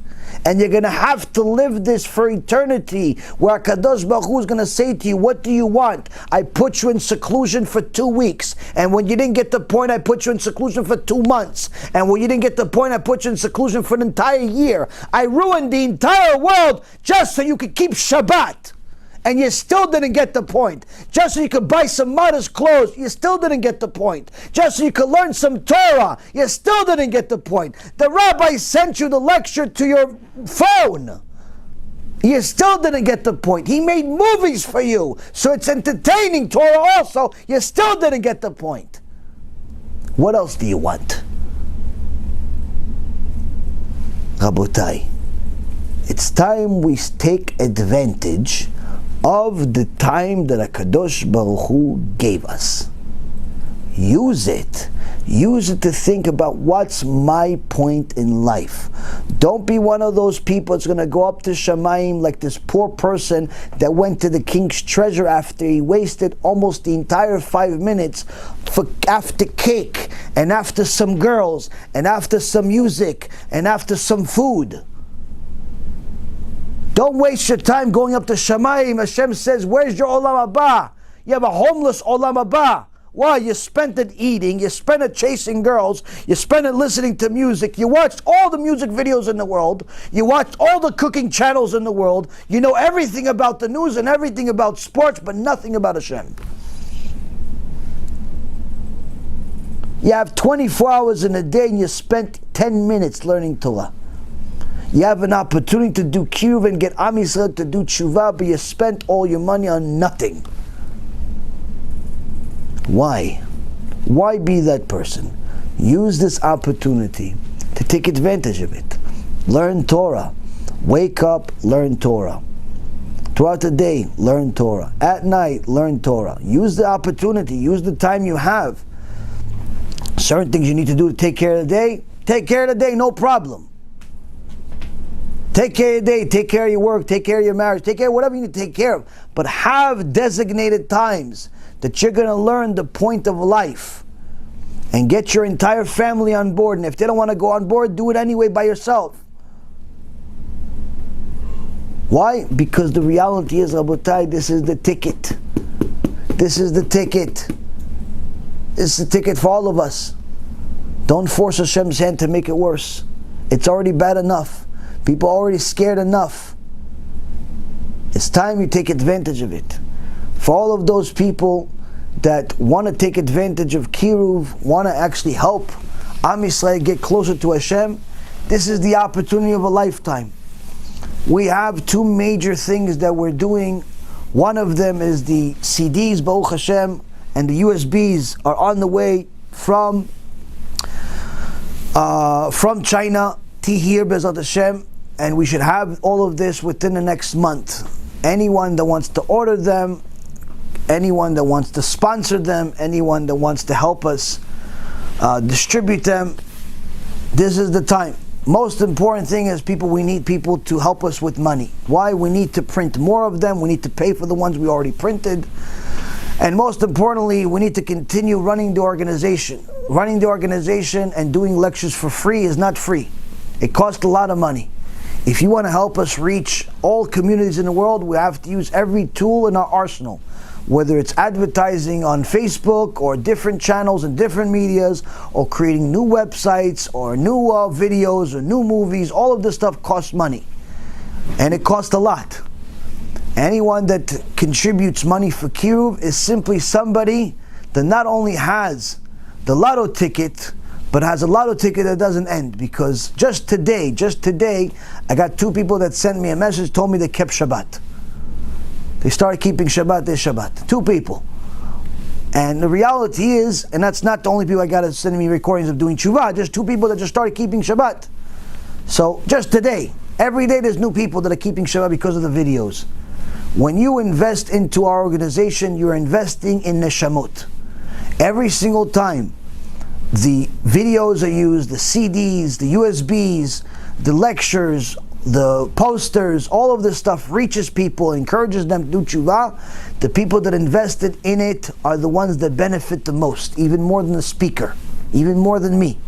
Speaker 1: And you're going to have to live this for eternity, where HaKadosh Baruch Hu is going to say to you, what do you want? I put you in seclusion for 2 weeks. And when you didn't get the point, I put you in seclusion for 2 months. And when you didn't get the point, I put you in seclusion for an entire year. I ruined the entire world just so you could keep Shabbat. And you still didn't get the point. Just so you could buy some modest clothes, you still didn't get the point. Just so you could learn some Torah, you still didn't get the point. The rabbi sent you the lecture to your phone. You still didn't get the point. He made movies for you, so it's entertaining Torah also. You still didn't get the point. What else do you want? Rabotai, it's time we take advantage of the time that HaKadosh Baruch Hu gave us. Use it. Use it to think about what's my point in life. Don't be one of those people that's going to go up to Shamayim like this poor person that went to the king's treasure after he wasted almost the entire 5 minutes after cake and after some girls and after some music and after some food. Don't waste your time going up to Shamayim. Hashem says, where's your Olam HaBa? You have a homeless Olam HaBa. Why? You spent it eating, you spent it chasing girls, you spent it listening to music, you watched all the music videos in the world, you watched all the cooking channels in the world, you know everything about the news and everything about sports, but nothing about Hashem. You have 24 hours in a day and you spent 10 minutes learning Torah. You have an opportunity to do KIRUV and get Am Yisrael to do TeShuva, but you spent all your money on nothing. Why? Why be that person? Use this opportunity to take advantage of it. Learn Torah. Wake up, learn Torah. Throughout the day, learn Torah. At night, learn Torah. Use the opportunity. Use the time you have. Certain things you need to do to take care of the day, take care of the day, no problem. Take care of your day, take care of your work, take care of your marriage, take care of whatever you need to take care of. But have designated times that you're going to learn the point of life. And get your entire family on board. And if they don't want to go on board, do it anyway by yourself. Why? Because the reality is, Rabotai, this is the ticket. This is the ticket. This is the ticket for all of us. Don't force Hashem's hand to make it worse. It's already bad enough. People are already scared enough. It's time you take advantage of it. For all of those people that want to take advantage of KIRUV, want to actually help Am Yisrael get closer to Hashem, this is the opportunity of a lifetime. We have two major things that we're doing. One of them is the CDs, Baruch Hashem, and the USBs are on the way from China to here, Bezat Hashem, and we should have all of this within the next month. Anyone that wants to order them, anyone that wants to sponsor them, anyone that wants to help us distribute them, this is the time. Most important thing is we need people to help us with money. Why? We need to print more of them. We need to pay for the ones we already printed. And most importantly, we need to continue running the organization. Running the organization and doing lectures for free is not free. It costs a lot of money. If you want to help us reach all communities in the world, we have to use every tool in our arsenal. Whether it's advertising on Facebook or different channels and different medias, or creating new websites or new videos or new movies, all of this stuff costs money. And it costs a lot. Anyone that contributes money for KIRUV is simply somebody that not only has the lotto ticket, but has a lotto ticket that doesn't end. Because just today, I got two people that sent me a message, told me they kept Shabbat. They started keeping Shabbat, this Shabbat. Two people. And the reality is, and that's not the only people I got sending me recordings of doing TeShuva, just two people that just started keeping Shabbat. So just today, every day there's new people that are keeping Shabbat because of the videos. When you invest into our organization, you're investing in neshamot. Every single time the videos are used, the CDs, the USBs, the lectures, the posters, all of this stuff reaches people, encourages them to do tshuva. The people that invested in it are the ones that benefit the most, even more than the speaker, even more than me.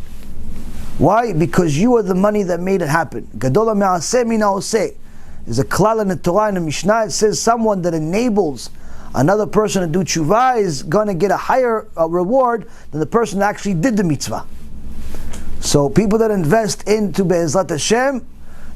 Speaker 1: Why? Because you are the money that made it happen. Gadola me'aseh min ha'oseh. There's a klal in the Torah and the Mishnah. It says someone that enables another person to do tshuva is going to get a higher reward than the person that actually did the mitzvah. So people that invest into Be'ezrat Hashem,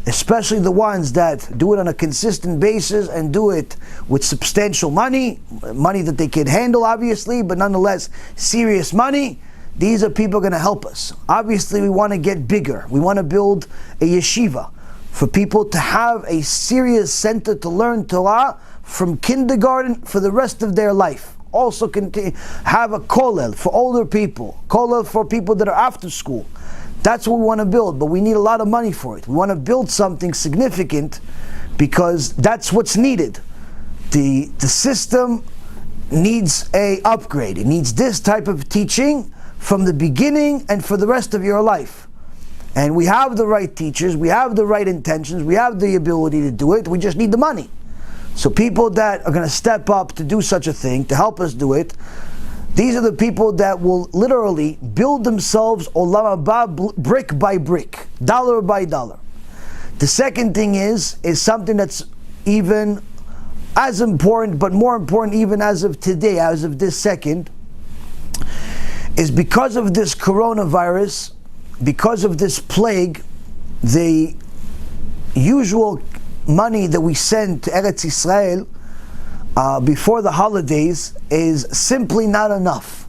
Speaker 1: especially the ones that do it on a consistent basis and do it with substantial money that they can handle obviously, but nonetheless serious money, these are people going to help us. Obviously we want to get bigger. We want to build a yeshiva for people to have a serious center to learn Torah from kindergarten for the rest of their life. Also have a kollel for older people, kollel for people that are after school. That's what we want to build, but we need a lot of money for it. We want to build something significant because that's what's needed. The system needs a upgrade. It needs this type of teaching from the beginning and for the rest of your life. And we have the right teachers, we have the right intentions, we have the ability to do it, we just need the money. So people that are going to step up to do such a thing, to help us do it, these are the people that will literally build themselves Olam HaBa brick by brick, dollar by dollar. The second thing is something that's even as important, but more important even as of today, as of this second, is because of this coronavirus, because of this plague, the usual money that we send to Eretz Yisrael before the holidays is simply not enough.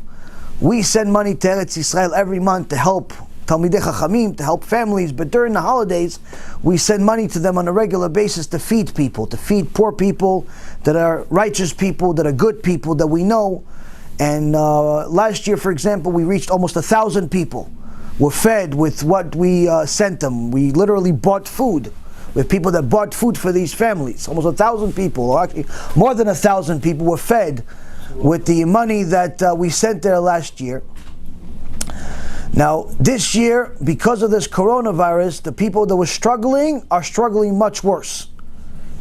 Speaker 1: We send money to Eretz Yisrael every month to help Talmidei Chachamim, to help families, but during the holidays we send money to them on a regular basis to feed people, to feed poor people that are righteous people, that are good people that we know. And last year, for example, we reached almost 1,000 people were fed with what we sent them. We literally bought food with people that bought food for these families. Almost 1,000 people, or actually more than 1,000 people were fed with the money that we sent there last year. Now, this year, because of this coronavirus, the people that were struggling are struggling much worse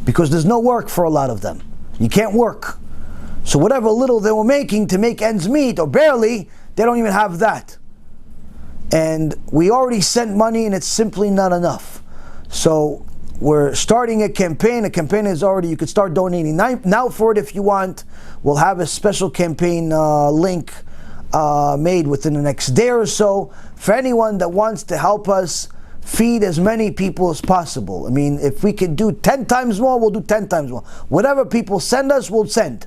Speaker 1: because there's no work for a lot of them. You can't work. So whatever little they were making to make ends meet, or barely, they don't even have that. And we already sent money and it's simply not enough. So we're starting a campaign. A campaign is already, you could start donating now for it if you want. We'll have a special campaign link made within the next day or so for anyone that wants to help us feed as many people as possible. I mean, if we could do 10 times more, we'll do 10 times more. Whatever people send us, we'll send.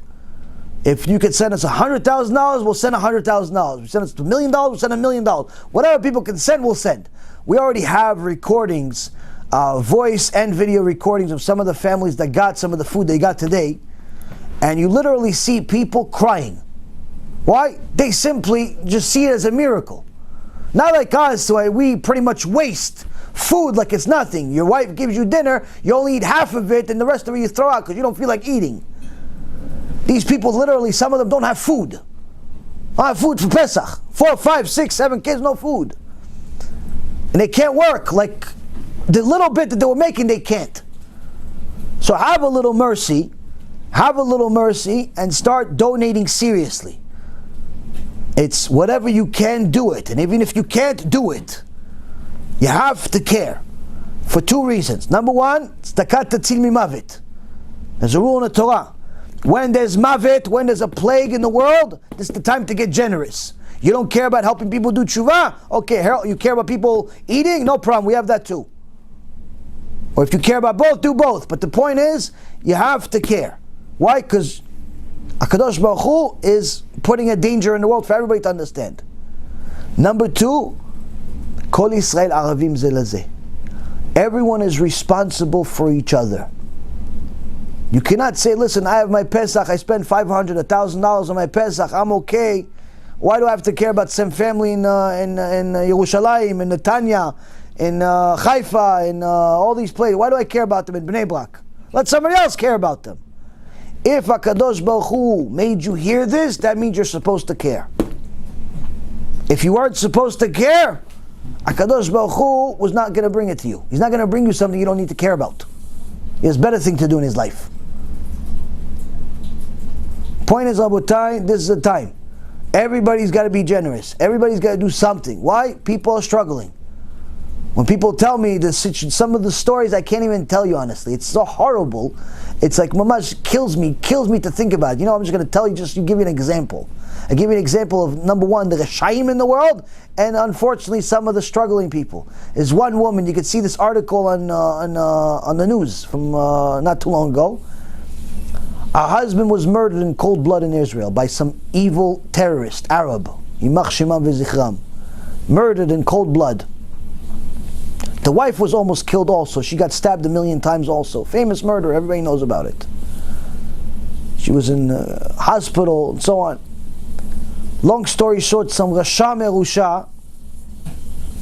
Speaker 1: If you could send us $100,000, we'll send $100,000. You send us $1 million, we'll send $1 million. Whatever people can send, we'll send. We already have recordings, voice and video recordings of some of the families that got some of the food they got today. And you literally see people crying. Why? They simply just see it as a miracle. Not like us, where we pretty much waste food like it's nothing. Your wife gives you dinner, you only eat half of it, and the rest of it you throw out because you don't feel like eating. These people literally, some of them don't have food. Don't have food for Pesach. 4, 5, 6, 7 kids, no food. And they can't work. Like the little bit that they were making, they can't. So have a little mercy. Have a little mercy and start donating seriously. It's whatever you can, do it. And even if you can't do it, you have to care. For 2 reasons. Number 1, tzedakah tatzil mimavet. There's a rule in the Torah. When there's mavet, when there's a plague in the world, this is the time to get generous. You don't care about helping people do TeShuva? Okay, you care about people eating? No problem, we have that too. Or if you care about both, do both. But the point is, you have to care. Why? Because HaKadosh Baruch Hu is putting a danger in the world for everybody to understand. Number 2, Kol Yisrael Aravim Ze Lazeh. Everyone is responsible for each other. You cannot say, listen, I have my Pesach, I spend $500, $1,000 on my Pesach, I'm okay. Why do I have to care about some family in Yerushalayim, in Netanya, in Haifa, in all these places? Why do I care about them in Bnei Brak? Let somebody else care about them. If HaKadosh Baruch Hu made you hear this, that means you're supposed to care. If you weren't supposed to care, HaKadosh Baruch Hu was not going to bring it to you. He's not going to bring you something you don't need to care about. He has better things to do in his life. Point is, Rabotai, this is the time. Everybody's got to be generous. Everybody's got to do something. Why? People are struggling. When people tell me some of the stories, I can't even tell you honestly. It's so horrible. It's like mamash kills me to think about it. You know, I'm just going to tell you, give you an example. I give you an example of number 1, the Reshaim in the world, and unfortunately some of the struggling people. There's one woman, you could see this article on the news from not too long ago. Her husband was murdered in cold blood in Israel by some evil terrorist, Arab. Yimach Shemam v'zichram. Murdered in cold blood. The wife was almost killed also. She got stabbed 1,000,000 times also. Famous murder, everybody knows about it. She was in hospital and so on. Long story short, some Rasha Merusha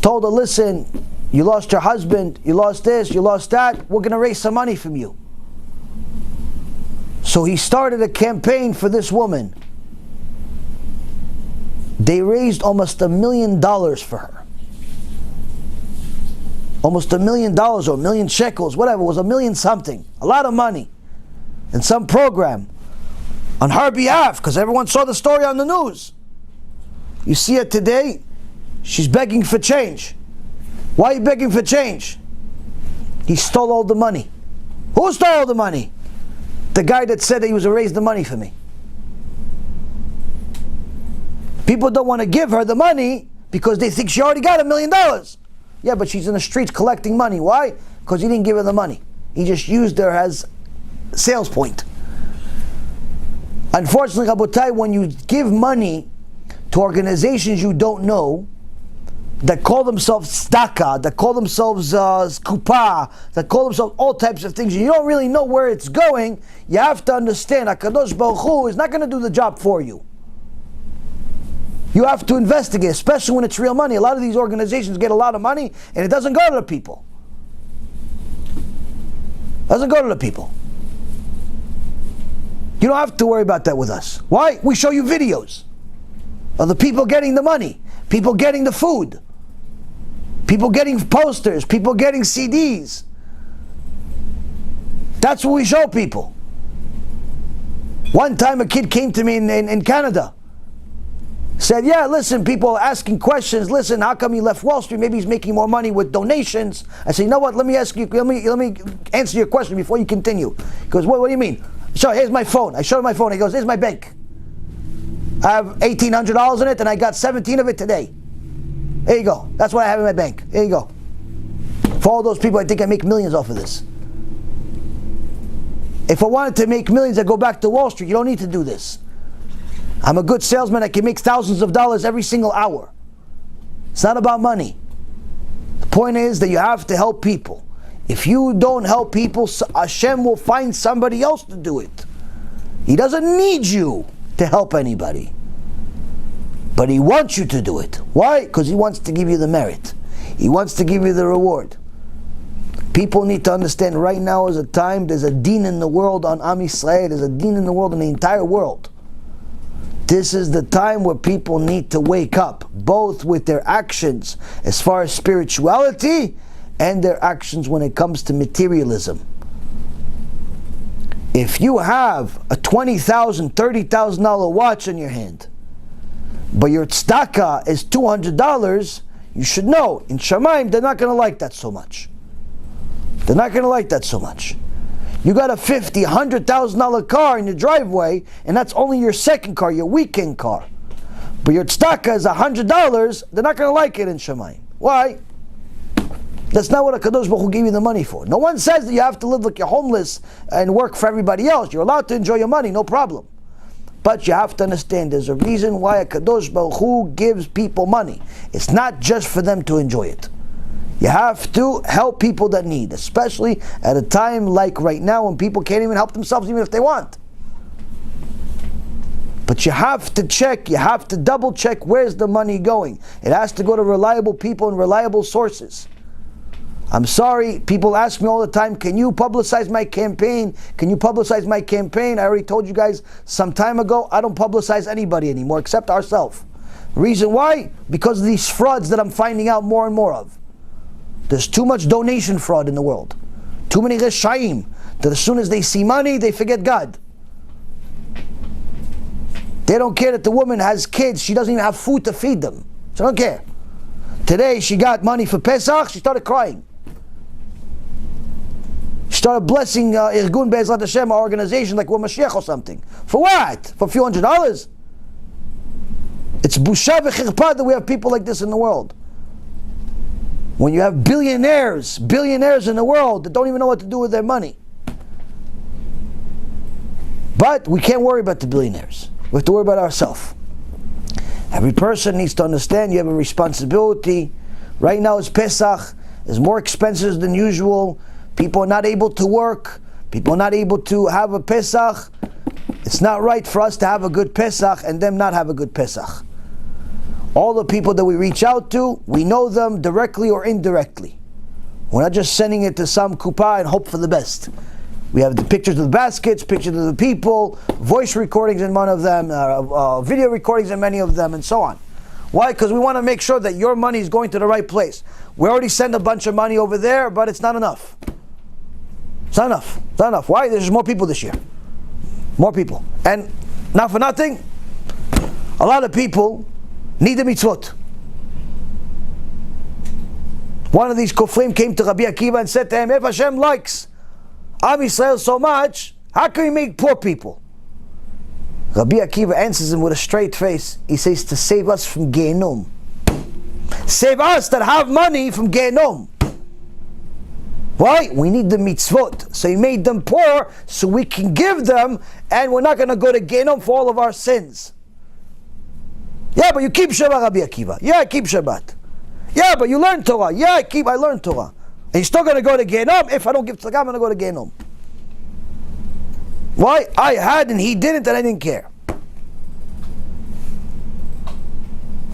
Speaker 1: told her, listen, you lost your husband, you lost this, you lost that, we're going to raise some money from you. So he started a campaign for this woman. They raised almost $1 million for her. Almost $1 million or 1,000,000 shekels, whatever, it was 1,000,000 something. A lot of money. In some program. On her behalf, because everyone saw the story on the news. You see it today, she's begging for change. Why are you begging for change? He stole all the money. Who stole all the money? The guy that said that he was to raise the money for me. People don't want to give her the money because they think she already got $1 million. Yeah, but she's in the streets collecting money. Why? Because he didn't give her the money. He just used her as a sales point. Unfortunately, Rabotai, when you give money to organizations you don't know, that call themselves tzedakah, that call themselves kupa, that call themselves all types of things, and you don't really know where it's going, you have to understand, HaKadosh Baruch Hu is not going to do the job for you. You have to investigate, especially when it's real money. A lot of these organizations get a lot of money, and it doesn't go to the people. Doesn't go to the people. You don't have to worry about that with us. Why? We show you videos of the people getting the money, people getting the food, people getting posters, people getting CDs. That's what we show people. One time a kid came to me in Canada, said, yeah, listen, people are asking questions, listen, how come he left Wall Street? Maybe he's making more money with donations. I said, you know what, let me ask you, let me answer your question before you continue. He goes, what do you mean? So here's my phone. I showed him my phone. He goes, here's my bank. I have $1,800 in it, and I got 17 of it today. There you go. That's what I have in my bank. There you go. For all those people, I think I make millions off of this. If I wanted to make millions, I'd go back to Wall Street. You don't need to do this. I'm a good salesman, I can make thousands of dollars every single hour. It's not about money. The point is that you have to help people. If you don't help people, Hashem will find somebody else to do it. He doesn't need you to help anybody. But He wants you to do it. Why? Because He wants to give you the merit. He wants to give you the reward. People need to understand right now is a time, there's a deen in the world on Am Yisrael, there's a deen in the world, in the entire world. This is the time where people need to wake up, both with their actions as far as spirituality and their actions when it comes to materialism. If you have a $20,000, $30,000 watch in your hand, but your tzedakah is $200, you should know, in Shamayim, they're not going to like that so much. They're not going to like that so much. You got a $50,000, $100,000 car in your driveway, and that's only your second car, your weekend car. But your tzedakah is $100, they're not going to like it in Shamayim. Why? That's not what HaKadosh Baruch Hu gave you the money for. No one says that you have to live like you're homeless and work for everybody else. You're allowed to enjoy your money, no problem. But you have to understand, there's a reason why HaKadosh Baruch Hu gives people money. It's not just for them to enjoy it. You have to help people that need, especially at a time like right now when people can't even help themselves even if they want. But you have to check, you have to double check where's the money going. It has to go to reliable people and reliable sources. I'm sorry, people ask me all the time, can you publicize my campaign? Can you publicize my campaign? I already told you guys some time ago, I don't publicize anybody anymore except ourselves. Reason why? Because of these frauds that I'm finding out more and more of. There's too much donation fraud in the world. Too many reshaim, that as soon as they see money, they forget God. They don't care that the woman has kids, she doesn't even have food to feed them. She don't care. Today she got money for Pesach, she started crying. She started blessing Irgun Be'ezrat Hashem, our organization, like we're Mashiach or something. For what? For a few $100s? It's busha v'chirpa that we have people like this in the world. When you have billionaires in the world that don't even know what to do with their money. But we can't worry about the billionaires. We have to worry about ourselves. Every person needs to understand you have a responsibility. Right now it's Pesach. There's more expenses than usual. People are not able to work. People are not able to have a Pesach. It's not right for us to have a good Pesach and them not have a good Pesach. All the people that we reach out to, we know them directly or indirectly. We're not just sending it to some kupa and hope for the best. We have the pictures of the baskets, pictures of the people, voice recordings in one of them, video recordings in many of them, and so on. Why? Because we want to make sure that your money is going to the right place. We already sent a bunch of money over there, but it's not enough. It's not enough. It's not enough. Why? There's more people this year. More people. And not for nothing, a lot of people need the mitzvot. One of these kofrim came to Rabbi Akiva and said to him, if Hashem likes Am Yisrael so much, how can we make poor people? Rabbi Akiva answers him with a straight face. He says, to save us from Gehenom. Save us that have money from Gehenom. Why? We need the mitzvot. So he made them poor so we can give them, and we're not going to go to Gehenom for all of our sins. Yeah, but you keep Shabbat, Rabbi Akiva. Yeah, I keep Shabbat. Yeah, but you learn Torah. Yeah, I learn Torah. And you're still going to go to Gehenom? If I don't give tzedakah, I'm going to go to Gehenom. Why? I had and he didn't, and I didn't care.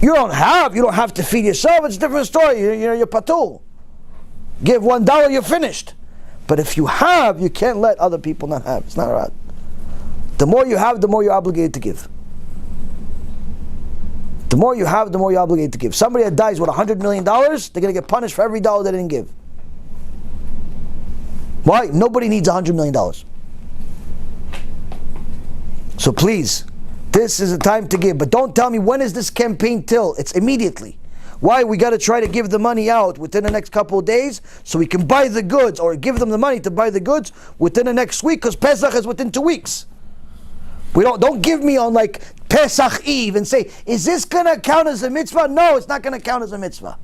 Speaker 1: You don't have to feed yourself. It's a different story. You're patur. Give $1, you're finished. But if you have, you can't let other people not have. It's not right. The more you have, the more you're obligated to give. The more you have, the more you're obligated to give. Somebody that dies with $100 million, they're going to get punished for every dollar they didn't give. Why? Nobody needs $100 million. So please, this is a time to give. But don't tell me, when is this campaign till? It's immediately. Why? We got to try to give the money out within the next couple of days so we can buy the goods, or give them the money to buy the goods within the next week, because Pesach is within 2 weeks. We don't give me on like Pesach Eve and say, is this going to count as a mitzvah? No, it's not going to count as a mitzvah.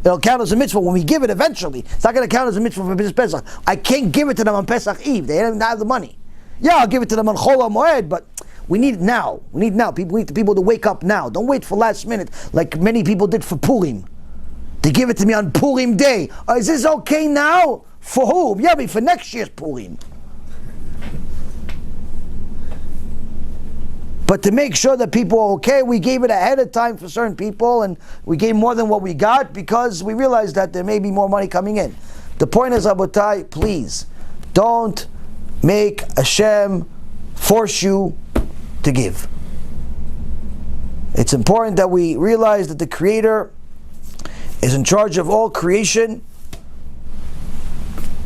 Speaker 1: It'll count as a mitzvah when we give it eventually. It's not going to count as a mitzvah for Pesach. I can't give it to them on Pesach Eve. They don't have the money. Yeah, I'll give it to them on Chol HaMoed, but We need it now. We need now. We need the people to wake up now. Don't wait for last minute like many people did for Purim. They give it to me on Purim day. Is this okay now? For who? Yeah, but for next year's Purim. But to make sure that people are okay, we gave it ahead of time for certain people, and we gave more than what we got because we realized that there may be more money coming in. The point is, Rabotai, please, don't make Hashem force you to give. It's important that we realize that the Creator is in charge of all creation,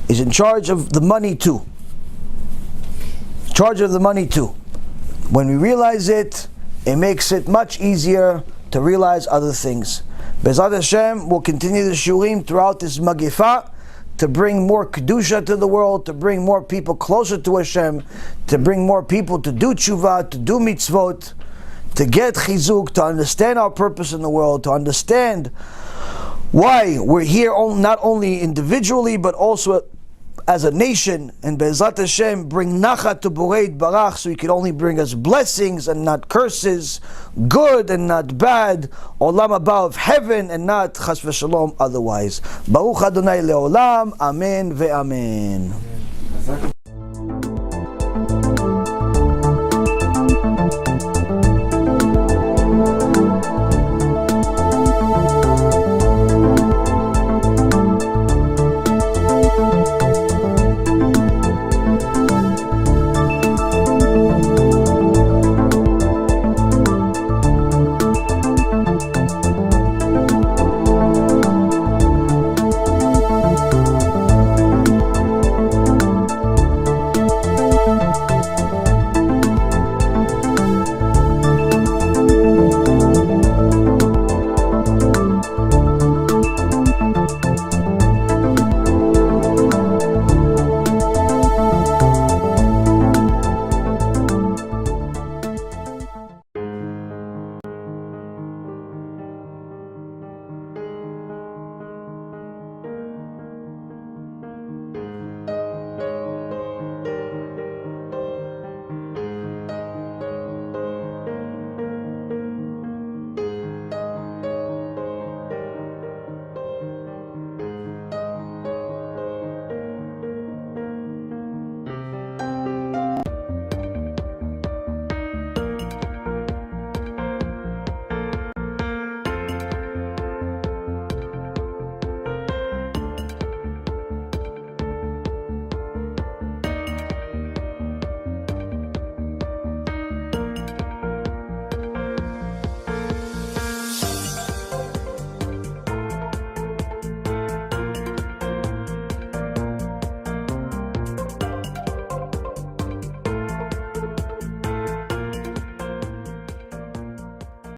Speaker 1: is in charge of the money too. In charge of the money too. When we realize it, it makes it much easier to realize other things. Be'ezrat Hashem will continue the shurim throughout this Magifa to bring more Kedusha to the world, to bring more people closer to Hashem, to bring more people to do tshuva, to do mitzvot, to get chizuk, to understand our purpose in the world, to understand why we're here not only individually but also as a nation, and Be'ezrat Hashem bring nachat to Borei Barach, so He could only bring us blessings and not curses, good and not bad, Olam HaBa of heaven and not chas v'shalom otherwise. Baruch Adonai le'olam, Amen ve'amen.